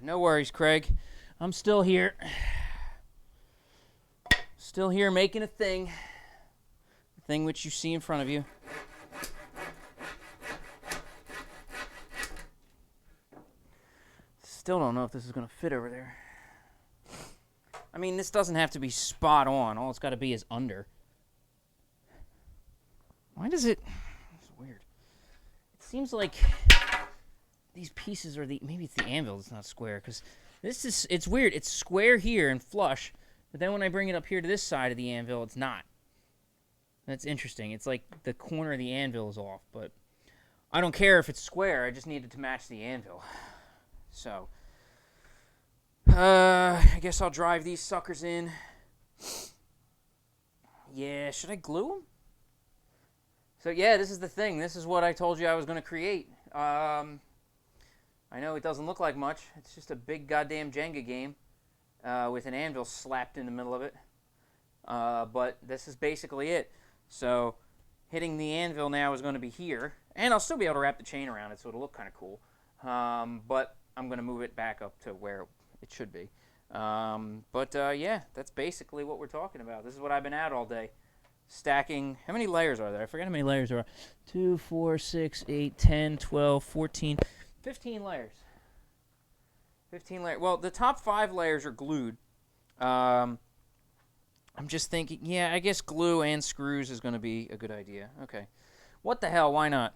No worries, Craig. I'm still here. Still here making a thing. The thing which you see in front of you. Still don't know if this is going to fit over there. I mean, this doesn't have to be spot on. All it's got to be is under. Why does it... It's weird. It seems like these pieces are the... Maybe it's the anvil that's not square, because this is... It's weird. It's square here and flush, but then when I bring it up here to this side of the anvil, it's not. That's interesting. It's like the corner of the anvil is off, but I don't care if it's square. I just needed to match the anvil. So, I guess I'll drive these suckers in. Yeah, should I glue them? So, yeah, this is the thing. This is what I told you I was going to create. I know it doesn't look like much. It's just a big goddamn Jenga game with an anvil slapped in the middle of it. But this is basically it. So, hitting the anvil now is going to be here. And I'll still be able to wrap the chain around it, so it'll look kind of cool. But I'm going to move it back up to where it should be. Yeah, that's basically what we're talking about. This is what I've been at all day. Stacking. How many layers are there? I forget how many layers there are. 2, 4, 6, 8, 10, 12, 14, 15 layers. 15 layers. Well, the top 5 layers are glued. I'm just thinking, yeah, I guess glue and screws is going to be a good idea. Okay. What the hell? Why not?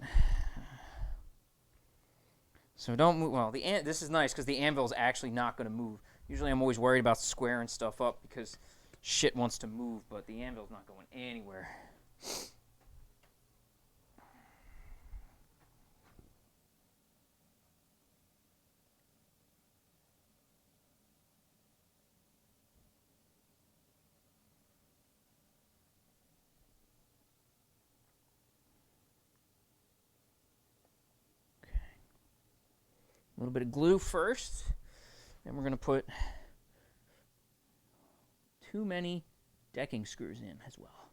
So don't move. Well, this is nice because the anvil is actually not going to move. Usually I'm always worried about squaring stuff up because shit wants to move, but the anvil's not going anywhere. A little bit of glue first. Then we're going to put too many decking screws in as well.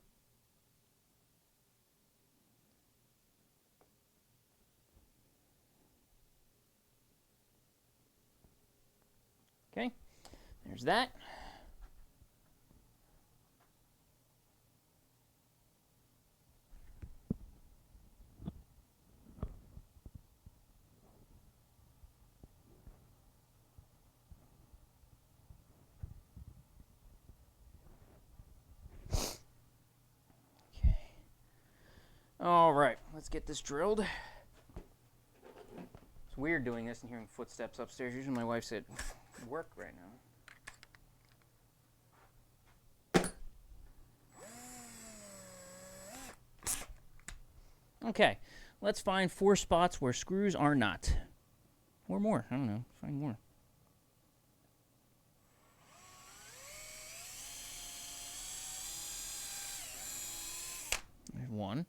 Okay, there's that. All right, let's get this drilled. It's weird doing this and hearing footsteps upstairs. Usually my wife's at work right now. Okay, let's find 4 spots where screws are not. Or more, I don't know, find more. There's 1.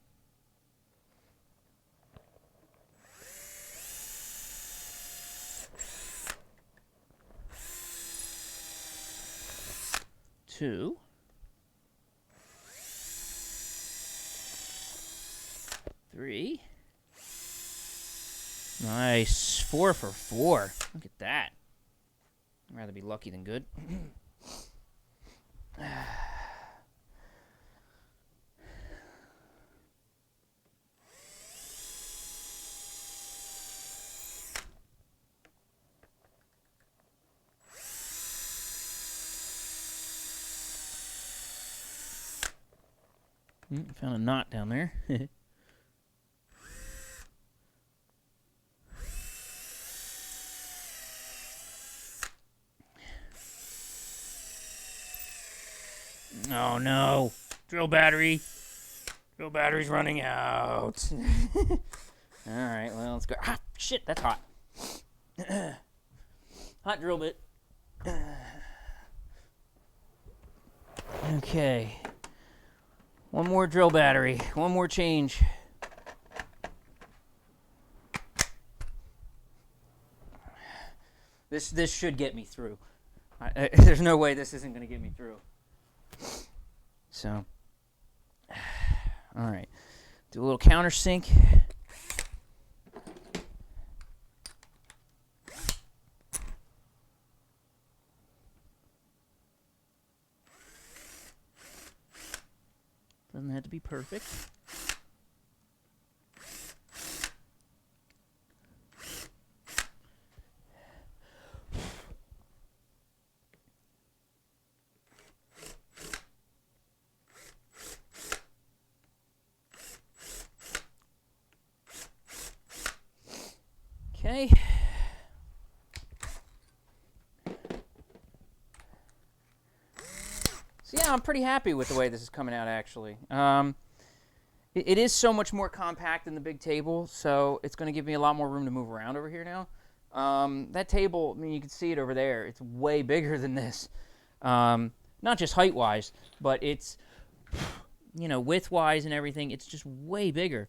2. 3. Nice. 4 for 4. Look at that. I'd rather be lucky than good. Found a knot down there. Oh no. Drill battery. Drill battery's running out. Alright, well, let's go. Ah, shit, that's hot. Hot drill bit. Okay. One more drill battery. One more change. This should get me through. There's no way this isn't going to get me through. So, all right. Do a little countersink. Doesn't have to be perfect. Okay. So yeah, I'm pretty happy with the way this is coming out, actually. It is so much more compact than the big table, so it's going to give me a lot more room to move around over here now. That table, I mean, you can see it over there. It's way bigger than this. Not just height-wise, but it's, you know, width-wise and everything. It's just way bigger.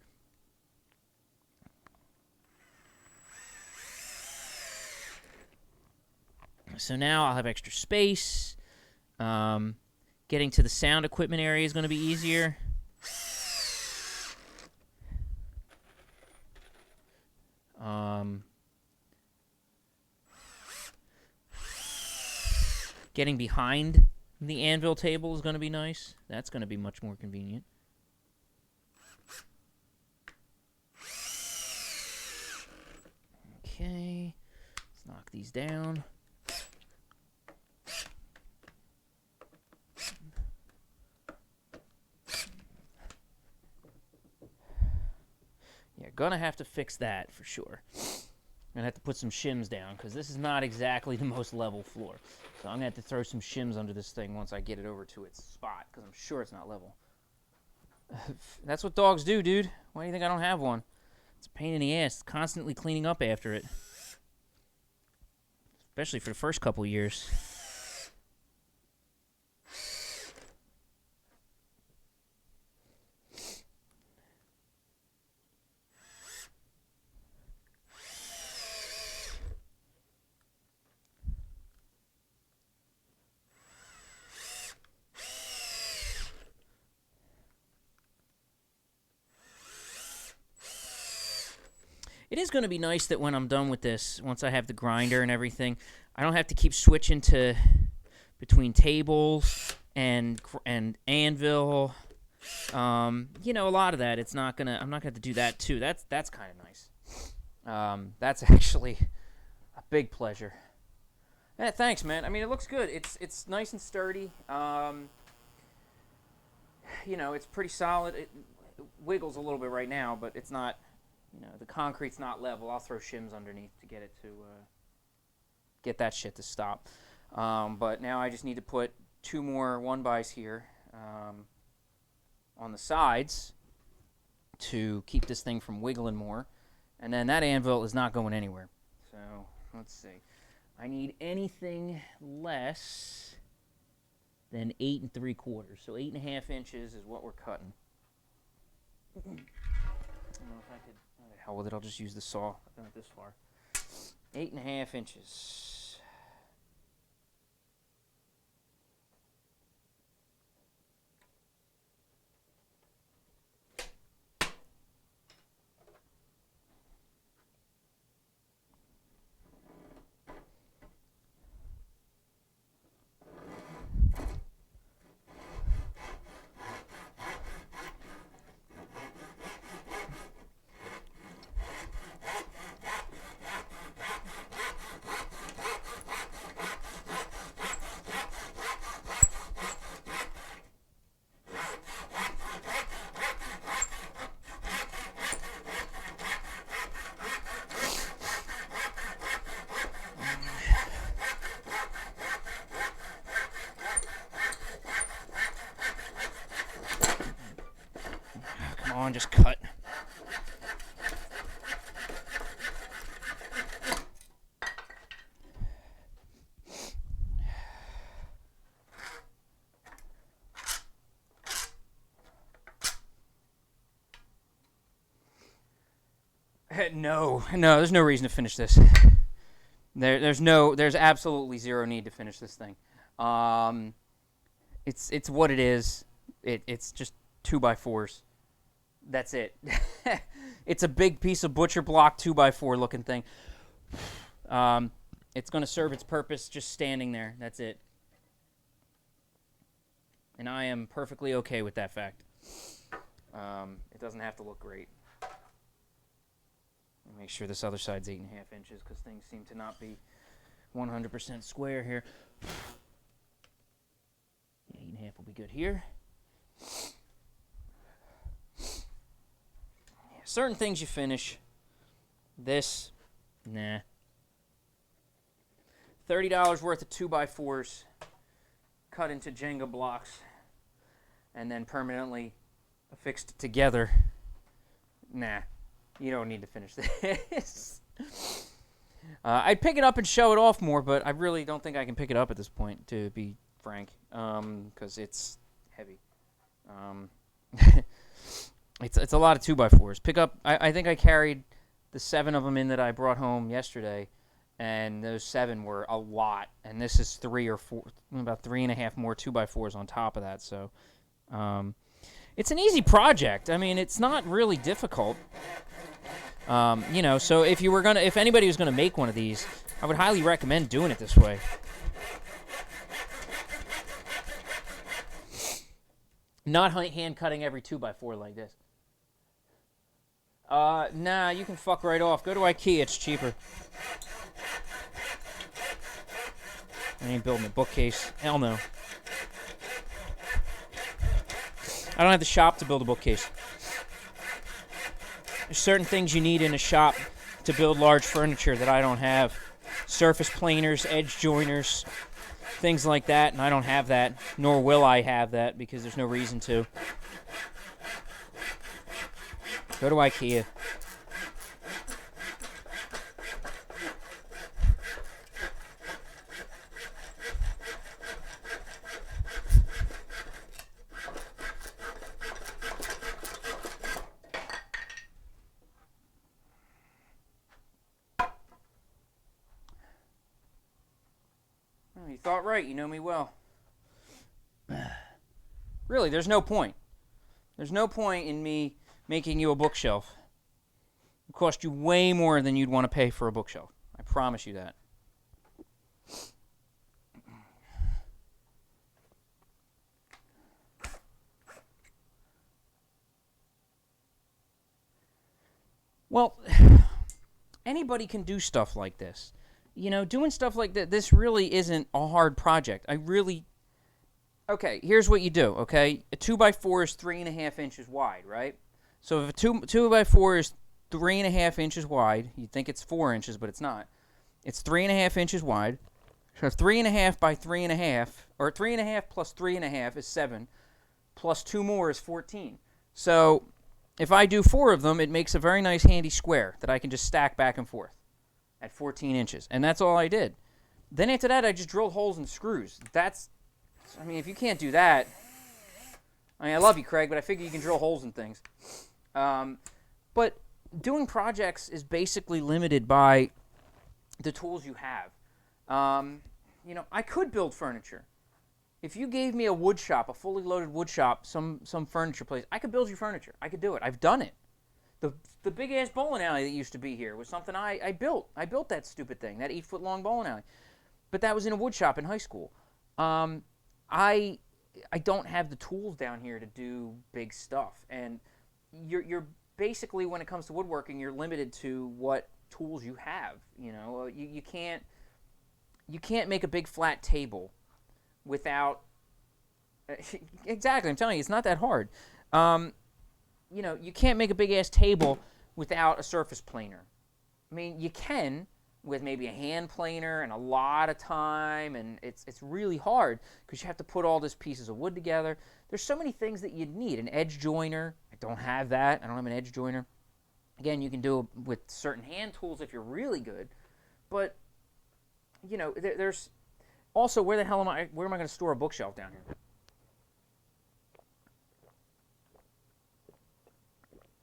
So now I'll have extra space. Getting to the sound equipment area is going to be easier. Getting behind the Anvil table is going to be nice. That's going to be much more convenient. Okay, let's knock these down. Yeah, gonna have to fix that for sure. Gonna have to put some shims down because this is not exactly the most level floor. So I'm gonna have to throw some shims under this thing once I get it over to its spot because I'm sure it's not level. That's what dogs do, dude. Why do you think I don't have one? It's a pain in the ass, constantly cleaning up after it. Especially for the first couple years. It is going to be nice that when I'm done with this, once I have the grinder and everything, I don't have to keep switching to between tables and Anvil. You know, a lot of that. I'm not gonna have to do that too. That's kind of nice. That's actually a big pleasure. Yeah, thanks, man. I mean, it looks good. It's nice and sturdy. You know, it's pretty solid. It wiggles a little bit right now, but it's not. You know, the concrete's not level. I'll throw shims underneath to get it to get that shit to stop. But now I just need to put 2 more 1-bys here on the sides to keep this thing from wiggling more. And then that anvil is not going anywhere. So let's see. I need anything less than 8 3/4. So 8.5 inches is what we're cutting. I don't know if I could. The hell with it, I'll just use the saw. I've done it this far. 8.5 inches. saw and just cut. No, there's no reason to finish this. There's absolutely zero need to finish this thing. It's what it is. It's just 2x4s. That's it. It's a big piece of butcher block 2x4 looking thing. It's going to serve its purpose just standing there. That's it. And I am perfectly okay with that fact. It doesn't have to look great. Make sure this other side's 8.5 inches because things seem to not be 100% square here. 8.5 will be good here. Certain things you finish. This, nah. $30 worth of 2x4s cut into Jenga blocks and then permanently affixed together. Nah. You don't need to finish this. I'd pick it up and show it off more, but I really don't think I can pick it up at this point, to be frank, because it's heavy. It's a lot of 2x4s. Pick up. I think I carried the 7 of them in that I brought home yesterday, and those 7 were a lot. And this is 3 or 4, about 3.5 more 2x4s on top of that. So, it's an easy project. I mean, it's not really difficult. So if anybody was gonna make one of these, I would highly recommend doing it this way. Not hand cutting every 2x4 like this. Nah, you can fuck right off. Go to IKEA, it's cheaper. I ain't building a bookcase. Hell no. I don't have the shop to build a bookcase. There's certain things you need in a shop to build large furniture that I don't have. Surface planers, edge joiners, things like that, and I don't have that, nor will I have that because there's no reason to. Go to IKEA. You thought right. You know me well. Really, there's no point. There's no point in me making you a bookshelf. It will cost you way more than you'd want to pay for a bookshelf. I promise you that. Well, anybody can do stuff like this. Doing stuff like that, this really isn't a hard project. Okay, here's what you do, okay? A 2x4 is 3.5 inches wide, right? So if a 2x4 is 3.5 inches wide, you'd think it's 4 inches, but it's not. It's 3.5 inches wide. So 3.5 by 3.5, or 3.5 plus 3.5 is 7, plus 2 more is 14. So if I do 4 of them, it makes a very nice handy square that I can just stack back and forth at 14 inches. And that's all I did. Then after that, I just drilled holes and screws. If you can't do that, I love you, Craig, but I figure you can drill holes in things. But doing projects is basically limited by the tools you have. I could build furniture. If you gave me a wood shop, a fully loaded wood shop, some furniture place, I could build you furniture. I could do it. I've done it. The big-ass bowling alley that used to be here was something I built. I built that stupid thing, that 8-foot-long bowling alley. But that was in a wood shop in high school. I don't have the tools down here to do big stuff. And you're basically, when it comes to woodworking, you're limited to what tools you have. You can't make a big flat table without... Exactly, I'm telling you, it's not that hard. You can't make a big-ass table without a surface planer. I mean, you can, with maybe a hand planer and a lot of time, and it's really hard because you have to put all these pieces of wood together. There's so many things that you'd need. An edge joiner. I don't have that. I don't have an edge joiner. Again, you can do it with certain hand tools if you're really good, but you know, there's also where am I going to store a bookshelf down here?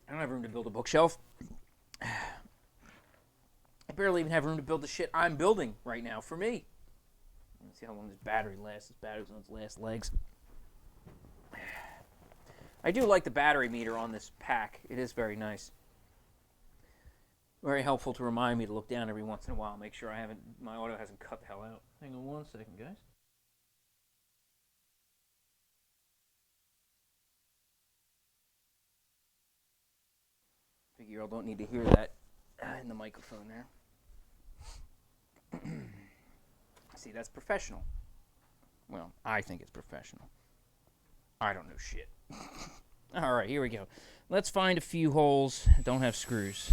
I don't have room to build a bookshelf. I barely even have room to build the shit I'm building right now for me. Let's see how long this battery lasts. This battery's on its last legs. I do like the battery meter on this pack. It is very nice. Very helpful to remind me to look down every once in a while, make sure my auto hasn't cut the hell out. Hang on 1 second, guys. Figure y'all don't need to hear that in the microphone there. See, that's professional. Well, I think it's professional. I don't know shit. All right, here we go. Let's find a few holes that don't have screws.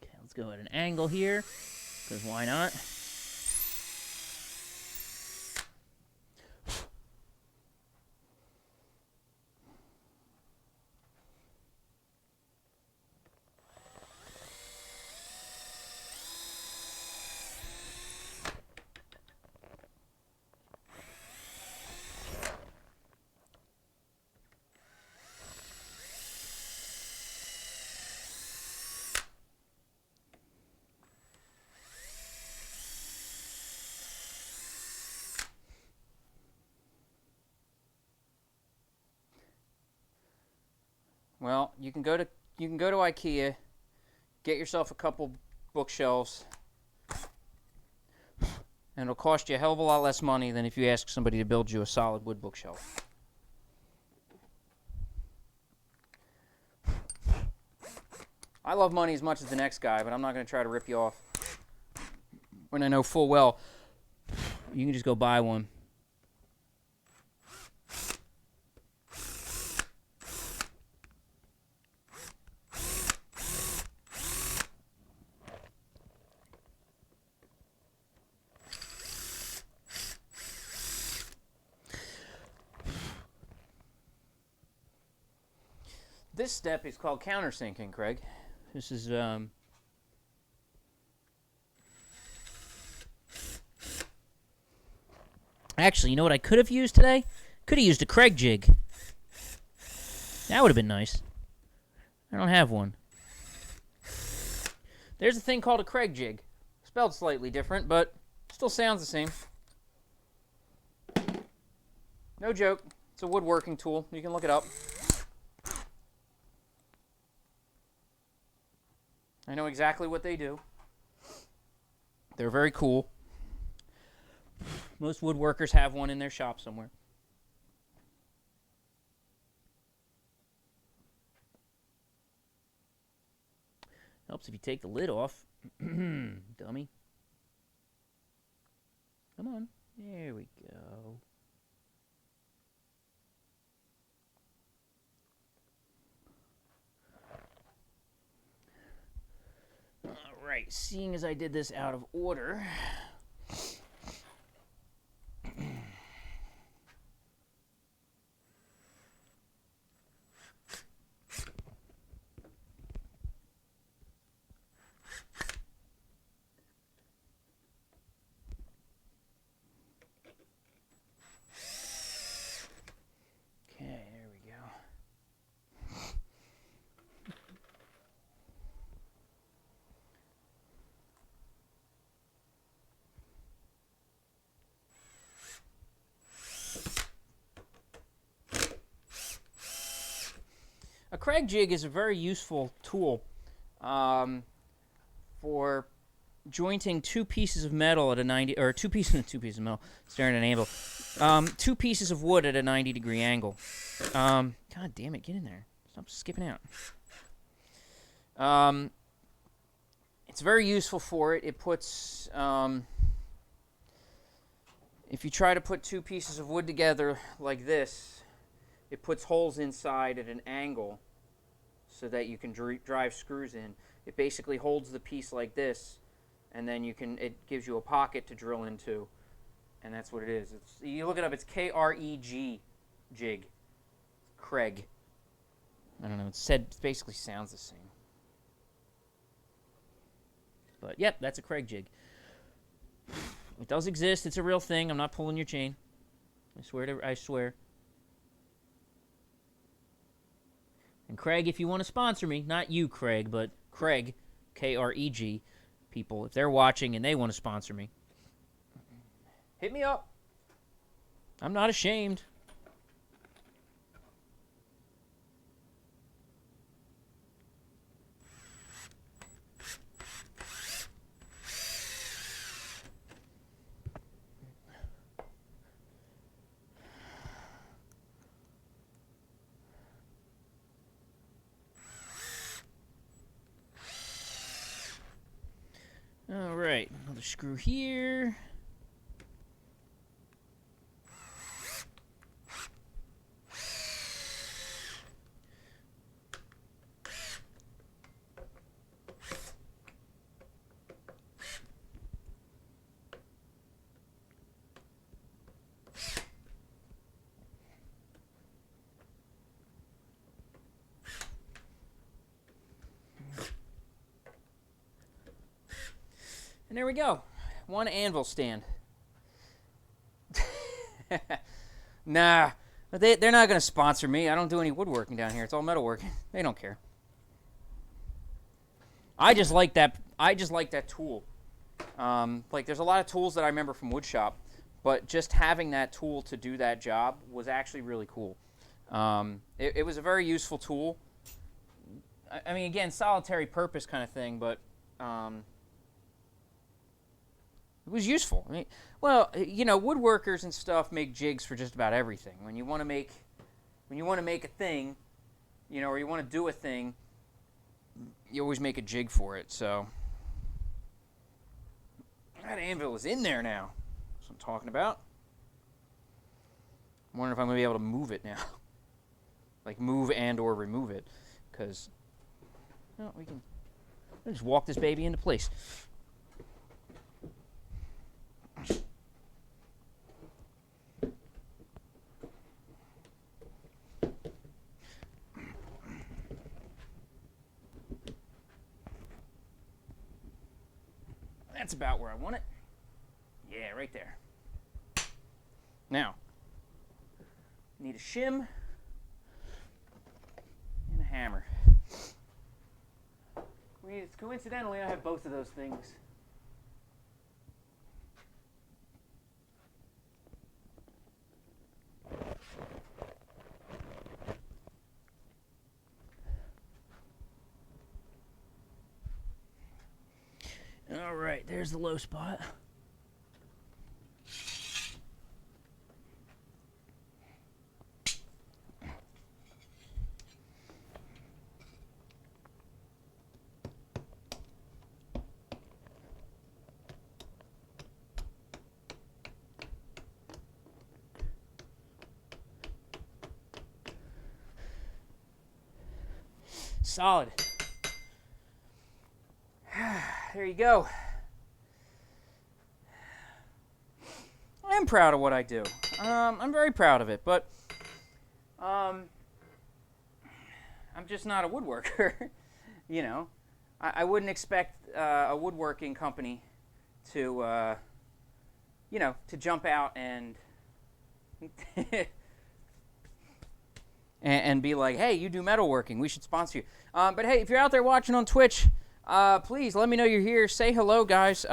Okay, let's go at an angle here, because why not? Well, you can go to IKEA, get yourself a couple bookshelves, and it'll cost you a hell of a lot less money than if you ask somebody to build you a solid wood bookshelf. I love money as much as the next guy, but I'm not going to try to rip you off when I know full well you can just go buy one. This step is called countersinking, Craig. This is actually, you know what I could have used today? Could have used a Craig jig. That would have been nice. I don't have one. There's a thing called a Craig jig. Spelled slightly different, but still sounds the same. No joke. It's a woodworking tool. You can look it up. I know exactly what they do. They're very cool. Most woodworkers have one in their shop somewhere. Helps if you take the lid off. Dummy. Come on. There we go. Alright, seeing as I did this out of order, a Craig jig is a very useful tool for jointing two pieces of metal at a 90, or two pieces of metal, staring at an anvil, two pieces of wood at a 90-degree angle. God damn it, get in there. Stop skipping out. It's very useful for it. It puts, if you try to put two pieces of wood together like this, it puts holes inside at an angle so that you can drive screws in. It basically holds the piece like this, and then it gives you a pocket to drill into, and that's what it is. You look it up, it's K-R-E-G, jig. Craig. I don't know, it basically sounds the same. But, yep, that's a Craig jig. It does exist. It's a real thing. I'm not pulling your chain. I swear. And Craig, if you want to sponsor me, not you, Craig, but Craig, K-R-E-G, people, if they're watching and they want to sponsor me, hit me up. I'm not ashamed. All right, another screw here. And there we go. One anvil stand. Nah, they're not going to sponsor me. I don't do any woodworking down here. It's all metalworking. They don't care. I just like that tool. Like, there's a lot of tools that I remember from woodshop, but just having that tool to do that job was actually really cool. It was a very useful tool. I mean, again, solitary purpose kind of thing, but it was useful. I mean, well, you know, woodworkers and stuff make jigs for just about everything. When you want to make a thing, you know, or you want to do a thing, you always make a jig for it. So that anvil is in there now. That's what I'm talking about. I'm wondering if I'm going to be able to move it now. Like move and or remove it. Because, well, we can just walk this baby into place. That's about where I want it. Yeah, right there. Now, need a shim and a hammer. Coincidentally, I have both of those things. All right, there's the low spot. Solid. There you go. I'm proud of what I do. I'm very proud of it, but I'm just not a woodworker. You know, I wouldn't expect a woodworking company to, you know, to jump out and and be like, hey, you do metalworking, we should sponsor you. But hey, if you're out there watching on Twitch, please let me know you're here. Say hello, guys.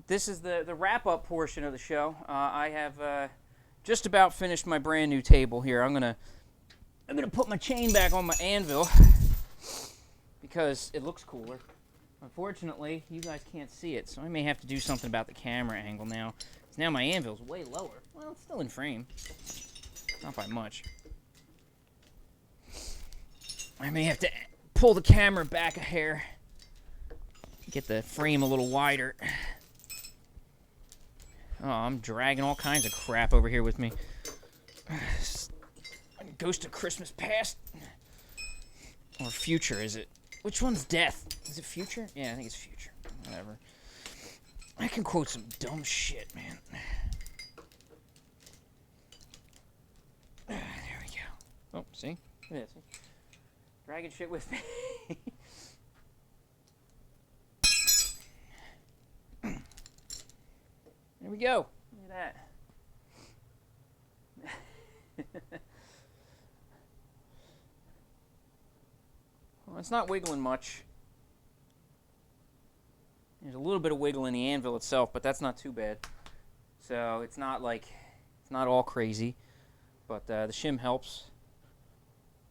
This is the wrap-up portion of the show. I have just about finished my brand new table here. I'm gonna put my chain back on my anvil because it looks cooler. Unfortunately, you guys can't see it, so I may have to do something about the camera angle now. 'Cause now my anvil's way lower. Well, it's still in frame, not by much. I may have to pull the camera back a hair. get the frame a little wider. Oh, I'm dragging all kinds of crap over here with me. Ghost of Christmas Past. Or Future, is it? Which one's Death? Is it Future? Yeah, I think it's Future. Whatever. I can quote some dumb shit, man. There we go. Oh, see? Look at this. Dragging shit with me. There we go. Look at that. Well, it's not wiggling much. There's a little bit of wiggle in the anvil itself, but that's not too bad. So it's not like, it's not all crazy, but the shim helps.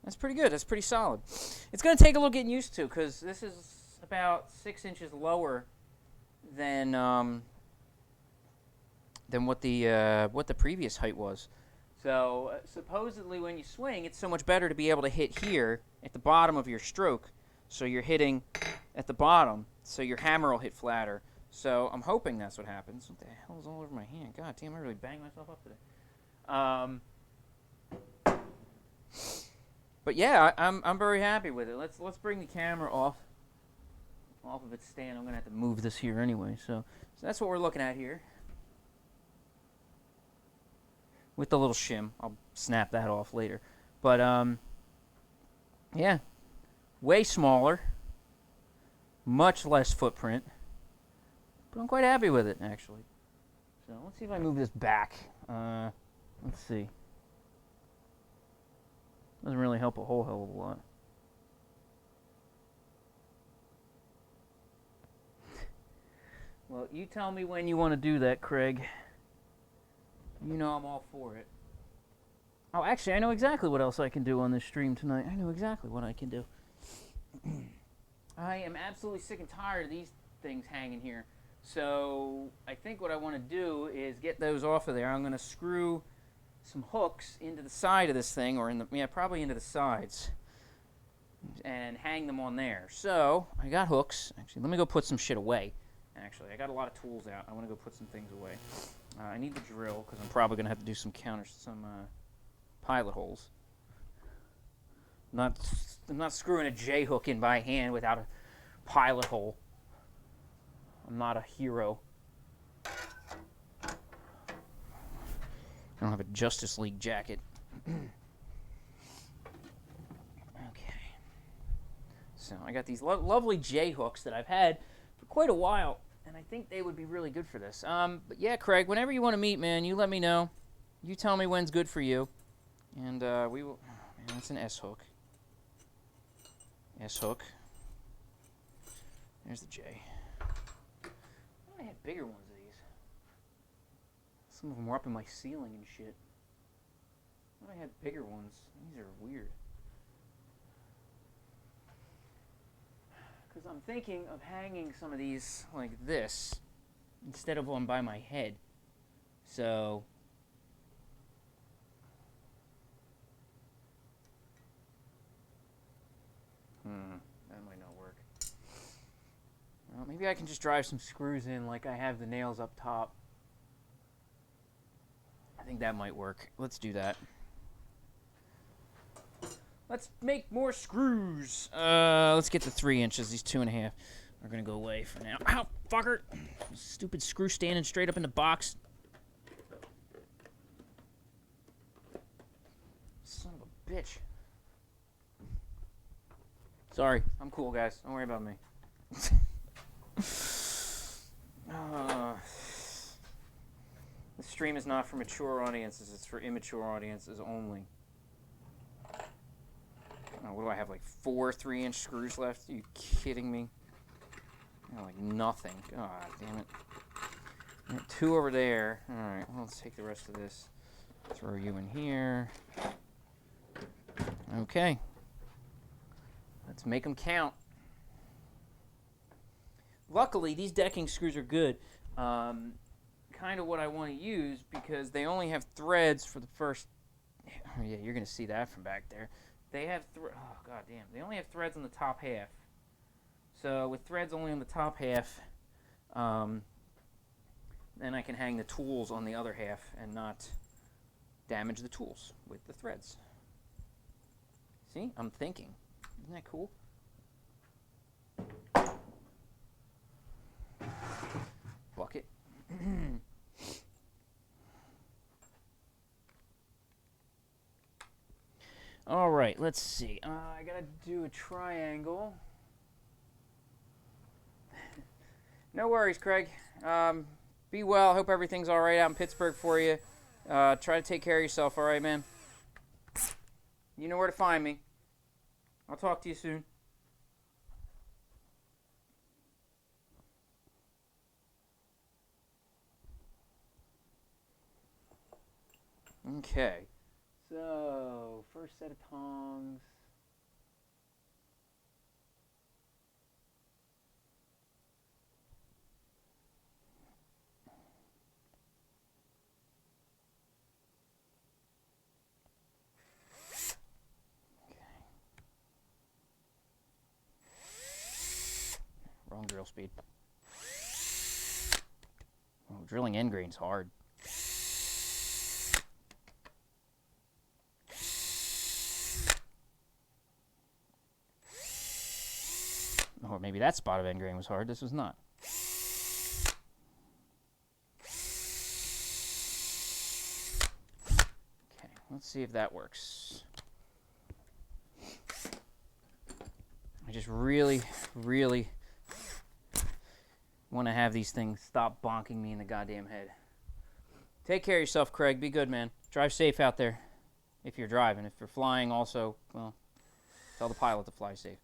That's pretty good. That's pretty solid. It's going to take a little getting used to, because this is about 6 inches lower than what the previous height was. So supposedly when you swing, it's so much better to be able to hit here at the bottom of your stroke. So you're hitting at the bottom, so your hammer will hit flatter. So I'm hoping that's what happens. What the hell is all over my hand? God damn, I really banged myself up today. But yeah, I'm very happy with it. Let's bring the camera off of its stand. I'm gonna have to move this here anyway. So that's what we're looking at here. With the little shim. I'll snap that off later. But, yeah. Way smaller. Much less footprint. But I'm quite happy with it, actually. So, let's see if I move this back. Let's see. Doesn't really help a whole hell of a lot. Well, you tell me when you want to do that, Craig. You know I'm all for it. Oh, actually, I know exactly what else I can do on this stream tonight. I know exactly what I can do. I am absolutely sick and tired of these things hanging here. So I think what I want to do is get those off of there. I'm going to screw some hooks into the side of this thing, or probably into the sides, and hang them on there. So I got hooks. Actually, let me go put some shit away. Actually, I got a lot of tools out. I want to go put some things away. I need the drill, because I'm probably going to have to do some pilot holes. I'm not screwing a J-hook in by hand without a pilot hole. I'm not a hero. I don't have a Justice League jacket. Okay. So I got these lovely J-hooks that I've had for quite a while, and I think they would be really good for this. But yeah, Craig, whenever you want to meet, man, you let me know. You tell me when's good for you, and we will. Oh, man, that's an S-hook. S-hook. There's the J. I had bigger ones of these. Some of them were up in my ceiling and shit. I had bigger ones. These are weird. Because I'm thinking of hanging some of these like this instead of one by my head. So that might not work. Well, maybe I can just drive some screws in like I have the nails up top. I think that might work. Let's do that. Let's make more screws. Let's get to 3 inches. These 2.5 are gonna go away for now. Ow, fucker! Stupid screw standing straight up in the box. Son of a bitch. Sorry, I'm cool, guys. Don't worry about me. The stream is not for mature audiences. It's for immature audiences only. Oh, what do I have, like 4 3-inch screws left? Are you kidding me? Oh, like nothing. God damn it. I got 2 over there. Alright, well, let's take the rest of this. Throw you in here. Okay. Let's make them count. Luckily, these decking screws are good. Kind of what I want to use, because they only have threads for the first... Oh, yeah, you're going to see that from back there. They have oh god damn, they only have threads on the top half. So with threads only on the top half, then I can hang the tools on the other half and not damage the tools with the threads. See, I'm thinking. Isn't that cool? Bucket. All right, let's see. I gotta do a triangle. No worries, Craig. Be well. Hope everything's all right out in Pittsburgh for you. Try to take care of yourself, all right, man? You know where to find me. I'll talk to you soon. Okay. So, first set of tongs. Wrong drill speed. Oh, drilling end grain's hard. Or maybe that spot of end grain was hard. This was not. Okay, let's see if that works. I just really want to have these things stop bonking me in the goddamn head. Take care of yourself, Craig. Be good, man. Drive safe out there if you're driving. If you're flying also, well, tell the pilot to fly safe.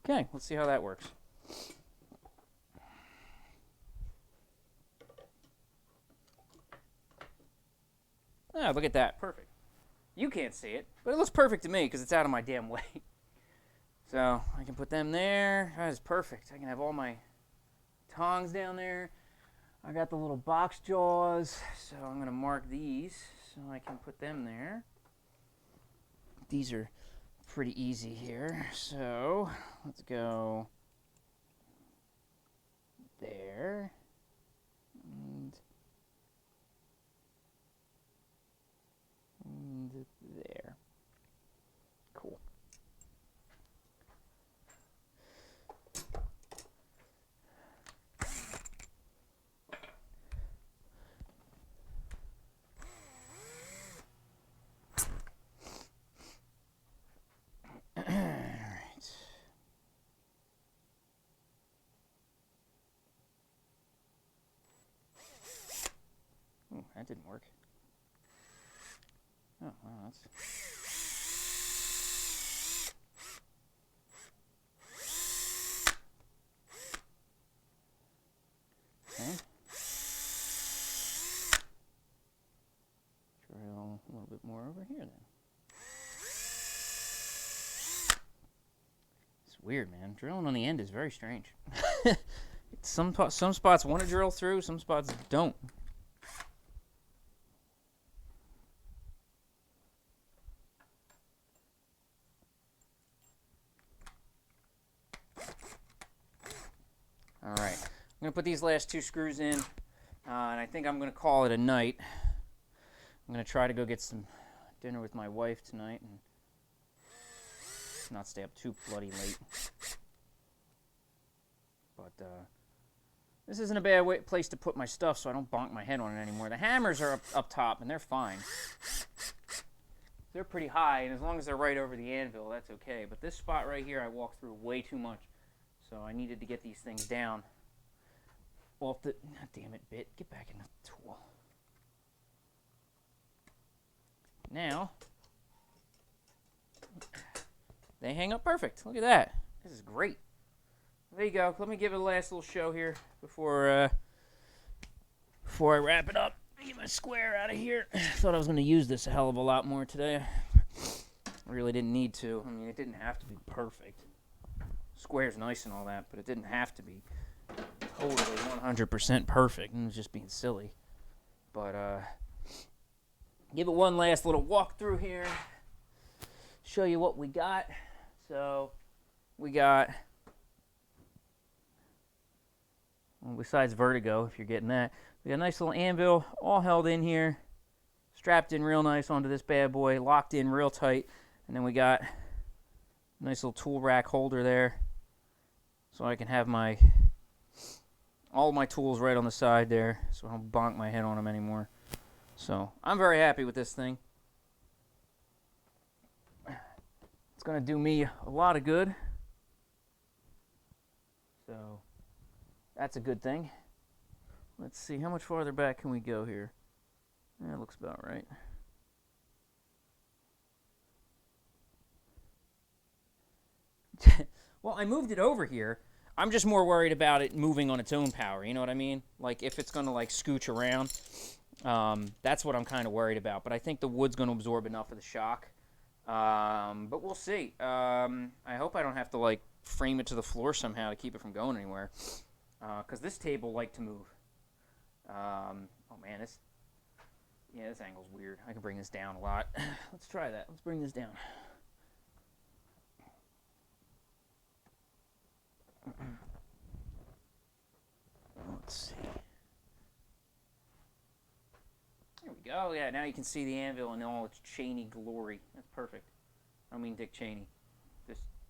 Okay, let's see how that works. Ah, look at that. Perfect. You can't see it, but it looks perfect to me because it's out of my damn way. So I can put them there. That is perfect. I can have all my tongs down there. I got the little box jaws, so I'm going to mark these so I can put them there. These are pretty easy here, so let's go there and there. Cool. That didn't work. Oh, wow, that's... Okay. Drill a little bit more over here then. It's weird, man. Drilling on the end is very strange. Some spots want to drill through, some spots don't. All right, I'm going to put these last two screws in, and I think I'm going to call it a night. I'm going to try to go get some dinner with my wife tonight and not stay up too bloody late. But this isn't a bad place to put my stuff so I don't bonk my head on it anymore. The hammers are up top, and they're fine. They're pretty high, and as long as they're right over the anvil, that's okay. But this spot right here, I walk through way too much. So I needed to get these things down off the... God damn it, bit. Get back in the tool. Now, they hang up perfect. Look at that. This is great. There you go. Let me give it a last little show here before before I wrap it up. Get my square out of here. Thought I was going to use this a hell of a lot more today. I really didn't need to. I mean, it didn't have to be perfect. Square's nice and all that, but it didn't have to be totally 100% perfect. It was just being silly. But, give it one last little walk through here. Show you what we got. So, we got, well, besides vertigo, if you're getting that, we got a nice little Anvil all held in here, strapped in real nice onto this bad boy, locked in real tight, and then we got a nice little tool rack holder there, so I can have all my tools right on the side there, so I don't bonk my head on them anymore. So I'm very happy with this thing. It's going to do me a lot of good. So that's a good thing. Let's see, how much farther back can we go here? That looks about right. Well, I moved it over here. I'm just more worried about it moving on its own power, you know what I mean? Like, if it's going to, like, scooch around, that's what I'm kind of worried about. But I think the wood's going to absorb enough of the shock. But we'll see. I hope I don't have to, like, frame it to the floor somehow to keep it from going anywhere. Because this table liked to move. Oh, man, this angle's weird. I can bring this down a lot. Let's try that. Let's bring this down. Let's see. There we go. Yeah, now you can see the anvil in all its chainy glory. That's perfect. I don't mean Dick Cheney.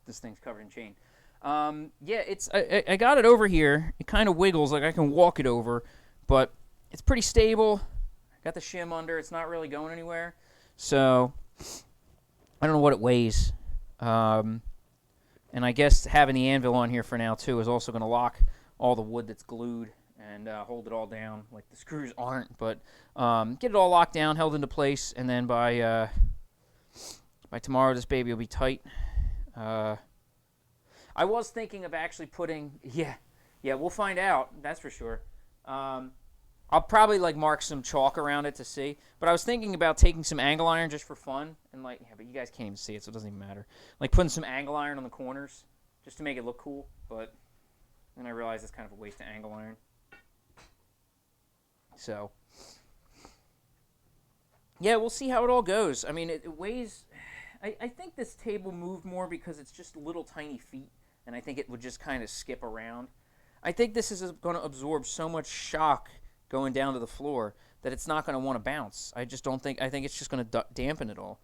This thing's covered in chain. Yeah, I got it over here. It kind of wiggles, like I can walk it over, but it's pretty stable. I got the shim under. It's not really going anywhere. So I don't know what it weighs. And I guess having the anvil on here for now, too, is also going to lock all the wood that's glued and hold it all down, like the screws aren't. But get it all locked down, held into place, and then by tomorrow, this baby will be tight. I was thinking of actually putting... Yeah, we'll find out. That's for sure. I'll probably, like, mark some chalk around it to see. But I was thinking about taking some angle iron just for fun. And, like, yeah, but you guys can't even see it, so it doesn't even matter. Like, putting some angle iron on the corners just to make it look cool. But then I realized it's kind of a waste of angle iron. So, yeah, we'll see how it all goes. I mean, it weighs... I think this table moved more because it's just little tiny feet. And I think it would just kind of skip around. I think this is going to absorb so much shock going down to the floor that it's not going to want to bounce. I just don't think... I think it's just going to dampen it all.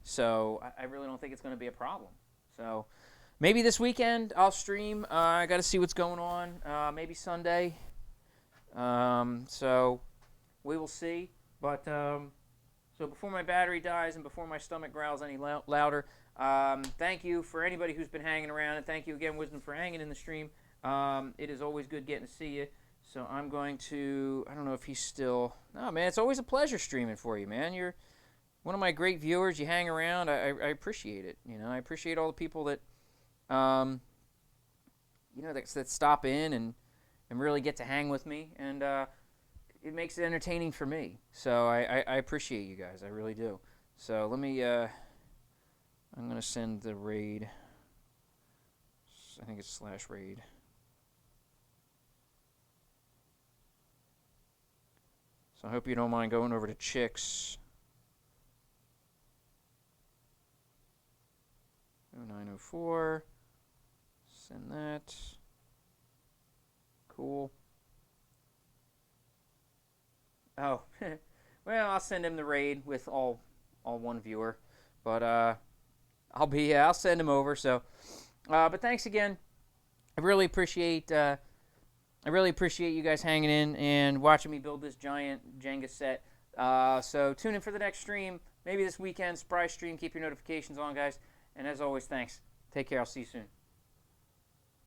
So I really don't think it's going to be a problem. So maybe this weekend I'll stream. I got to see what's going on. Maybe Sunday. So we will see. But so before my battery dies and before my stomach growls any louder, thank you for anybody who's been hanging around. And thank you again, Wisdom, for hanging in the stream. It is always good getting to see you. So I'm going to, I don't know if he's still, no, man, it's always a pleasure streaming for you, man. You're one of my great viewers. You hang around. I appreciate it. You know, I appreciate all the people that, you know, that stop in and really get to hang with me. And it makes it entertaining for me. So I appreciate you guys. I really do. So let me, I'm going to send the raid. I think it's /raid. So I hope you don't mind going over to Chicks. 0904. Send that. Cool. Oh, well, I'll send him the raid with all one viewer, but I'll send him over. So, but thanks again. I really appreciate you guys hanging in and watching me build this giant Jenga set. So tune in for the next stream. Maybe this weekend, surprise stream. Keep your notifications on, guys. And as always, thanks. Take care. I'll see you soon.